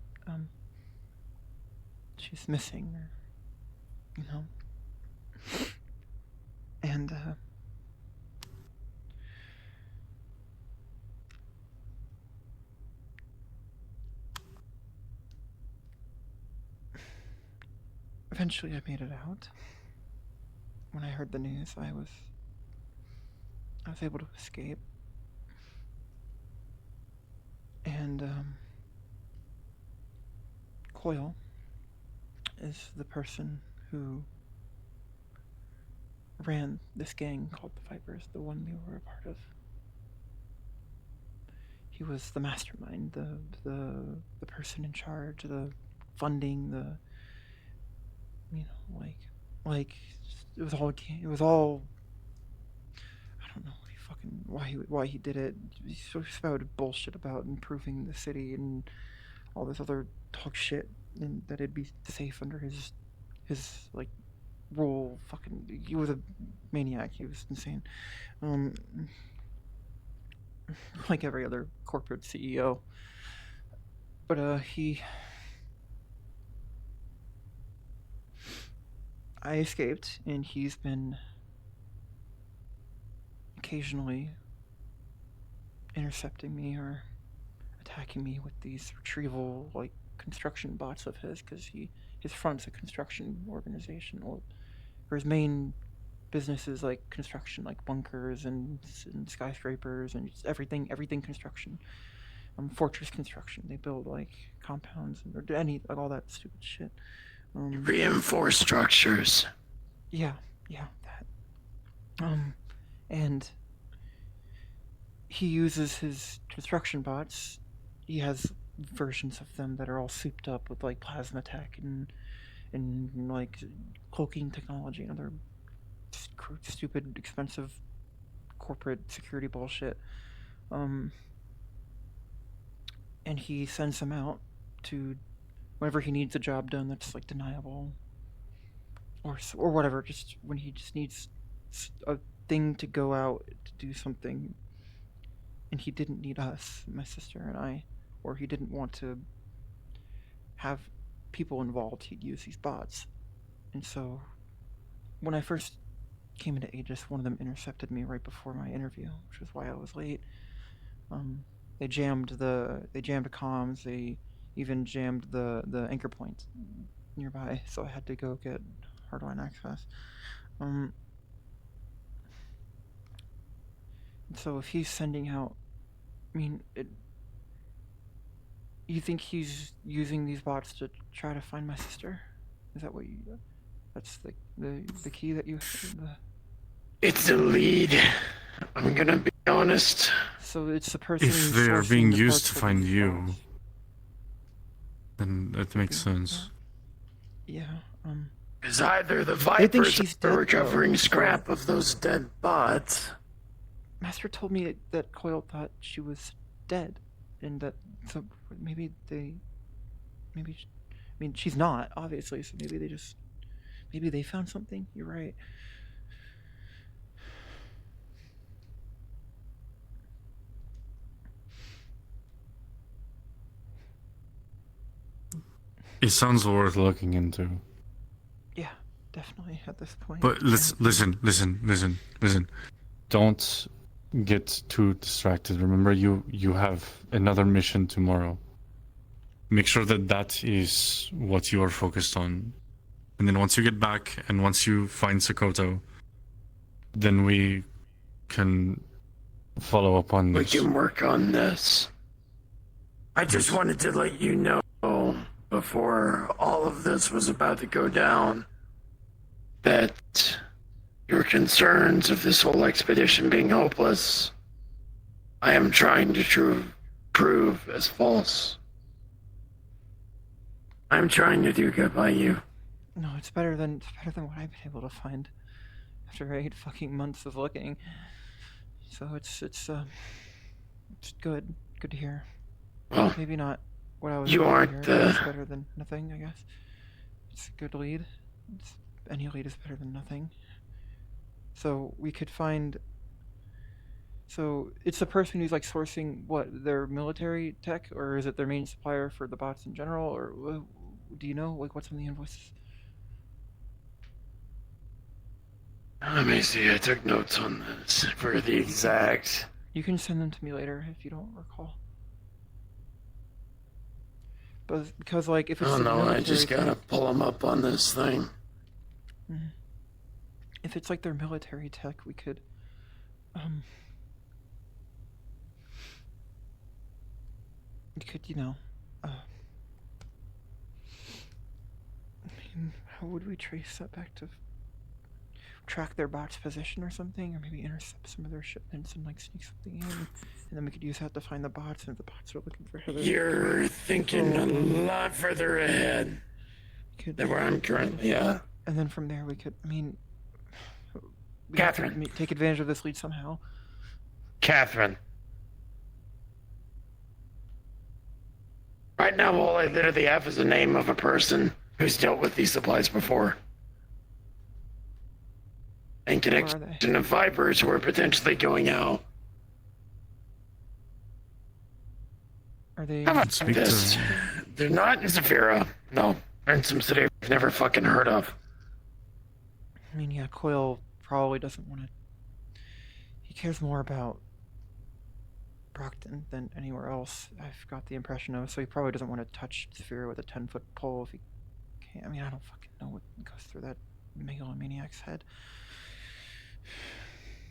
She's missing, or, you know. And eventually I made it out. When I heard the news, I was able to escape. And Coyle is the person who ran this gang called the Vipers, the one we were a part of. He was the mastermind, the person in charge, the funding, the, you know, like it was all I don't know why he did it. He sort of spouted bullshit about improving the city and all this other talk shit, and that it'd be safe under his like rule. Fucking, he was a maniac. He was insane. Like every other corporate CEO. But I escaped, and he's been occasionally intercepting me or attacking me with these retrieval, like, construction bots of his, because his front's a construction organization, or his main business is like construction, like bunkers and skyscrapers and just everything construction. Fortress construction. They build like compounds or like all that stupid shit.
Reinforced structures.
Yeah, that. And he uses his construction bots. He has versions of them that are all souped up with like plasma tech and like cloaking technology and other stupid, expensive corporate security bullshit. And he sends them out to whenever he needs a job done that's like deniable or whatever, just when he just needs a thing to go out to do something, and he didn't need us, my sister and I, or he didn't want to have people involved, he'd use these bots. And so when I first came into Aegis, one of them intercepted me right before my interview, which was why I was late. They jammed comms. They even jammed the anchor point nearby, so I had to go get hardline access. So if he's sending out, I mean, you think he's using these bots to try to find my sister? Is that what you? That's the key that you.
It's a lead. I'm gonna be honest.
So it's the person.
If they are being used to find you, then that makes sense.
Yeah.
Is either the Vipers or recovering scrap of those dead bots.
Master told me that Coyle thought she was dead, and that so maybe I mean, she's not, obviously, so maybe they found something. You're right.
It sounds worth looking into.
Yeah, definitely at this point.
But listen. Don't get too distracted. Remember, you have another mission tomorrow. Make sure that is what you are focused on. And then once you get back, and once you find Sokoto, then we can follow up on
We
this.
can work on this. I just wanted to let you know before all of this was about to go down that your concerns of this whole expedition being hopeless, I am trying to prove as false. I'm trying to do good by you.
No, it's better than what I've been able to find after 8 fucking months of looking. So it's good to hear.
Well,
maybe not what I was.
You
hoping to
aren't
hear,
the.
but it's better than nothing, I guess. It's a good lead. Any lead is better than nothing. So we could find. So it's the person who's like sourcing what, their military tech, or is it their main supplier for the bots in general, or do you know like what's on the invoices?
Let me see, I took notes on this for the exact.
You can send them to me later if you don't recall. But because like if it's
Oh
the
no, I
military
just gotta
tech,
pull them up on this thing.
if it's like their military tech, we could you could, I mean, how would we trace that back to track their bot's position or something, or maybe intercept some of their shipments and like sneak something in, and then we could use that to find the bots, and if the bots are looking for Heather.
You're thinking a lot further ahead than where I'm currently at.
And then from there we could, we
Katherine.
have to take advantage of this lead somehow.
Katherine. Right now, all I literally have is the name of a person who's dealt with these supplies before. And connection of vipers who are potentially going out.
Are they?
How about this? They're not in Zafira. No, they're in some city I've never fucking heard of.
I mean, yeah, Coyle probably doesn't want to. He cares more about Brockton than anywhere else. I've got the impression of, so he probably doesn't want to touch Zafira with a 10-foot pole if he can't. I mean, I don't fucking know what goes through that megalomaniac's head.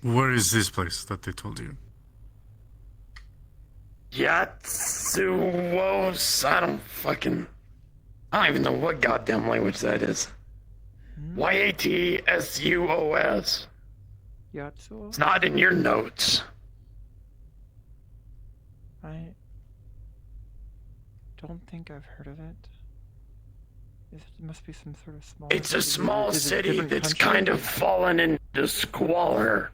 Where is this place that they told you?
Yatsuos. I don't even know what goddamn language that is. Yatsuos.
Yatsuos?
It's not in your notes.
I don't think I've heard of it. It must be some sort of small.
It's a small
Is it
city
different
that's
country?
kind of fallen into squalor.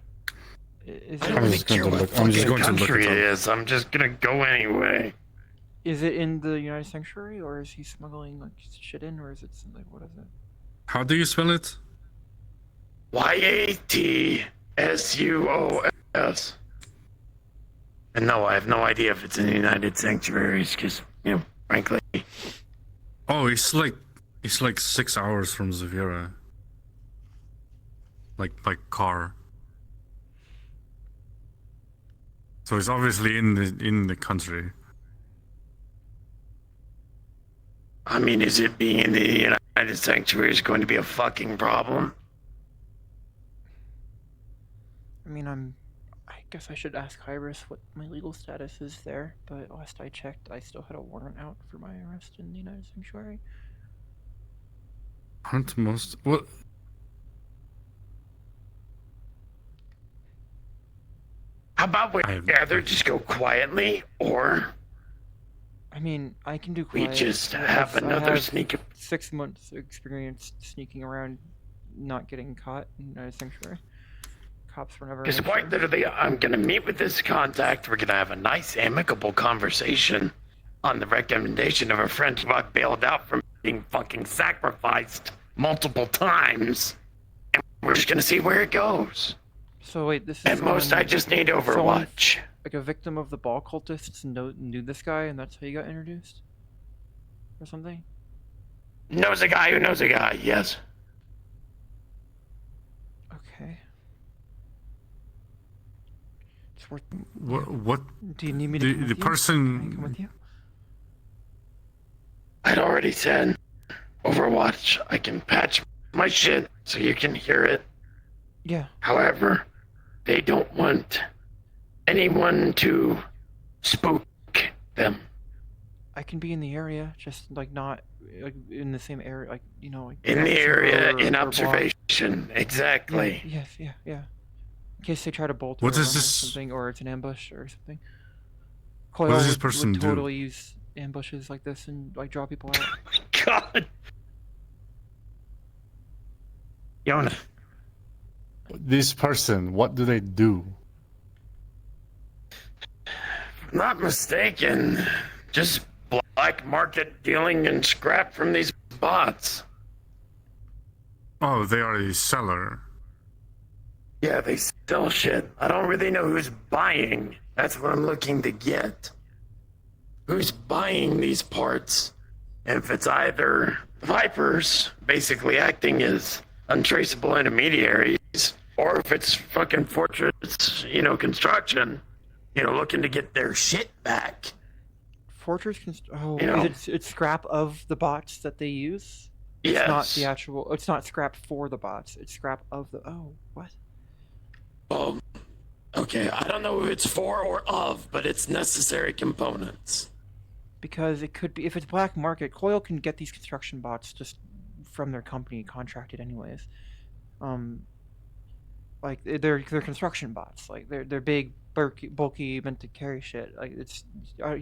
Is
I
it,
don't really care what fucking country it is. I'm just gonna go anyway.
Is it in the United Sanctuary, or is he smuggling like shit in, or is it like what is it?
How do you spell it?
Yatsuos. And no, I have no idea if it's in the United Sanctuaries, because, frankly.
Oh, it's like 6 hours from Zavira. Like by car. So it's obviously in the country.
I mean, is it being in the United Sanctuaries going to be a fucking problem?
I mean, I guess I should ask Hybris what my legal status is there, but last I checked, I still had a warrant out for my arrest in the United Sanctuary.
Aren't most... What?
How about we either just go quietly, or...
I mean, I can do
we
quiet.
just have another
I have
sneak...
6 months experience sneaking around, not getting caught in the United Sanctuary. Cops were never.
Because quite literally, I'm gonna meet with this contact. We're gonna have a nice, amicable conversation on the recommendation of a friend who I bailed out from being fucking sacrificed multiple times. And we're just gonna see where it goes.
So wait, this is.
At most, I just need Overwatch.
Like a victim of the ball cultists knew this guy, and that's how you got introduced? Or something?
Knows a guy who knows a guy, yes.
Okay. It's worth.
What?
Do you need me to come with you?
I'd already said Overwatch. I can patch my shit so you can hear it.
Yeah.
However, they don't want anyone to spook them.
I can be in the area, just like not like in the same area, like like
In the area, in observation, exactly.
Yeah, yes, yeah. In case they try to bolt.
What
or
is
run or
this-
something, or it's an ambush or something.
What does this
would
person do?
totally use ambushes like this and like draw people out.
God. Yona.
This person, what do they do?
Not mistaken. Just black market dealing in scrap from these bots.
Oh, they are a seller.
Yeah, they sell shit. I don't really know who's buying. That's what I'm looking to get. Who's buying these parts? And if it's either Vipers, basically acting as untraceable intermediaries, or if it's fucking Fortress, construction, looking to get their shit back.
Fortress oh,
You know.
it's scrap of the bots that they use. It's
Yes.
not the actual. It's not scrap for the bots. It's scrap of the. Oh, what?
Okay, I don't know if it's for or of, but it's necessary components.
Because it could be if it's black market. Coil can get these construction bots just from their company contracted anyways. Like they're construction bots. Like they're big, bulky, meant to carry shit. Like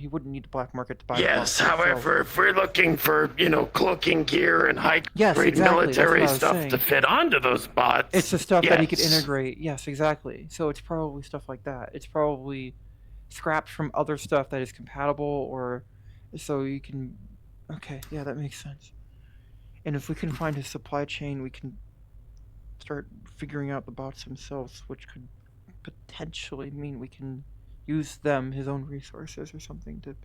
you wouldn't need the black market to buy. the
Yes,
bots yourself.
however, if we're looking for, cloaking gear and high-grade
exactly, that's what
military
I was
stuff
saying.
to fit onto those bots,
It's the stuff that he could
yes.
integrate. Yes, exactly. So it's probably stuff like that. It's probably scrapped from other stuff that is compatible, or so you can. Okay, yeah, that makes sense. And if we can find his supply chain, we can start figuring out the bots themselves, which could potentially mean we can use them, his own resources, or something to.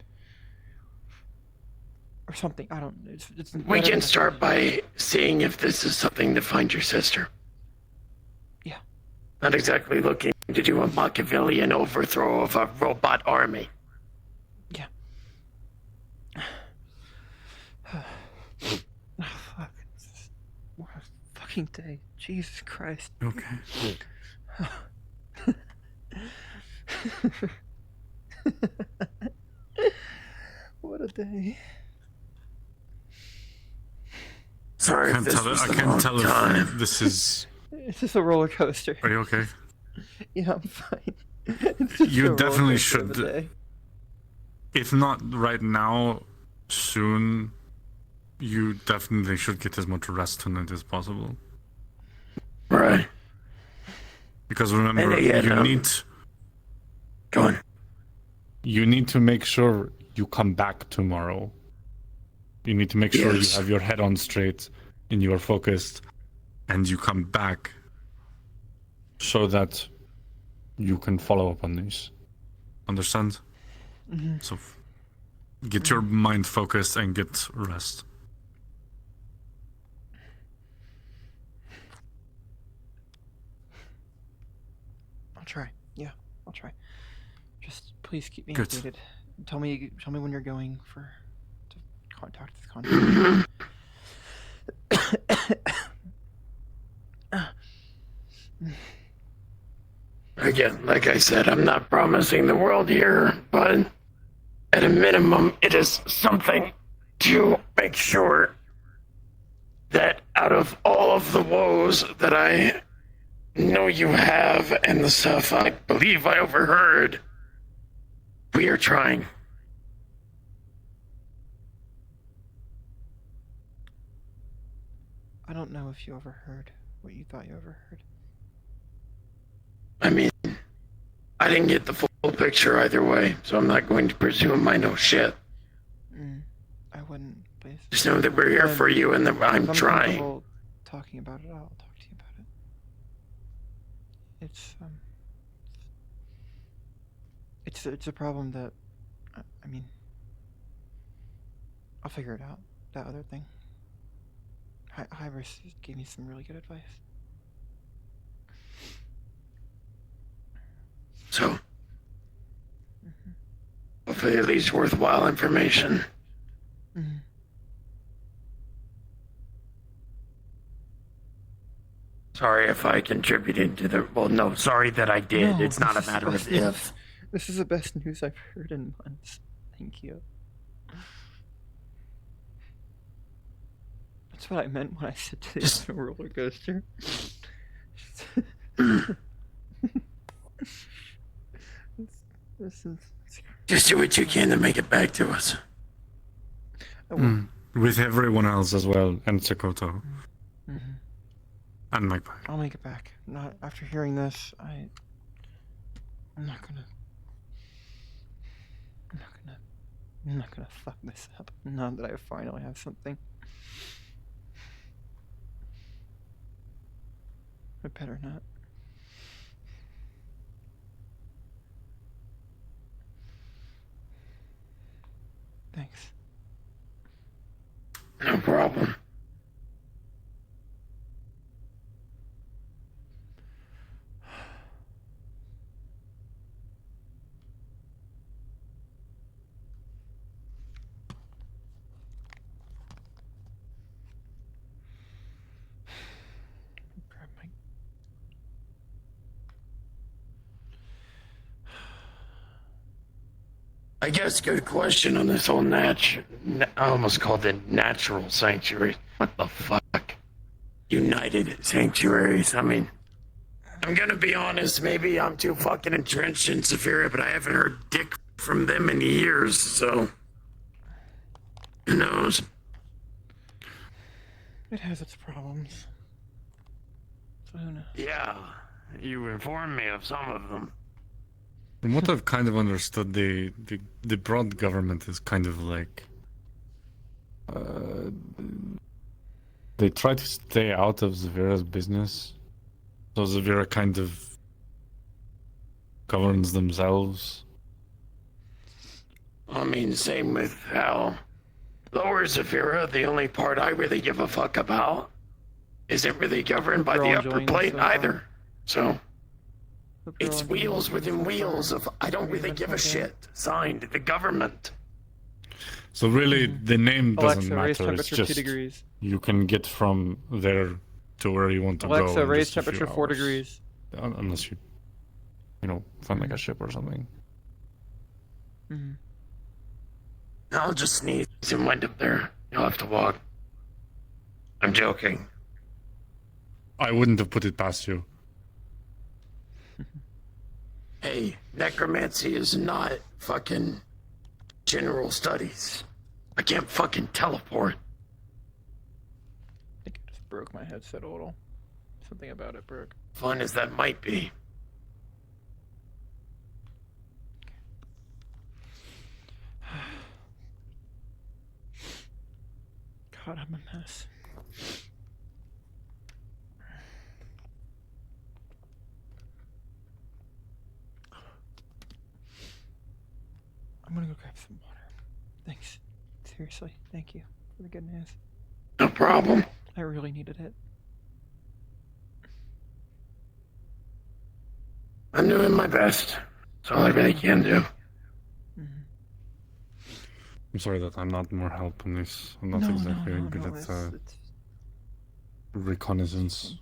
Or something. I don't. It's
We can start by seeing if this is something to find your sister.
Yeah.
Not exactly looking to do a Machiavellian overthrow of a robot army.
Yeah. Oh, fuck. What a fucking day. Jesus Christ.
Okay.
What a day.
Sorry,
I can't tell if this is.
It's just a roller coaster.
Are you okay?
Yeah, I'm fine. It's just a
You
roller
definitely
coaster of a
should.
day.
If not right now, soon. You definitely should get as much rest tonight as possible.
Right.
Because remember,
And again,
you need.
Go on.
You need to make sure you come back tomorrow. You need to make sure
Yes.
you have your head on straight and you are focused, and you come back so that you can follow up on these. Understand?
Mhm.
So get your mind focused and get rest.
I'll try. Yeah, I'll try. Just please keep me
Good.
updated. Tell me when you're going to contact this contact.
Again, like I said, I'm not promising the world here, but at a minimum, it is something to make sure that out of all of the woes that I know you have and the stuff I believe I overheard, we are trying.
I don't know if you overheard what you thought you overheard.
I mean, I didn't get the full picture either way, so I'm not going to presume I know shit.
I wouldn't, please.
Just know that we're here for you and that I'm
if
trying.
comfortable talking about it, I'll talk to you about it. It's a problem that, I mean, I'll figure it out. That other thing. Hybris gave me some really good advice.
So, hopefully at least worthwhile information. Sorry if I contributed to the. Well, no, sorry that I did.
No,
It's not a
this is
matter
the
of
best
if.
This is the best news I've heard in months. Thank you. That's what I meant when I said today's a roller coaster. This is.
Just do what you can to make it back to us.
With everyone else as well, and Sakoto.
Mhm.
And Magpie.
I'll make it back. Not after hearing this. I'm not gonna fuck this up. Now that I finally have something. I better not. Thanks.
No problem.
Grab my.
I guess good question on this whole I almost called it natural sanctuary. What the fuck? United sanctuaries. I mean, I'm gonna be honest, maybe I'm too fucking entrenched in Saphira, but I haven't heard dick from them in years, so. Who knows?
It has its problems. So who knows?
Yeah, you informed me of some of them.
From what I've kind of understood, the broad government is kind of like they try to stay out of Zavira's business, so Zavira kind of governs themselves.
I mean, same with how Lower Zafira, the only part I really give a fuck about, isn't really governed by the upper plate either. So, it's wheels within wheels of I don't really give a shit. Signed, the government.
So really, the name doesn't
Alexa, raise
matter. It's
temperature 2
just
degrees.
you can get from there to where you want to go.
Alexa,
in
raise
just a few
temperature 4
hours.
degrees.
Unless you, find like a ship or something.
Mm-hmm.
I'll just sneeze and wind up there. You'll have to walk. I'm joking.
I wouldn't have put it past you.
Hey, necromancy is not fucking general studies. I can't fucking teleport.
I think I just broke my headset a little. Something about it broke.
Fun as that might be.
God, I'm a mess. I'm gonna go grab some water. Thanks. Seriously, thank you for the good news.
No problem.
I really needed it.
I'm doing my best. That's all I really can do.
I'm sorry that I'm not more help in this. I'm not exactly good at reconnaissance.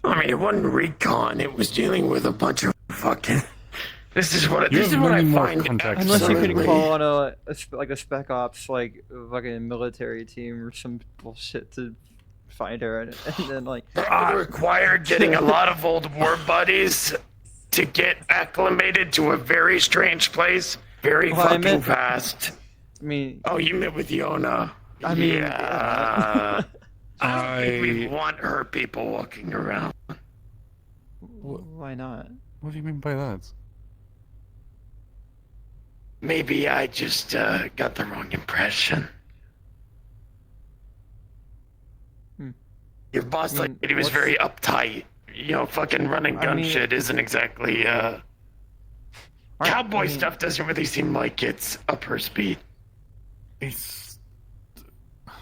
I mean, it wasn't recon. It was dealing with a bunch of fucking. This is what
You
this is
have
what I
many more
find.
contacts
Unless you
absolutely-
could call on a spec ops fucking military team or some bullshit to find her and then
That would require getting a lot of old war buddies to get acclimated to a very strange place very
Well, I
fucking
meant-
fast.
I mean,
Oh, you met with Yona.
I mean,
yeah. I don't think we want her people walking around.
why not?
What do you mean by that?
Maybe I just got the wrong impression. Your boss lady was very uptight. Fucking running gun shit isn't exactly, cowboy stuff doesn't really seem like it's up her speed.
It's...
I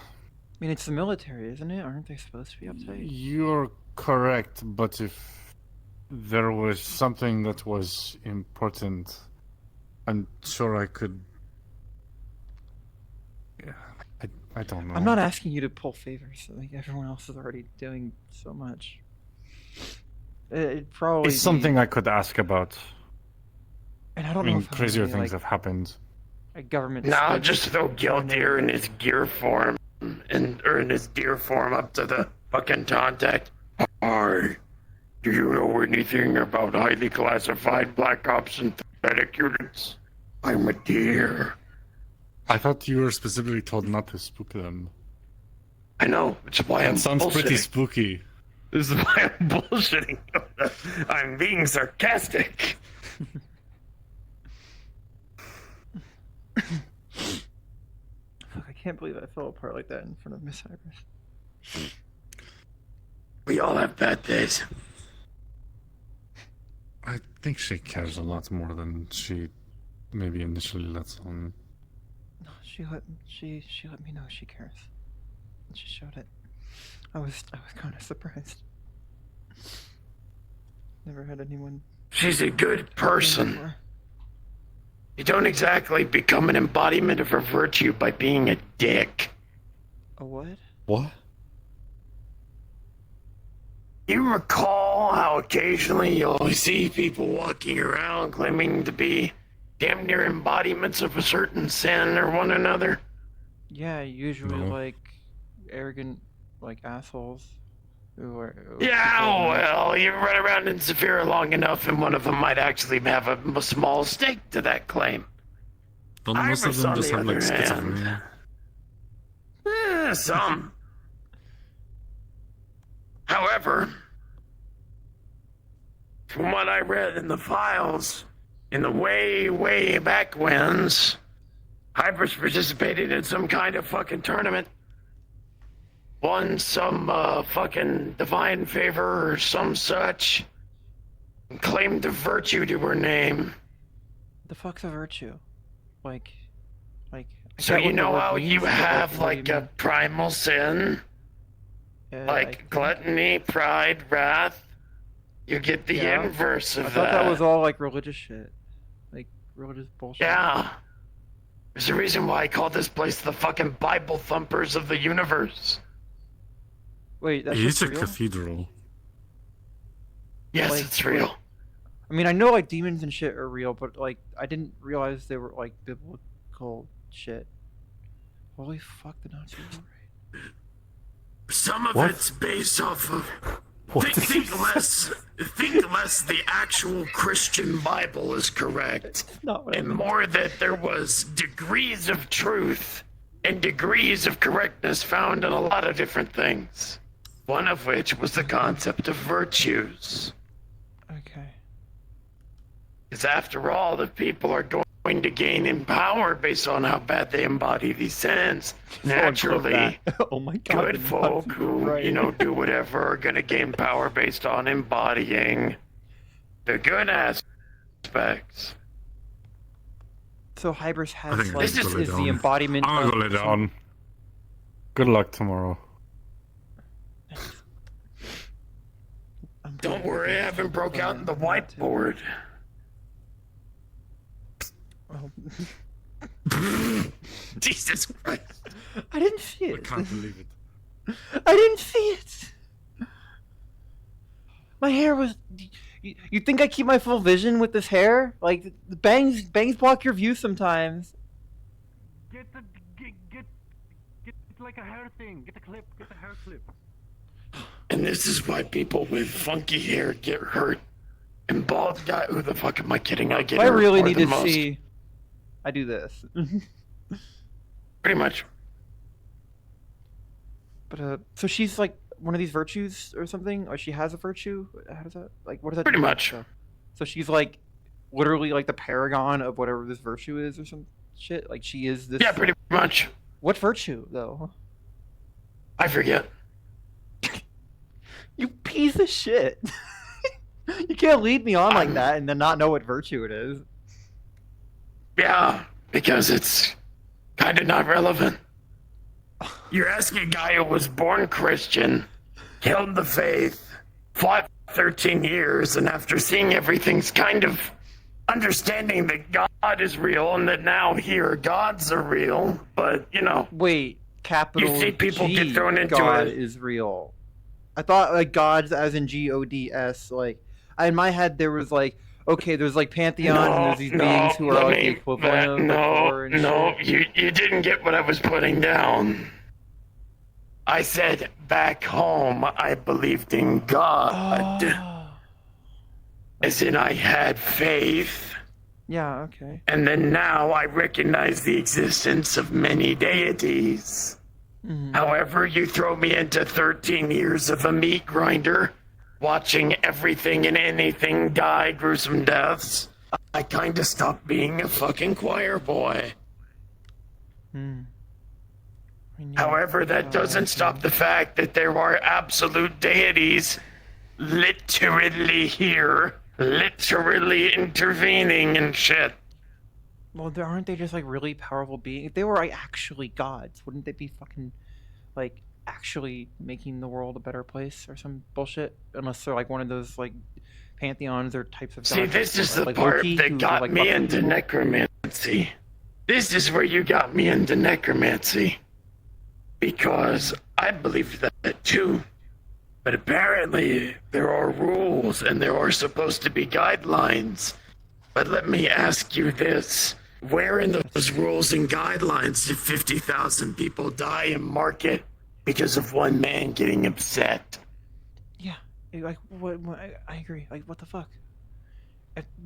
mean, it's the military, isn't it? Aren't they supposed to be uptight?
You're correct, but if there was something that was important, I'm sure I could... I don't know.
I'm not asking you to pull favors. Like everyone else is already doing so much. It probably
It's something I could ask about.
And I don't know if
crazier
any,
things
like,
have happened.
a government.
Nah, just throw Gildir in his gear form or in his gear form up to the fucking contact. Hi, do you know anything about highly classified Black Ops synthetic units? I'm a deer.
I thought you were specifically told not to spook them.
I know, which is why I'm
sounds pretty
bullshitting.
spooky.
This is why I'm bullshitting. I'm being sarcastic.
Fuck, I can't believe I fell apart like that in front of Miss Iris.
We all have bad days.
I think she cares a lot more than she maybe initially lets on.
No, she let me know she cares. And she showed it. I was kind of surprised. Never had anyone.
She's a good person. You don't exactly become an embodiment of her virtue by being a dick.
A what?
What?
You recall how occasionally you'll see people walking around claiming to be damn near embodiments of a certain sin or one another?
Yeah, usually
No.
like arrogant, like assholes.
Yeah, well, you run around in Zephyr long enough and one of them might actually have a small stake to that claim.
Don't most of
Iris,
them
on
just
the
have like
other hand,
schizophrenia?
Some. However, from what I read in the files, in the way, way back whens, Hybris participated in some kind of fucking tournament. Won some fucking divine favor or some such. And claimed a virtue to her name.
The fuck's a virtue? Like. I
So
get
you
what the
know
word
how
means,
you
but, like,
have
what do
like
you
a
mean?
primal sin?
Yeah,
Like gluttony, pride, wrath. You get the
Yeah.
inverse of
I thought that was all like religious shit. Like religious bullshit.
Yeah. There's a reason why I call this place the fucking Bible thumpers of the universe.
Wait, that's
It's
just
a
real?
cathedral.
Yes,
Like,
it's real.
wait. I mean, I know like demons and shit are real, but like I didn't realize they were like biblical shit. Holy fuck, the Nazis were right.
Some of
What?
it's based off of.
What?
Think less the actual Christian Bible is correct,
Not what I
and
meant.
more that there was degrees of truth and degrees of correctness found in a lot of different things. One of which was the concept of virtues.
Okay.
Because after all, if people are going to gain in power based on how bad they embody these sins, naturally,
Oh my god.
good
the
folk
Nazis
who,
were right.
you know, do whatever are going to gain power based on embodying the good aspects.
So Hybris
I
has
think I
like
need to go lay
is the
down.
embodiment
I'm gonna go lay
of
down. Good luck tomorrow.
Don't worry, I haven't broke out in the whiteboard.
Oh.
Jesus Christ.
I didn't see
I
it.
can't believe it.
I didn't see it. My hair was. You think I keep my full vision with this hair? Like the bangs block your view sometimes.
Get like a hair thing. Get a clip. Get a hair clip.
And this is why people with funky hair get hurt. And bald guy, who the fuck am I kidding? I get
If I
hurt
really
more
need
than
to
most.
see, I do this.
Pretty much.
But so she's like one of these virtues or something, or she has a virtue. How does that like? What does that?
Pretty
do?
much.
So she's like, literally like the paragon of whatever this virtue is, or some shit. Like she is this.
Yeah, pretty much.
What virtue though?
I forget.
You piece of shit. You can't lead me on like that and then not know what virtue it is.
Yeah, because it's kind of not relevant. You're asking a guy who was born Christian, held the faith, fought 13 years, and after seeing everything's kind of understanding that God is real and that now here gods are real, but you know.
Wait, capital
see people
G
get thrown into
God
it.
is real. I thought like gods as in GODS. Like in my head there was like, okay, there's like pantheons and there's these beings who are like the equivalent of the Thor and shit.
you didn't get what I was putting down. I said back home I believed in God. As in I had faith.
Yeah, okay.
And then now I recognize the existence of many deities. However, you throw me into 13 years of a meat grinder, watching everything and anything die gruesome deaths, I kinda stopped being a fucking choir boy. However, that doesn't stop the fact that there are absolute deities literally here, literally intervening and shit.
Well, aren't they just like really powerful beings? If they were like actually gods, wouldn't they be fucking like actually making the world a better place or some bullshit? Unless they're like one of those like pantheons or types of gods.
See, this is the
like
part
Loki,
that
who,
got
like,
me
fucking
into
people.
necromancy. This is where you got me into necromancy. Because I believed that too. But apparently there are rules and there are supposed to be guidelines. But let me ask you this. Where in those rules and guidelines did 50,000 people die in Market because of one man getting upset?
Yeah, like what? I agree. Like what the fuck?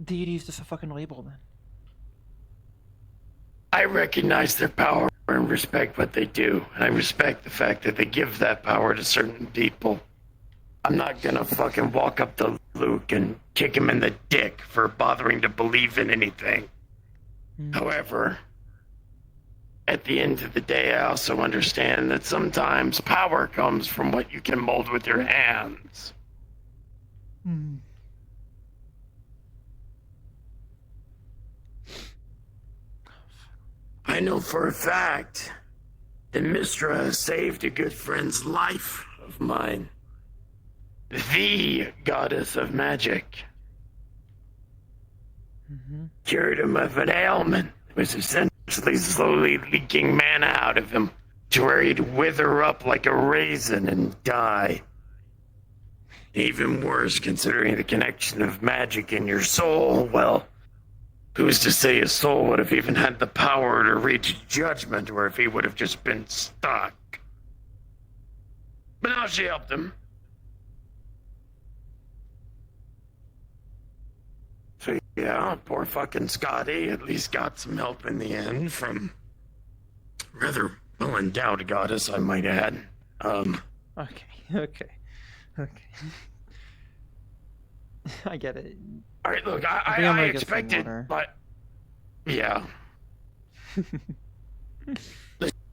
Deity is just a fucking label then.
I recognize their power and respect what they do. And I respect the fact that they give that power to certain people. I'm not gonna fucking walk up to Luke and kick him in the dick for bothering to believe in anything. However, at the end of the day, I also understand that sometimes power comes from what you can mold with your hands. I know for a fact that Mistra has saved a good friend's life of mine. The goddess of magic. Cured him of an ailment. It was essentially slowly leaking mana out of him to where he'd wither up like a raisin and die. Even worse, considering the connection of magic in your soul, well, who's to say his soul would have even had the power to reach judgment, or if he would have just been stuck. But now she helped him. So yeah, poor fucking Scotty at least got some help in the end from rather well-endowed goddess, I might add.
Okay. I get it.
All right, look,
think I'm
I
gonna get some
expected,
water.
but yeah.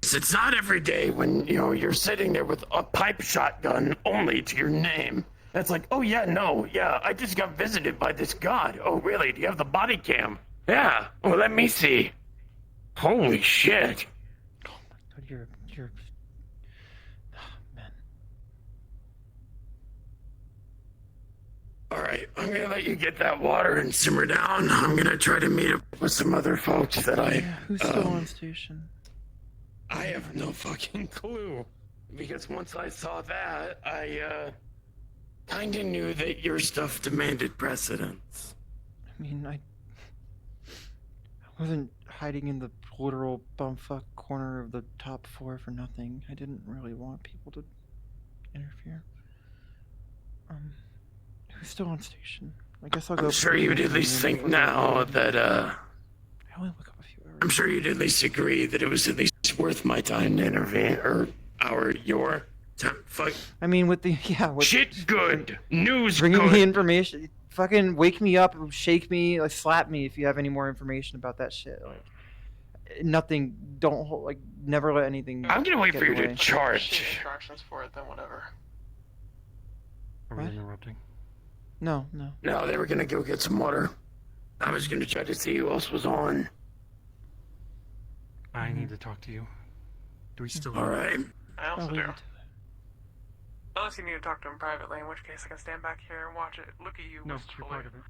It's not every day when, you know, you're sitting there with a pipe shotgun only to your name. That's like, oh yeah, no, yeah, I just got visited by this god. Oh really, do you have the body cam? Yeah, well let me see. Holy shit.
God, you're man.
Alright, I'm gonna let you get that water and simmer down. I'm gonna try to meet up with some other folks that
Who's still on station?
I have no fucking clue. Because once I saw that, I kinda knew that your stuff demanded precedence.
I mean, I wasn't hiding in the literal bumfuck corner of the top 4 for nothing. I didn't really want people to interfere. Who's still on station? I guess I'll go.
I'm sure you'd at least think now that,
I only woke up a few hours.
I'm sure you'd at least agree that it was at least worth my time to intervene, or your time. Fuck.
I mean, with the
shit good, news
bringing
good.
me information. Fucking wake me up, shake me, like slap me if you have any more information about that shit. Like nothing. Don't hold, like never let anything.
I'm gonna wait
get
for you
away.
to charge.
Instructions for it, then whatever.
Are we
What?
interrupting?
No.
No, they were gonna go get some water. I was gonna try to see who else was on.
I need to talk to you. Do we still?
All right.
I also
I'll
do.
leave it
Unless you need to talk to him privately, in which case I can stand back here and watch it. Look at you
No,
wistfully.
you're part of it.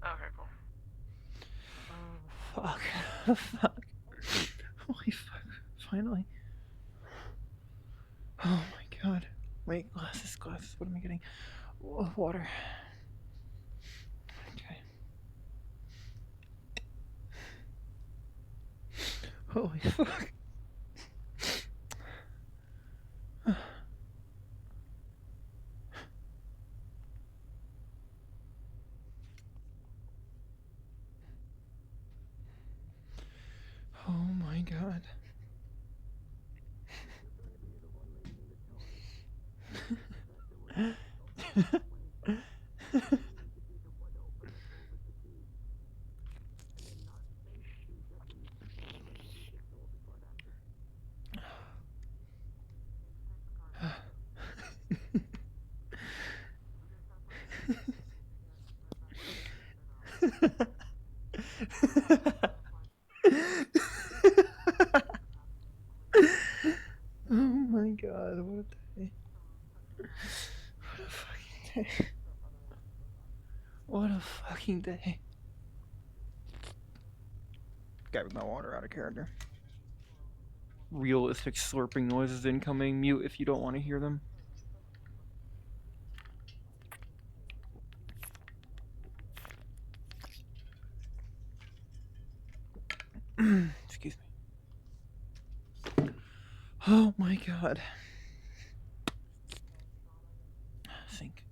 Okay, cool.
Fuck. Holy fuck. Finally. Oh my god. Wait, glasses. What am I getting? Water. Okay. Holy fuck. Oh my god. Oh my god, what a day. What a fucking day. What a fucking day. Gotta my water out of character. Realistic slurping noises incoming. Mute if you don't want to hear them. Excuse me. Oh my god. Think.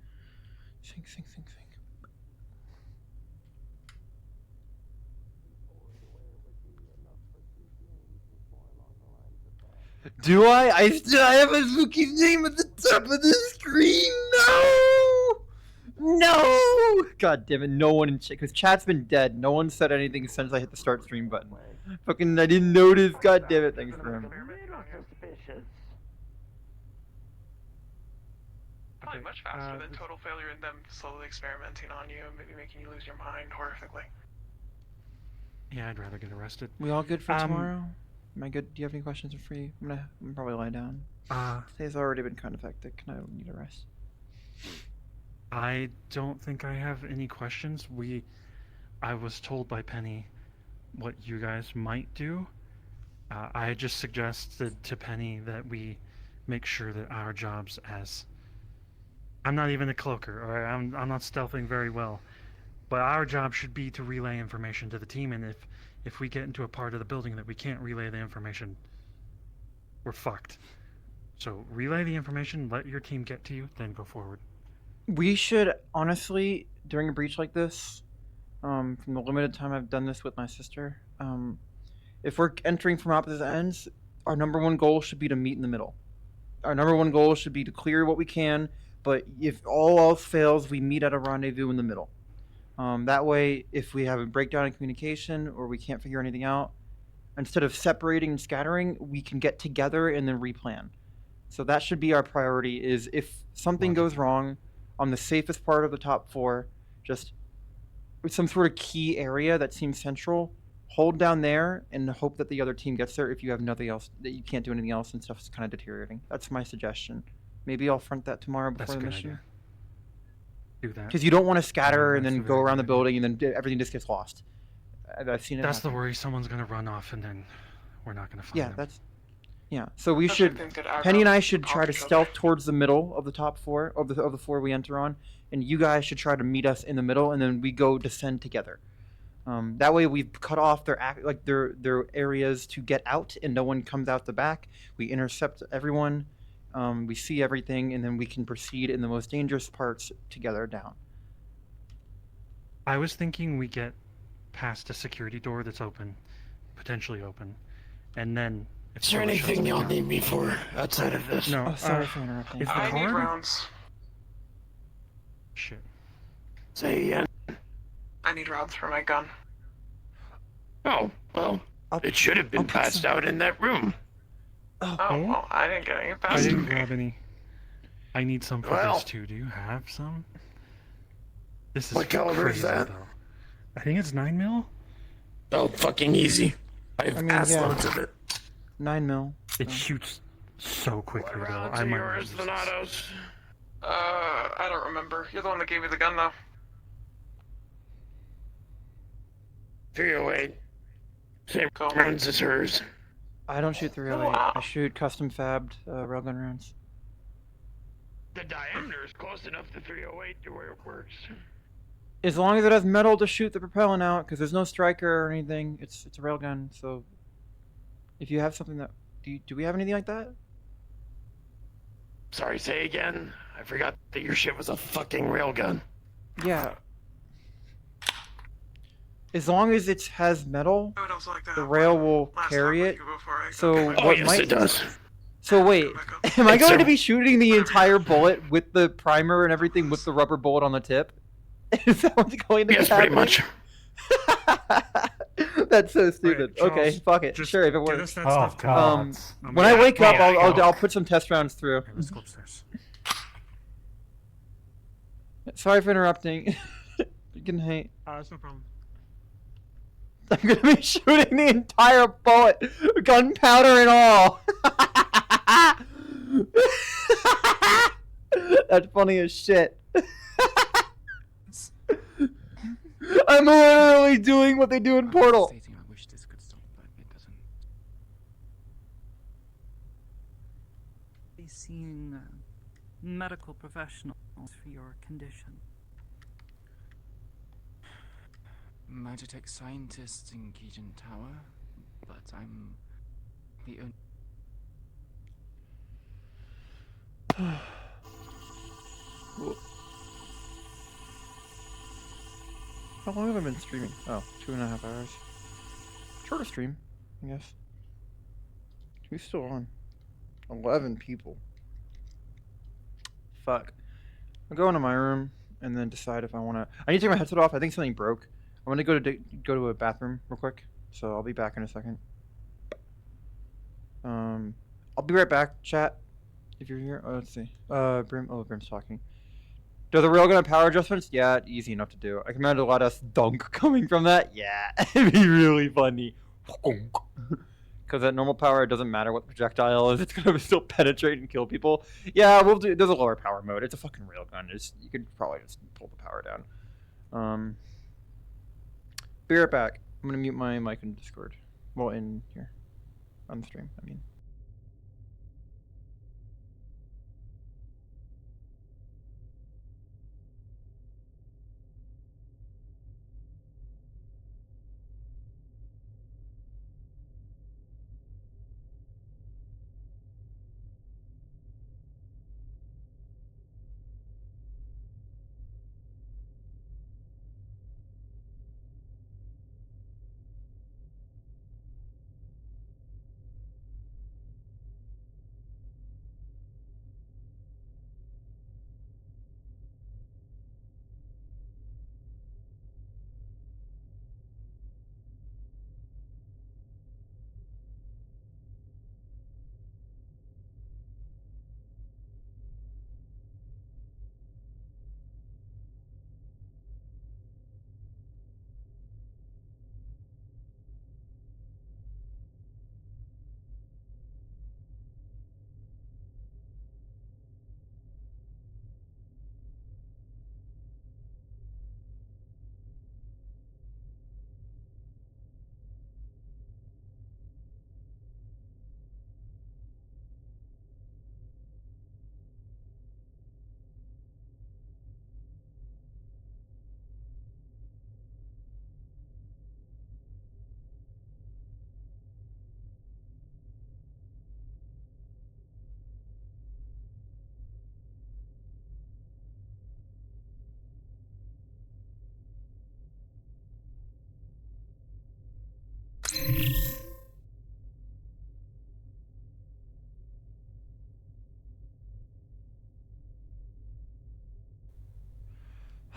Do I? I still have a Spooky's name at the top of the screen. No! God damn it! No one in chat, because chat's been dead. No one said anything since I hit the start stream button. Fucking, I didn't notice. God damn it! Thanks for him.
Probably much faster than total failure and them slowly experimenting on you and maybe making you lose your mind horrifically.
Yeah, I'd rather get arrested.
We all good for tomorrow? Am I good? Do you have any questions for you? I'm gonna probably lie down. Today's already been kind of hectic, and I don't need a rest.
I don't think I have any questions. I was told by Penny what you guys might do. I just suggested to Penny that we make sure that our jobs as... I'm not even a cloaker, or I'm not stealthing very well, but our job should be to relay information to the team, and if we get into a part of the building that we can't relay the information, we're fucked. So relay the information, let your team get to you, then go forward.
We should, honestly, during a breach like this, from the limited time I've done this with my sister, if we're entering from opposite ends, our number one goal should be to meet in the middle. Our number one goal should be to clear what we can, but if all else fails, we meet at a rendezvous in the middle. That way, if we have a breakdown in communication or we can't figure anything out, instead of separating and scattering, we can get together and then replan. So that should be our priority, is if something goes wrong on the safest part of the top 4, just with some sort of key area that seems central, hold down there and hope that the other team gets there if you have nothing else, that you can't do anything else and stuff's kind of deteriorating. That's my suggestion. Maybe I'll front that tomorrow before the mission.
Idea. Do that.
Because you don't want to scatter and then go around the building and then everything just gets lost. I've seen it
That's
happen.
the worry. Someone's going to run off and then we're not going to find them.
Yeah, so we should, Penny and I should try to stealth towards the middle of the top 4, of the 4 we enter on, and you guys should try to meet us in the middle, and then we go descend together. That way we've cut off their areas to get out, and no one comes out the back. We intercept everyone, we see everything, and then we can proceed in the most dangerous parts together down.
I was thinking we get past a security door that's open, potentially open, and then...
Is there anything y'all need me for outside of this?
No.
Oh, sorry for interrupting.
Is the
I need
card?
rounds.
Shit.
Say again.
I need rounds for my gun.
Oh, well, it should have been passed out in that room.
Oh, well, I didn't get any
I
past
didn't
me.
grab any. I need some for this too. Do you have some? This is
What caliber is
crazy,
that?
though. I think it's 9mm.
Oh, fucking easy. I have loads of it.
9mm.
It shoots so quickly, though.
rounds
I
are
might
yours,
use this.
Donatos? I don't remember. You're the one that gave me the gun, though.
308. Same rounds as hers.
I don't shoot 308. I shoot custom fabbed railgun rounds.
The diameter is close enough to 308 to where it works.
As long as it has metal to shoot the propellant out, because there's no striker or anything, it's a railgun. So, if you have something that do we have anything like that?
Sorry, say again. I forgot that your shit was a fucking railgun.
Yeah. As long as it has metal, the rail will carry it. So
Oh,
what
yes,
might
it does.
So wait, am I
It's
going
a-
to be shooting the entire bullet with the primer and everything with the rubber bullet on the tip? Is that what's going to
Yes,
happen?
pretty much.
That's so stupid.
Charles,
okay, fuck it.
just
Sure, if it
get
works.
us that stuff to-
When I wake up,
Yeah,
I'll put some test rounds through.
Let's go upstairs.
Sorry for interrupting. You can hate.
That's no problem.
I'm gonna be shooting the entire bullet, gunpowder and all. That's funny as shit. I'm literally doing what they do in Portal.
Be seeing medical professionals for your condition.
Magitech scientist in Keegan Tower, but I'm the only.
How long have I been streaming? Oh, 2.5 hours. Shorter stream, I guess. Who's still on? 11 people. Fuck. I'll go into my room and then decide if I want to. I need to take my headset off. I think something broke. I'm gonna go to a bathroom real quick, so I'll be back in a second. I'll be right back, chat. If you're here, let's see. Brim's talking. Do the railgun have power adjustments? Yeah, easy enough to do. I can imagine a lot of dunk coming from that. Yeah, it'd be really funny. Because at normal power, it doesn't matter what the projectile is. It's gonna still penetrate and kill people. Yeah, we'll do. There's a lower power mode. It's a fucking railgun. You could probably just pull the power down. Be right back. I'm gonna mute my mic in Discord. Well, in here, on the stream. I mean.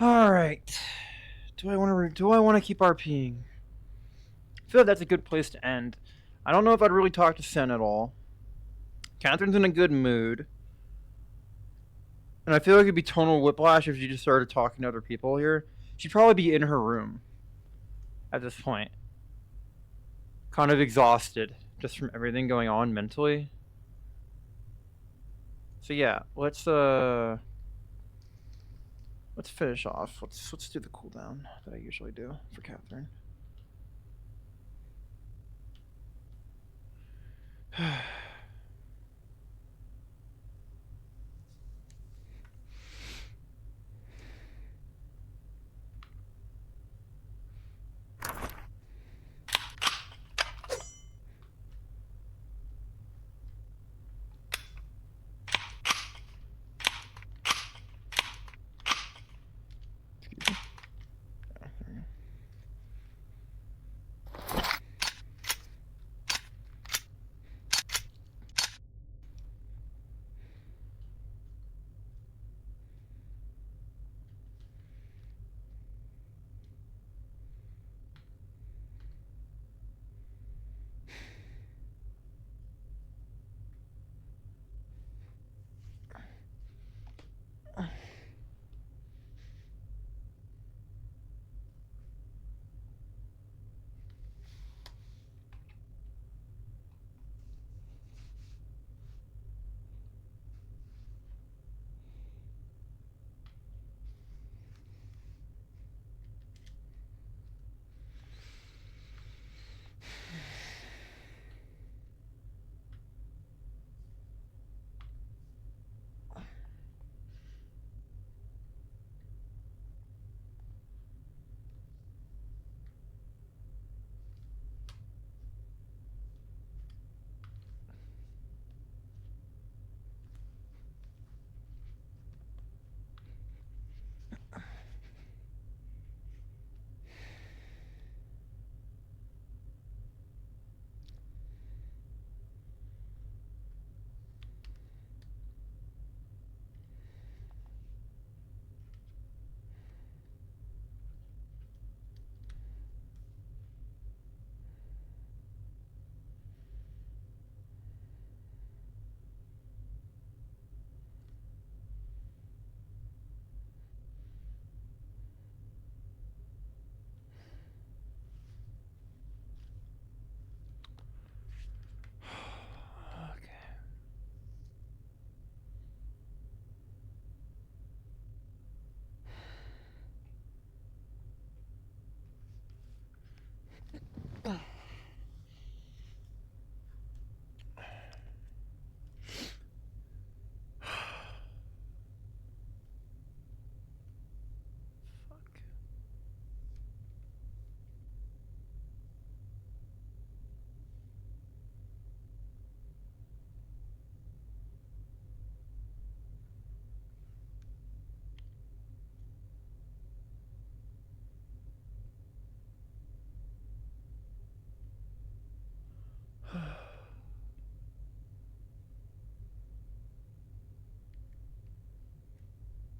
All right. Do I want to keep RPing? I feel like that's a good place to end. I don't know if I'd really talk to Sen at all. Catherine's in a good mood. And I feel like it'd be tonal whiplash if she just started talking to other people here. She'd probably be in her room at this point. Kind of exhausted just from everything going on mentally. So yeah, let's finish off. Let's do the cooldown that I usually do for Katherine.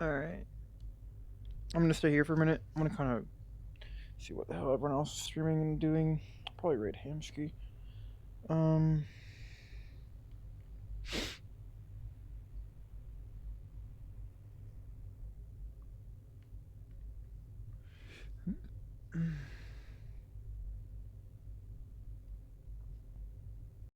Alright. I'm gonna stay here for a minute. I'm gonna kind of see what the hell everyone else is streaming and doing. Probably raid Hamsky.